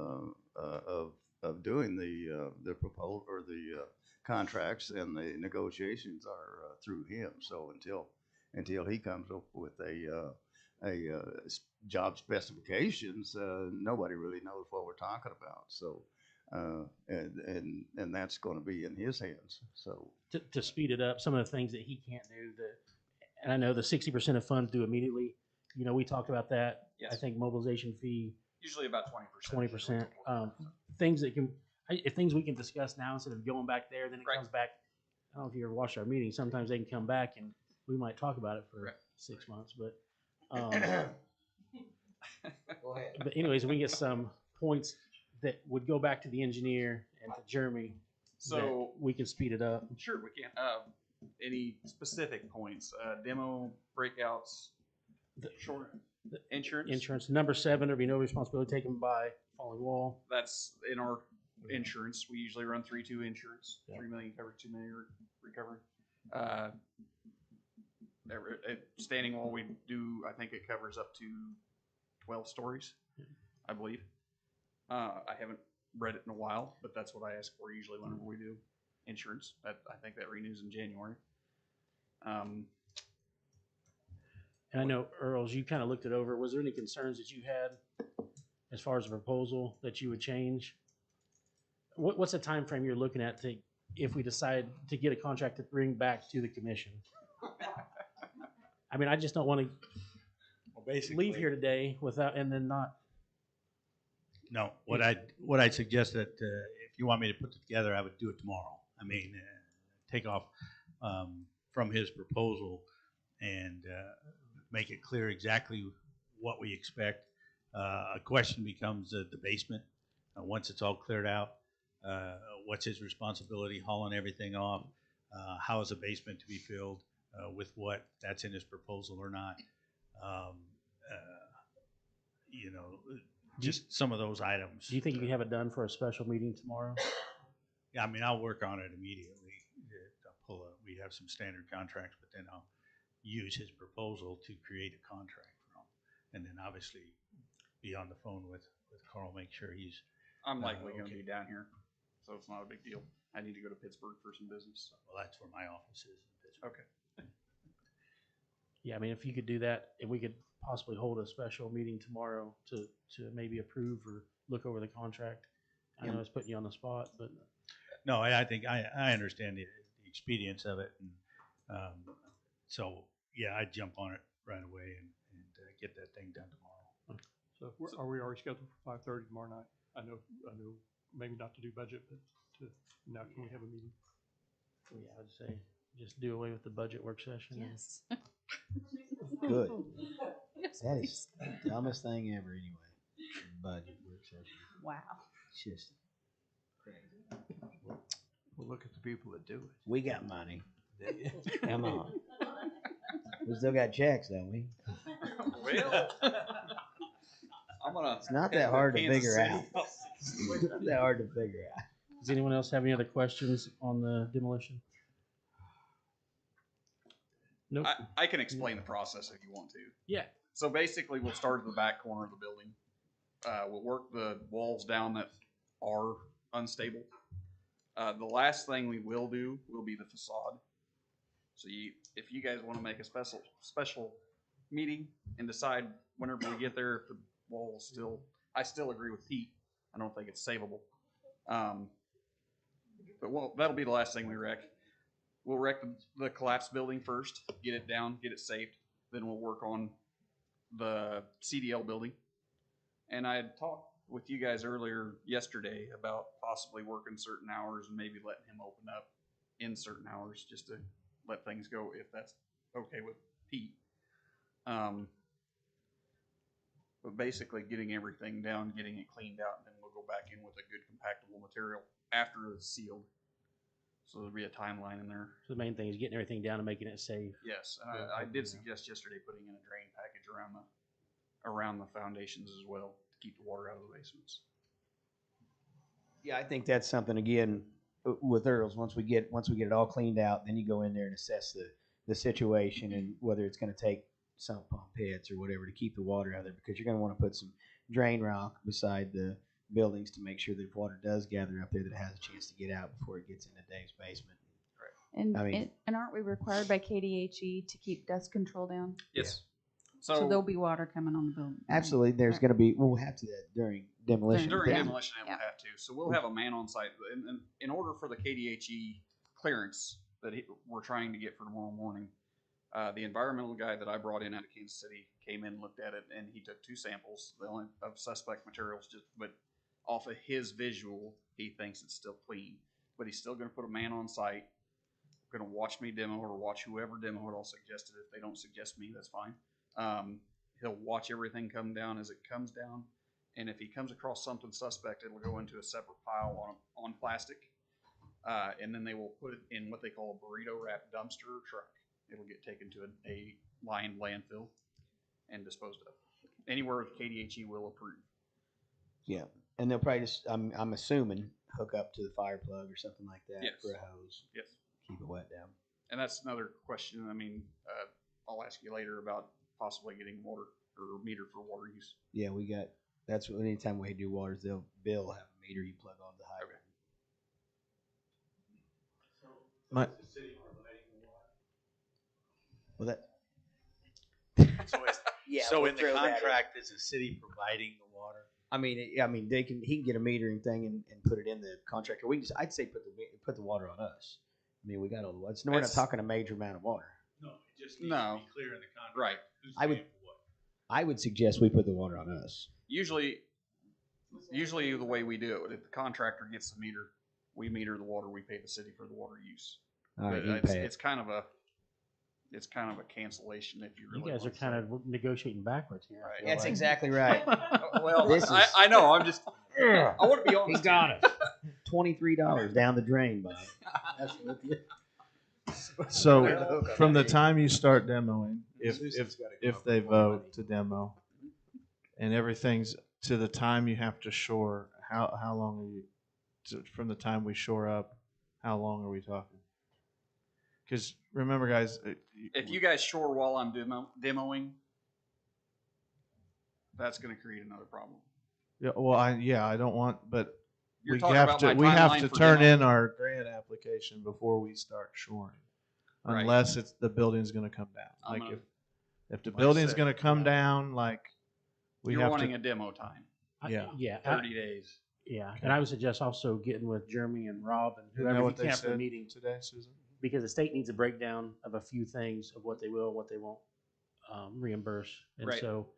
of doing the proposal or the contracts and the negotiations are through him. So until he comes up with job specifications, nobody really knows what we're talking about. So, and that's going to be in his hands. So, To speed it up, some of the things that he can't do, and I know the 60% of funds due immediately. You know, we talked about that. Yes. I think mobilization fee, Usually about 20%. 20%. Things that if things we can discuss now instead of going back there, then it Right. comes back. I don't know if you ever watched our meetings. Sometimes they can come back and we might talk about it for Right. 6 months. But, Go ahead. but anyways, we get some points that would go back to the engineer and to Jeremy. So that we can speed it up. sure we can. Any specific points? Demo breakouts. Short insurance. Insurance. Number 7, there'd be no responsibility taken by falling wall. That's in our insurance. We usually run 3-2 insurance. Yeah. 3 million covered, 2 million recovered. Standing wall, we do. I think it covers up to 12 stories, I believe. I haven't read it in a while, but that's what I ask for usually whenever we do insurance. I think that renews in January. And I know, Earls, you kind of looked it over. Was there any concerns that you had as far as the proposal that you would change? What's the time frame you're looking at if we decide to get a contract to bring back to the commission? I mean, I just don't want to leave here today without, and then not. No, what I'd suggest that if you want me to put it together, I would do it tomorrow. I mean, take off from his proposal and make it clear exactly what we expect. A question becomes the basement. Once it's all cleared out, what's his responsibility hauling everything off? How is the basement to be filled? With what? That's in his proposal or not? You know, just some of those items. Do you think you can have it done for a special meeting tomorrow? Yeah, I mean, I'll work on it immediately. We have some standard contracts, but then I'll use his proposal to create a contract for him. And then obviously be on the phone with Carl, make sure he's. I'm likely going to okay. be down here, so it's not a big deal. I need to go to Pittsburgh for some business. Well, that's where my office is in Pittsburgh. Okay. Yeah, I mean, if you could do that, and we could possibly hold a special meeting tomorrow to maybe approve or look over the contract. I know it's putting you on the spot, but. No, I think I understand the expedience of it. And so, yeah, I'd jump on it right away and get that thing done tomorrow. So are we already scheduled for 5:30 tomorrow night? I know, maybe not to do budget, but now can we have a meeting? Yeah, I'd say just do away with the budget work session. and- Yes. Good. Yes, That please. is the dumbest thing ever anyway. Budget work session. Wow. It's just Well, look at the people that do it. we got money. Come on. We still got checks, don't we? Well, I'm gonna. It's not head that hard to Kansas figure City. out. It's not that hard to figure out. Does anyone else have any other questions on the demolition? Nope. I can explain the process if you want to. Yeah. So basically, we'll start at the back corner of the building. We'll work the walls down that are unstable. The last thing we will do will be the facade. So if you guys want to make a special meeting and decide whenever we get there if the wall is still, I still agree with Pete. I don't think it's savable. But that'll be the last thing we wreck. We'll wreck the collapsed building first, get it down, get it saved. Then we'll work on the CDL building. And I had talked with you guys earlier yesterday about possibly working certain hours and maybe letting him open up in certain hours just to let things go if that's okay with Pete. But basically getting everything down, getting it cleaned out, and then we'll go back in with a good compactable material after it's sealed. So there'll be a timeline in there. So the main thing is getting everything down and making it safe. Yes, and I did suggest yesterday putting in a drain package around the foundations as well to keep the water out of the basements. Yeah, I think that's something again with Earl's. Once we get it all cleaned out, then you go in there and assess the situation and whether it's going to take sump pump pits or whatever to keep the water out of there, because you're going to want to put some drain rock beside the buildings to make sure that if water does gather up there, that it has a chance to get out before it gets into Dave's basement. And, I mean- and aren't we required by KDHE to keep dust control down? Yes. So there'll be water coming on the building. Absolutely, there's going to be. We'll have to do that during demolition. During Yeah. demolition, we'll have to. So we'll have a man on site. And in order for the KDHE clearance that we're trying to get for tomorrow morning, the environmental guy that I brought in out of Kansas City came in, looked at it, and he took 2 samples of suspect materials. But off of his visual, he thinks it's still clean. But he's still going to put a man on site, going to watch me demo or watch whoever demo it. I'll suggest it. If they don't suggest me, that's fine. He'll watch everything come down as it comes down, and if he comes across something suspect, it'll go into a separate pile on plastic, and then they will put it in what they call a burrito wrap dumpster or truck. It'll get taken to a lined landfill and disposed of anywhere the KDHE will approve. Yeah, and they'll probably just. I'm assuming hook up to the fire plug or something like that Yes. for a hose. Yes. Keep it wet down. And that's another question. I mean, I'll ask you later about possibly getting water or meter for water use. Yeah, we got. That's what anytime we do waters, Bill have a meter you plug on the hydrant. My- Well, that. So we'll in the throw that in. contract, is the city providing the water? I mean, he can get a metering thing and put it in the contract. Or we can just, I'd say put the water on us. I mean, we got all the water. We're not That's- talking a major amount of water. No, it just needs to be clear in the contract. Right. Who's I would- paying for what? I would suggest we put the water on us. Usually the way we do it, if the contractor gets the meter, we meter the water, we pay the city for the water use. All right, But you it's, pay it. it's kind of a cancellation if you You really guys are want to kind say. of negotiating backwards here. I feel That's like. exactly right. Well, This is- I know. I'm just. I want to be honest. He got it. $23 down the drain, Bob. That's what it is. So from the time you start demoing, Susan's gotta come if up they with more money. vote to demo, and everything's to the time you have to shore, how long are you? From the time we shore up, how long are we talking? Because remember, guys, If you guys shore while I'm demoing, that's going to create another problem. yeah, well, I don't want, but You're we talking have about to my have timeline to for turn demo? in our grant application before we start shoring, Right. unless it's the building's going to come down. I'm Like a- if the like I building's said, going to come down, like we You're have wanting to. a demo time. Yeah. Yeah. 30 days. Yeah, and I would suggest also getting with Jeremy and Rob and Isn't that whoever you what they can for the said meeting today, Susan? because the state needs a breakdown of a few things of what they will, what they won't reimburse, and Right. so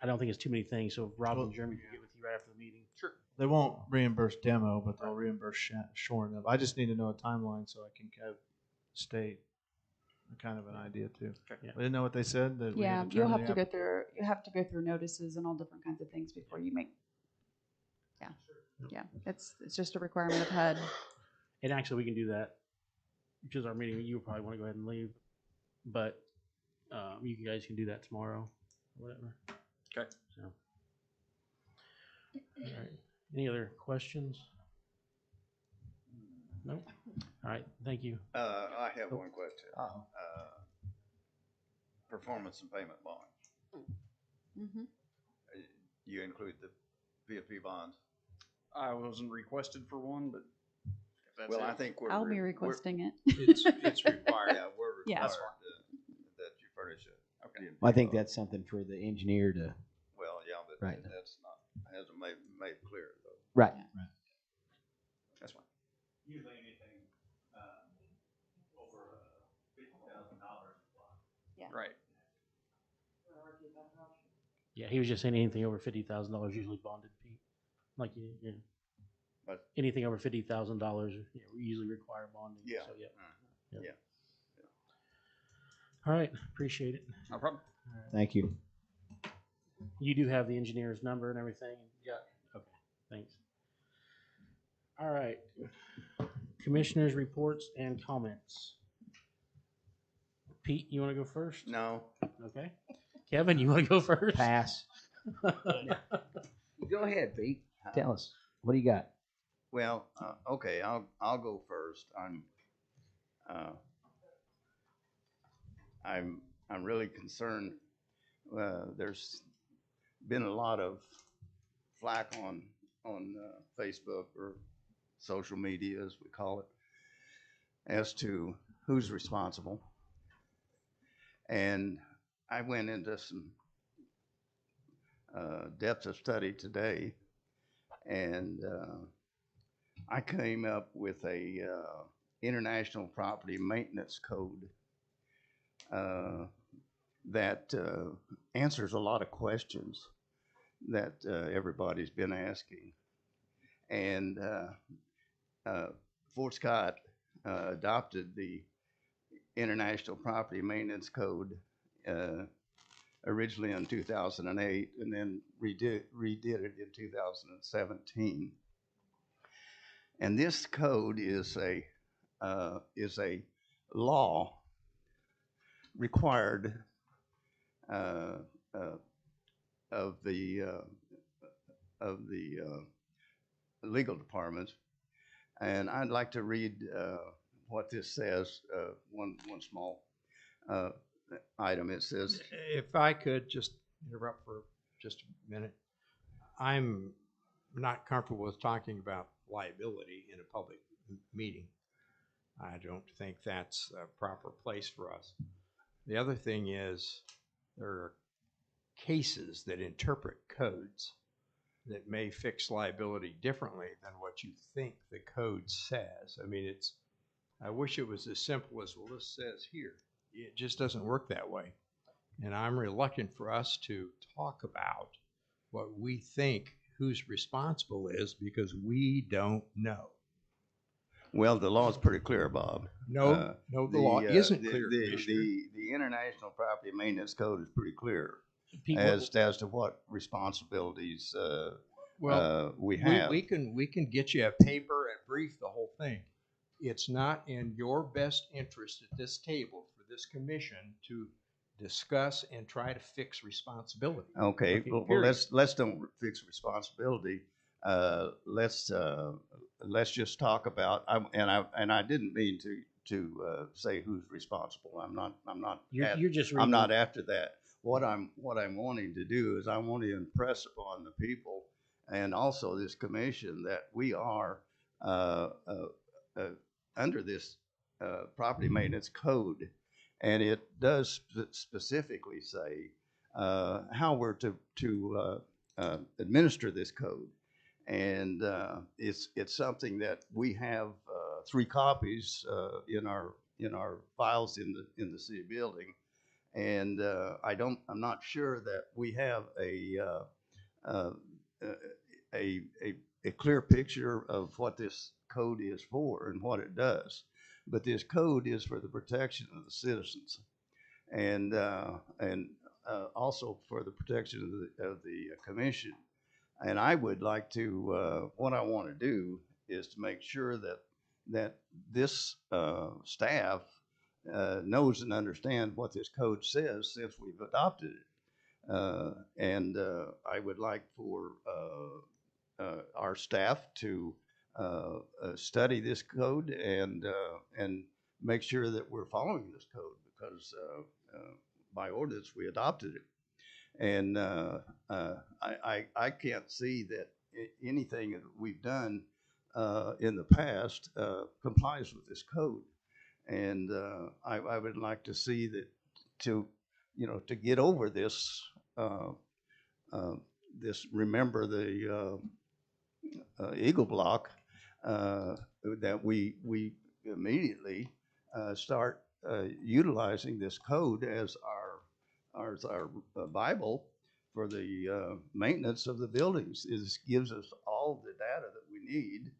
I don't think it's too many things. So if Rob and Jeremy can get with you right after the meeting. Sure. They won't reimburse demo, but they'll reimburse shoring up. I just need to know a timeline so I can kind of state kind of an idea too. Yeah. I didn't know what they said. That we Yeah, had to you'll turn have in to the go through, you have to go through notices and all different kinds of things before you make. Yeah, yeah, it's just a requirement of HUD. And actually, we can do that because our meeting. You probably want to go ahead and leave, but you guys can do that tomorrow, whatever. Okay. So, all right. Any other questions? No. All right. Thank you. I have Oh. one question. Uh-oh. Performance and payment bond. Mm-hmm. You include the VFP bonds? I wasn't requested for one, but if that's Well, it. I think we're. I'll be requesting it. It's required. Yeah, we're Yeah. required That's that you furnish it. Okay. I think that's something for the engineer to. Well, yeah, but Right. that's not, hasn't made clear though. Right. That's fine. Usually anything over $50,000. Yeah. Right. Yeah, he was just saying anything over $50,000 usually bonded, Pete. Like you But anything over $50,000, we usually require bonding. yeah, So, yeah. yeah. Yep. All right. Appreciate it. No problem. All right. Thank you. You do have the engineer's number and everything? Yeah. Okay. Thanks. All right. Commissioners' reports and comments. Pete, you want to go first? No. Okay. Kevin, you want to go first? Pass. Go ahead, Pete. Tell us. What do you got? Well, okay, I'll go first. I'm really concerned. There's been a lot of flack on Facebook or social media, as we call it, as to who's responsible. And I went into some depth of study today, and I came up with a international property maintenance code that answers a lot of questions that everybody's been asking. And Fort Scott adopted the International Property Maintenance Code originally in 2008, and then redid it in 2017. And this code is a law required of the legal department, and I'd like to read what this says. One small item. It says, If I could just interrupt for just a minute. I'm not comfortable with talking about liability in a public meeting. I don't think that's a proper place for us. The other thing is there are cases that interpret codes that may fix liability differently than what you think the code says. I mean, I wish it was as simple as, well, this says here. It just doesn't work that way. And I'm reluctant for us to talk about what we think who's responsible is because we don't know. well, the law is pretty clear, Bob. No, the law isn't clear, Commissioner. The International Property Maintenance Code is pretty clear Pete, as to what responsibilities we we have. we can get you a paper and brief the whole thing. It's not in your best interest at this table for this commission to discuss and try to fix responsibility. Okay, well, period. let's don't fix responsibility. Let's just talk about. I didn't mean to say who's responsible. I'm not. You're just I'm reading. not after that. What I'm wanting to do is I want to impress upon the people and also this commission that we are under this property maintenance code, and it does specifically say how we're to administer this code, and it's something that we have 3 copies in our files in the city building, and I'm not sure that we have a clear picture of what this code is for and what it does. But this code is for the protection of the citizens, and also for the protection of the commission. And I would like to, what I want to do is to make sure that this staff knows and understands what this code says since we've adopted it. And I would like for our staff to study this code and make sure that we're following this code, because by ordinance we adopted it. And I can't see that anything that we've done in the past complies with this code. And I would like to see that to get over this, remember the Eagle Block, that we immediately start utilizing this code as our Bible for the maintenance of the buildings. It gives us all the data that we need,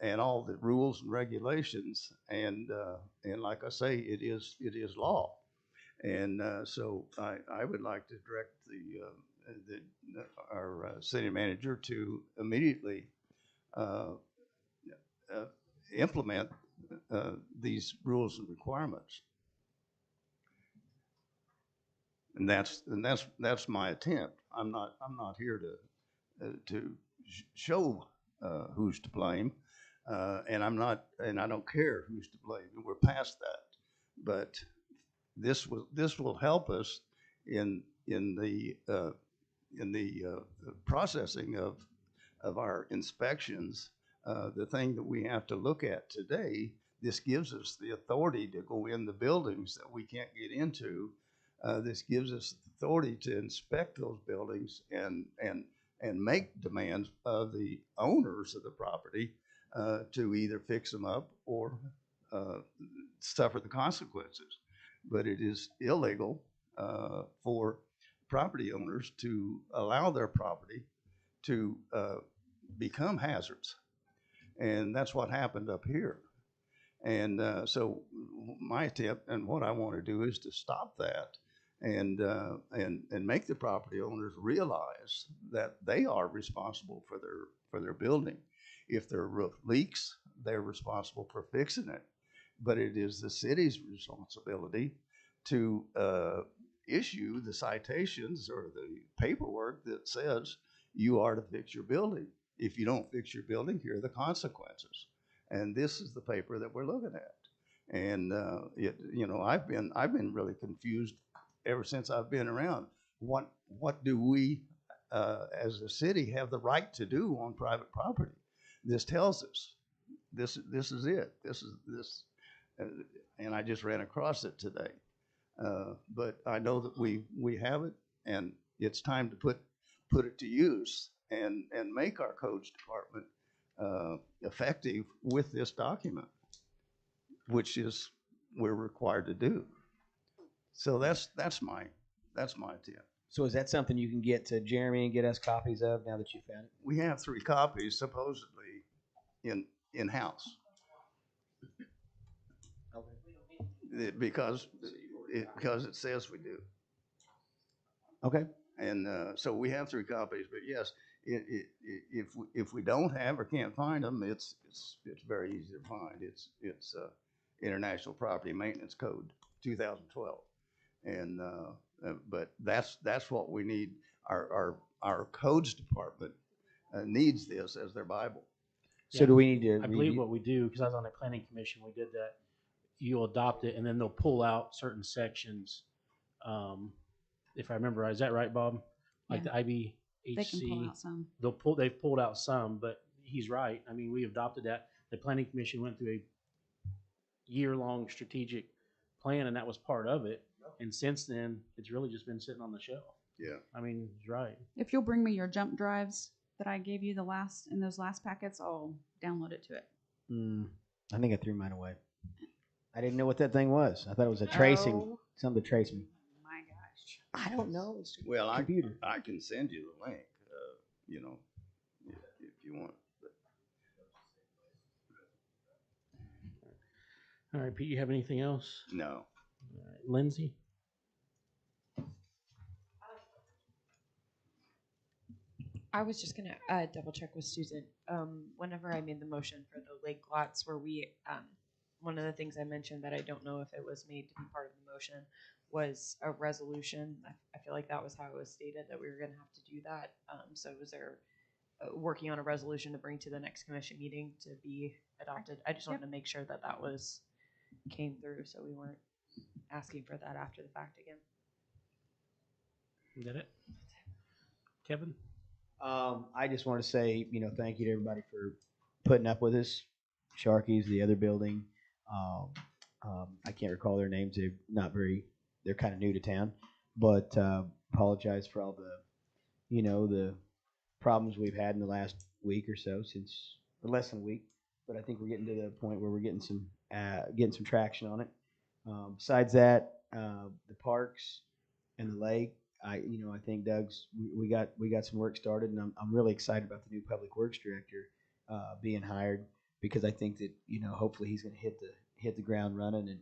and all the rules and regulations, and like I say, it is law. And so I would like to direct our city manager to immediately implement these rules and requirements. And that's my attempt. I'm not here to show who's to blame, and I don't care who's to blame. We're past that. But this will help us in the processing of our inspections. The thing that we have to look at today, this gives us the authority to go in the buildings that we can't get into. This gives us the authority to inspect those buildings and make demands of the owners of the property to either fix them up or suffer the consequences. But it is illegal for property owners to allow their property to become hazards. And that's what happened up here. And so my attempt and what I want to do is to stop that and make the property owners realize that they are responsible for their building. If their roof leaks, they're responsible for fixing it. But it is the city's responsibility to issue the citations or the paperwork that says you are to fix your building. If you don't fix your building, here are the consequences. And this is the paper that we're looking at. And I've been really confused ever since I've been around. What do we as a city have the right to do on private property? This tells us this is it. And I just ran across it today. But I know that we have it, and it's time to put it to use and make our codes department effective with this document, which is we're required to do. So that's my attempt. So is that something you can get to Jeremy and get us copies of now that you found it? We have 3 copies supposedly in-house. Okay. Because it says we do. Okay. And so we have 3 copies, but yes, if we don't have or can't find them, it's very easy to find. It's International Property Maintenance Code 2012, and but that's what we need. Our codes department needs this as their Bible. So do we need to? I believe what we do, because I was on the planning commission, we did that. You'll adopt it, and then they'll pull out certain sections. If I remember right, is that right, Bob? Like the IBHC, They can pull out some. They've pulled out some, but he's right. I mean, we adopted that. The planning commission went through a year-long strategic plan, and that was part of it. And since then, it's really just been sitting on the shelf. Yeah. I mean, he's right. If you'll bring me your jump drives that I gave you in those last packets, I'll download it to it. I think I threw mine away. I didn't know what that thing was. I thought it was a tracing, something to trace me. My gosh. I don't know. It's Well, computer. I can send you the link. you know, if you want. All right, Pete, you have anything else? No. All right, Lindsay? I was just gonna double check with Susan. Whenever I made the motion for the lake lots, where we, one of the things I mentioned that I don't know if it was made to be part of the motion was a resolution. I feel like that was how it was stated, that we were gonna have to do that. So was there working on a resolution to bring to the next commission meeting to be adopted? I just wanted to make sure that that was came through, so we weren't asking for that after the fact again. Is that it? Kevin? I just want to say, thank you to everybody for putting up with us. Sharky's, the other building. I can't recall their names. They're kind of new to town, but apologize for all the problems we've had in the last week or so, or less than a week. But I think we're getting to the point where we're getting some traction on it. Besides that, the parks and the lake, I think we got some work started, and I'm really excited about the new public works director being hired, because I think that hopefully he's going to hit the ground running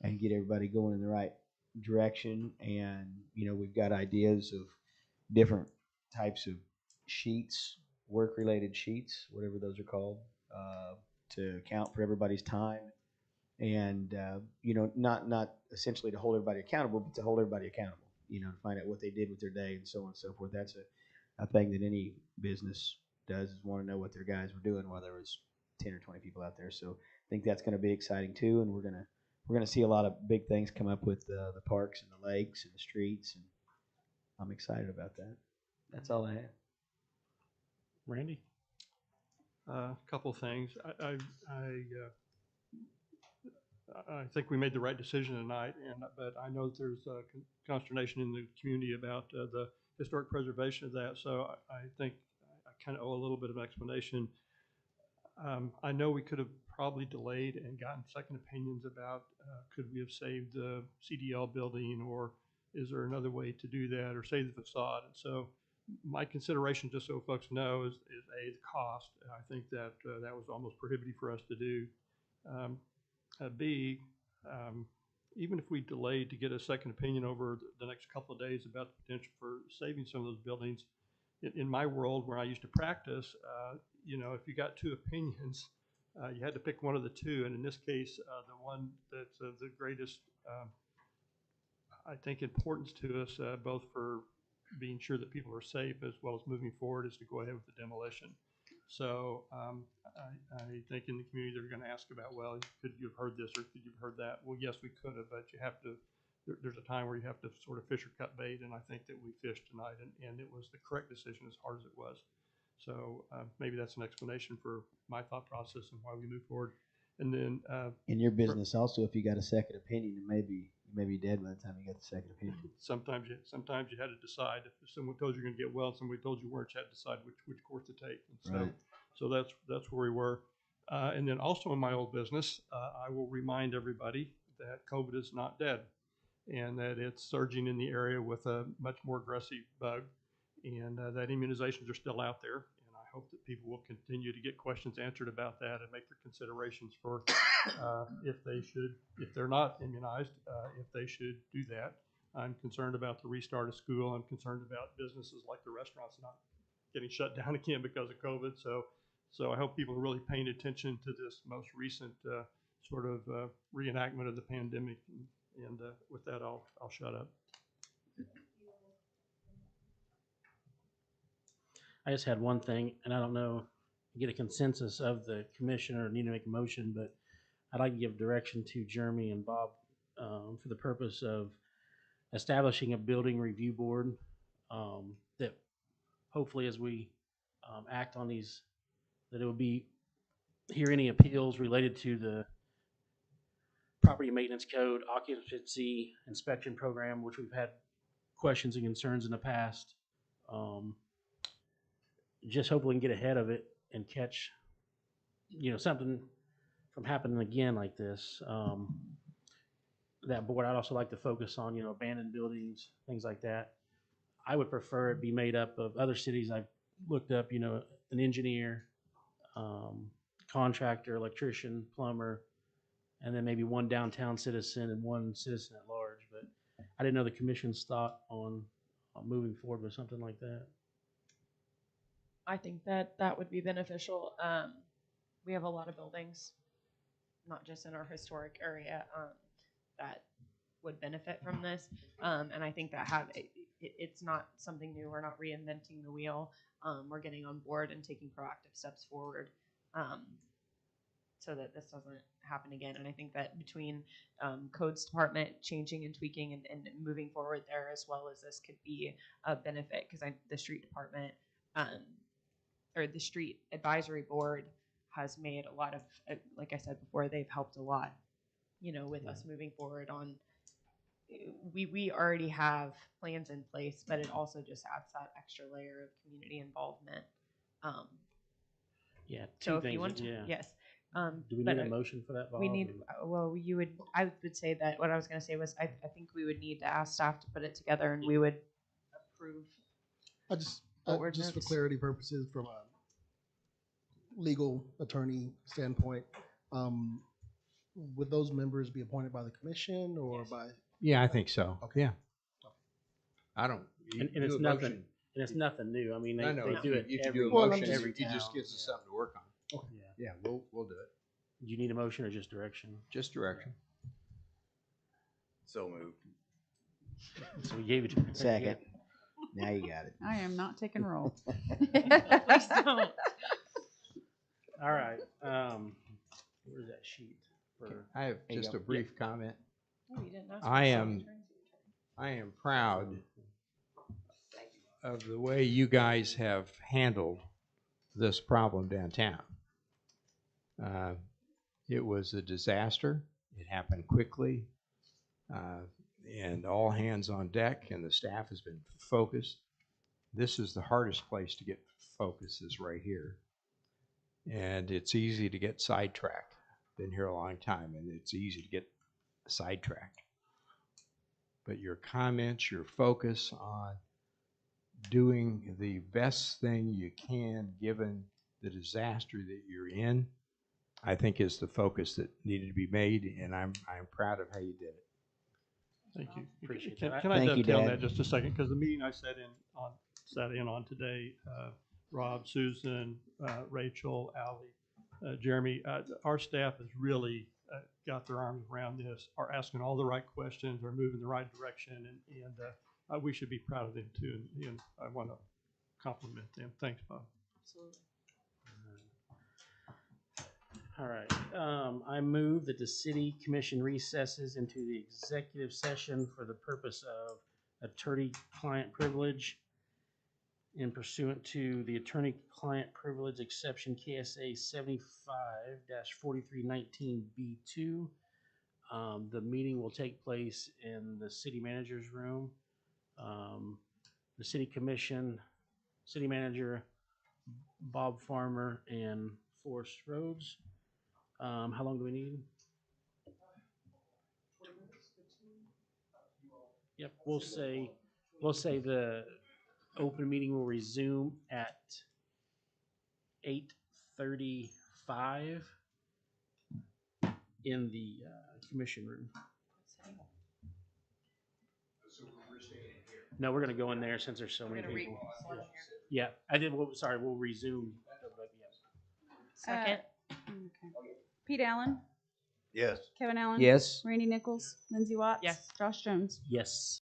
and get everybody going in the right direction. And we've got ideas of different types of sheets, work related sheets, whatever those are called, to account for everybody's time. And not essentially to hold everybody accountable, but to hold everybody accountable. To find out what they did with their day and so on and so forth. That's a thing that any business does, is want to know what their guys were doing while there was 10 or 20 people out there. So I think that's going to be exciting too, and we're gonna see a lot of big things come up with the parks and the lakes and the streets, and I'm excited about that. That's all I have. Randy? A couple things. I think we made the right decision tonight, but I know that there's consternation in the community about the historic preservation of that. So I think I kind of owe a little bit of explanation. I know we could have probably delayed and gotten second opinions about could we have saved the CDL building, or is there another way to do that, or save the facade. And so my consideration, just so folks know, is A, the cost. I think that that was almost prohibitive for us to do. B, even if we delayed to get a second opinion over the next couple of days about the potential for saving some of those buildings, in my world where I used to practice, if you got two opinions, you had to pick one of the two. And in this case, the one that's of the greatest, I think, importance to us, both for being sure that people are safe as well as moving forward, is to go ahead with the demolition. So I think in the community they're going to ask about, well, could you have heard this or could you have heard that? Well, yes, we could have, but you have to, there's a time where you have to sort of fish or cut bait, and I think that we fished tonight, and it was the correct decision as hard as it was. So maybe that's an explanation for my thought process and why we move forward. And then in your business also, if you got a second opinion, you may be dead by the time you get the second opinion. Sometimes you had to decide. If someone told you you're going to get well and somebody told you weren't, you had to decide which course to take. And so, right. So that's where we were. And then also in my old business, I will remind everybody that COVID is not dead, and that it's surging in the area with a much more aggressive bug, and that immunizations are still out there. And I hope that people will continue to get questions answered about that and make their considerations for if they're not immunized, if they should do that. I'm concerned about the restart of school. I'm concerned about businesses like the restaurants not getting shut down again because of COVID. So I hope people are really paying attention to this most recent sort of reenactment of the pandemic. And with that, I'll shut up. I just had one thing, and I don't know, get a consensus of the commission or need to make a motion, but I'd like to give direction to Jeremy and Bob for the purpose of establishing a building review board that hopefully as we act on these, that it will be, hear any appeals related to the property maintenance code, occupancy inspection program, which we've had questions and concerns in the past. Just hopefully we can get ahead of it and catch, something from happening again like this. That board, I'd also like to focus on, abandoned buildings, things like that. I would prefer it be made up of other cities I've looked up, you know, an engineer, contractor, electrician, plumber, and then maybe one downtown citizen and one citizen at large. But I didn't know the commission's thought on moving forward with something like that. I think that that would be beneficial. We have a lot of buildings, not just in our historic area, that would benefit from this. And I think that it's not something new. We're not reinventing the wheel. We're getting on board and taking proactive steps forward, so that this doesn't happen again. And I think that between codes department changing and tweaking and moving forward there, as well as this, could be a benefit, because the street department, or the street advisory board, has made a lot of, like I said before, they've helped a lot, you know, with us moving forward on. We already have plans in place, but it also just adds that extra layer of community involvement. Yeah. So if things, you want to, yeah. yes. Do we need a motion for that, Bob? We need, well, I would say that what I was going to say was, I think we would need to ask staff to put it together, and we would approve. Just for clarity purposes, from a legal attorney standpoint, would those members be appointed by the commission or by? Yeah, I think so. Okay. Yeah. I don't. And it's nothing. And it's nothing new. I mean, they do it You can every do a well, motion. every It just town. gives us something to work on. Okay. Yeah, we'll do it. Do you need a motion or just direction? Just direction. So moved. So we gave it to Second. Now you got it. I am not taking roll. All right. Where's that sheet? I have There you just go. a brief comment. Oh, you didn't ask I for am proud of the way you guys have handled this problem downtown. It was a disaster. It happened quickly, and all hands on deck, and the staff has been focused. This is the hardest place to get focus, is right here. And it's easy to get sidetracked. Been here a long time, and it's easy to get sidetracked. But your comments, your focus on doing the best thing you can given the disaster that you're in, I think is the focus that needed to be made, and I'm proud of how you did it. Thank you. Appreciate Can, that. can I Thank you, dovetail on Dad. that just a second? Because the meeting I sat in on today, Rob, Susan, Rachel, Ally, Jeremy, our staff has really got their arms around this, are asking all the right questions, are moving the right direction, and we should be proud of them too. And I want to compliment them. Thanks, Bob. Absolutely. All right. I move that the city commission recesses into the executive session for the purpose of attorney-client privilege in pursuant to the attorney-client privilege exception KSA 75-4319B2. The meeting will take place in the city manager's room. The city commission, city manager, Bob Farmer, and Forrest Rhodes. How long do we need? Yep, we'll say the open meeting will resume at 8:35 in the commission room. No, we're gonna go in there since there's so many people. Yeah, I did. Sorry, we'll resume. Second. Okay. Pete Allen, Yes. Kevin Allen. Yes. Randy Nichols, Lindsay Watts. Yes. Josh Jones. Yes.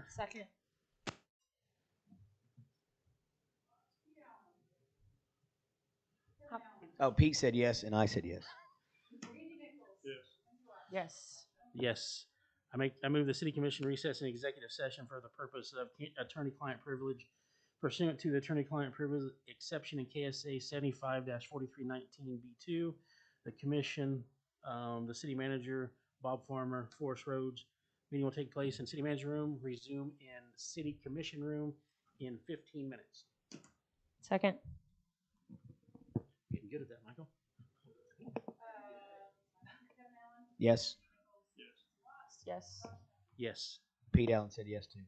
Second. Oh, Pete said yes, and I said yes. Yes. Yes. I move the city commission recess an executive session for the purpose of attorney-client privilege pursuant to the attorney-client privilege exception in KSA 75-4319B2. The commission, the city manager, Bob Farmer, Forest Roads. Meeting will take place in city manager room, resume in city commission room in 15 minutes. Second. Getting good at that, Michael. Yes. Yes. Yes. Pete Allen said yes too.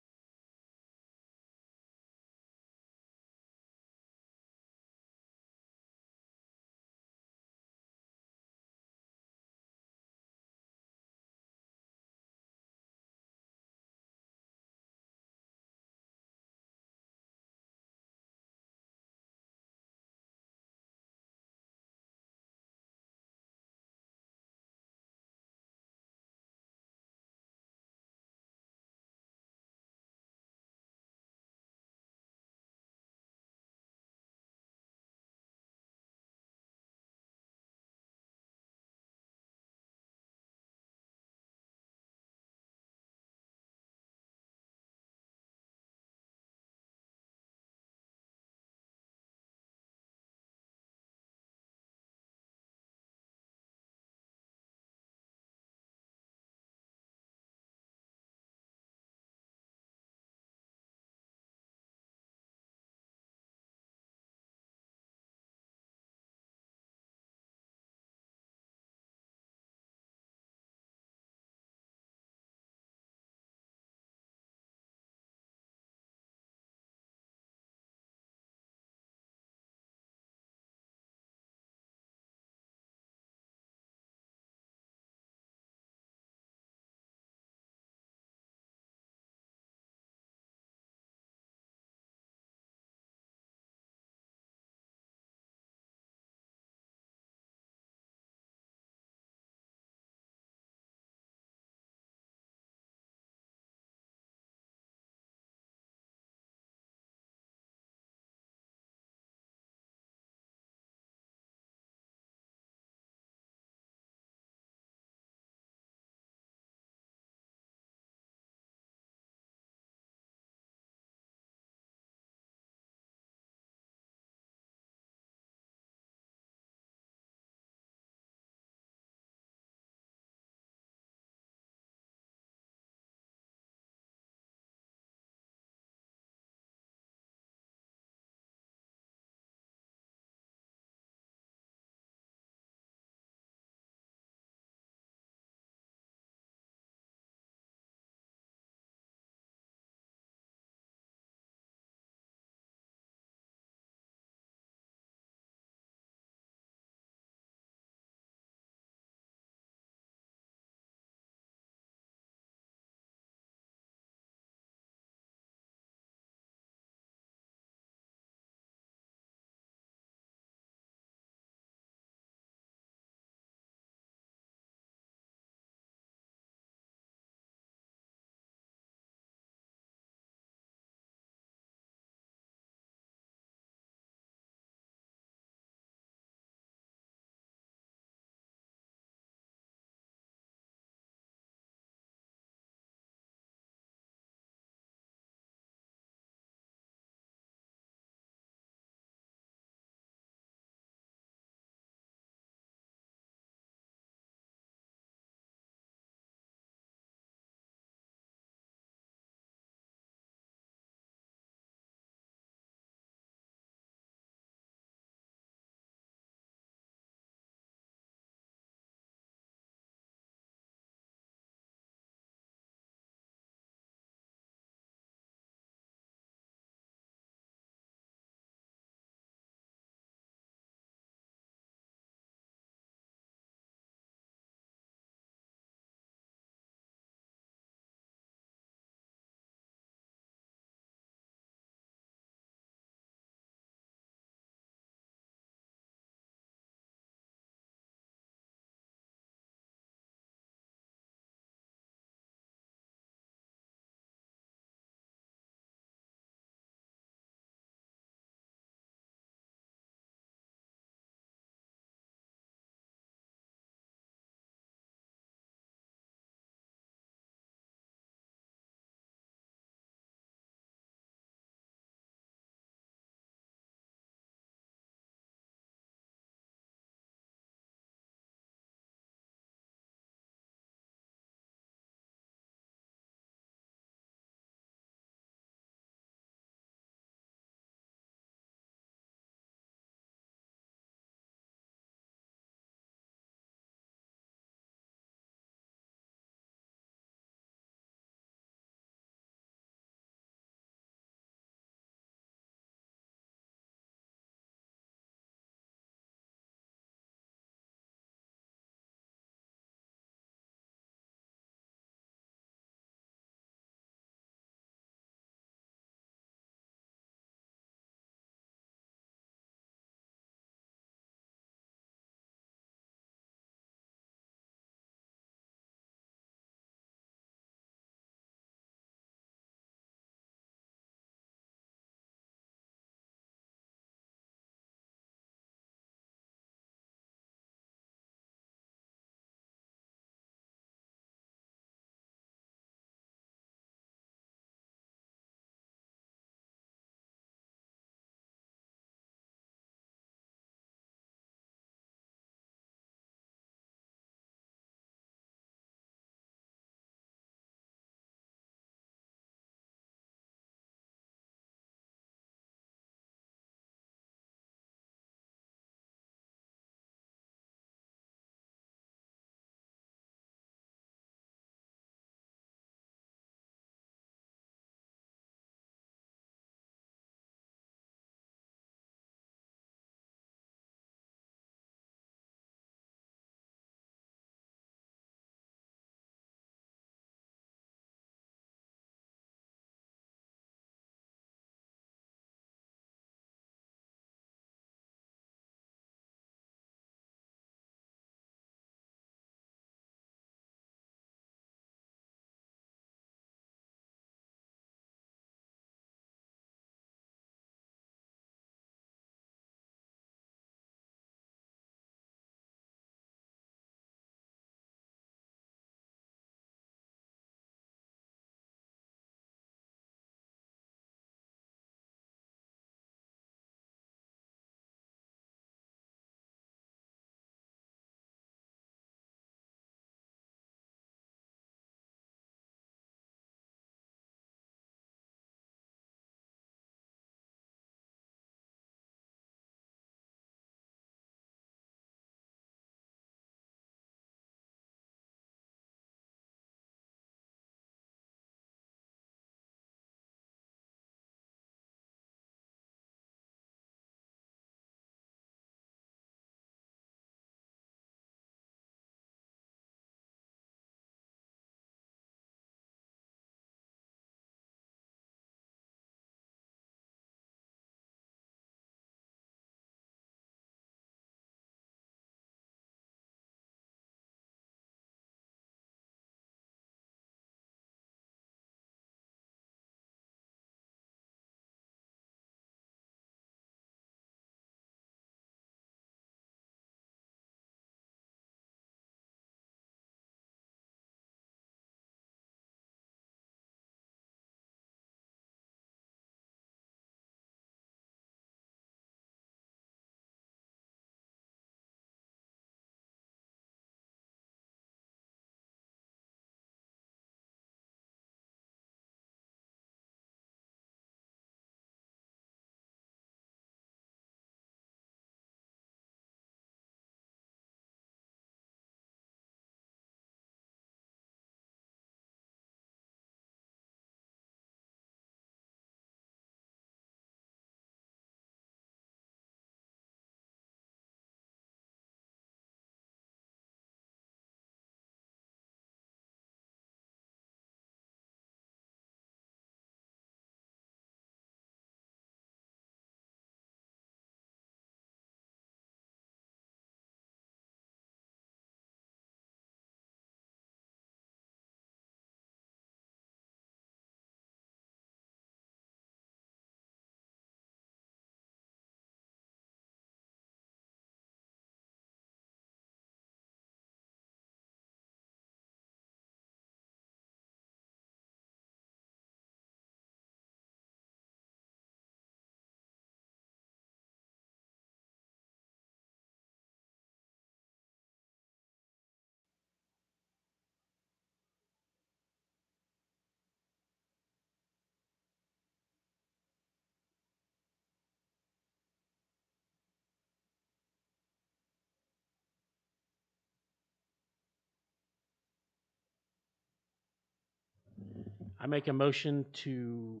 I make a motion to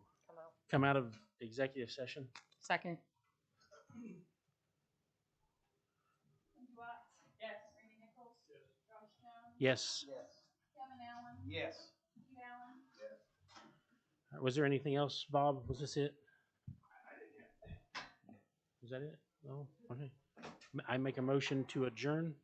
come out of executive session. Second. Yes. Randy Nichols. Yes. Josh Jones. Yes. Kevin Allen. Yes. Pete Allen. Was there anything else, Bob? Was this it? Was that it? No? Okay. I make a motion to adjourn.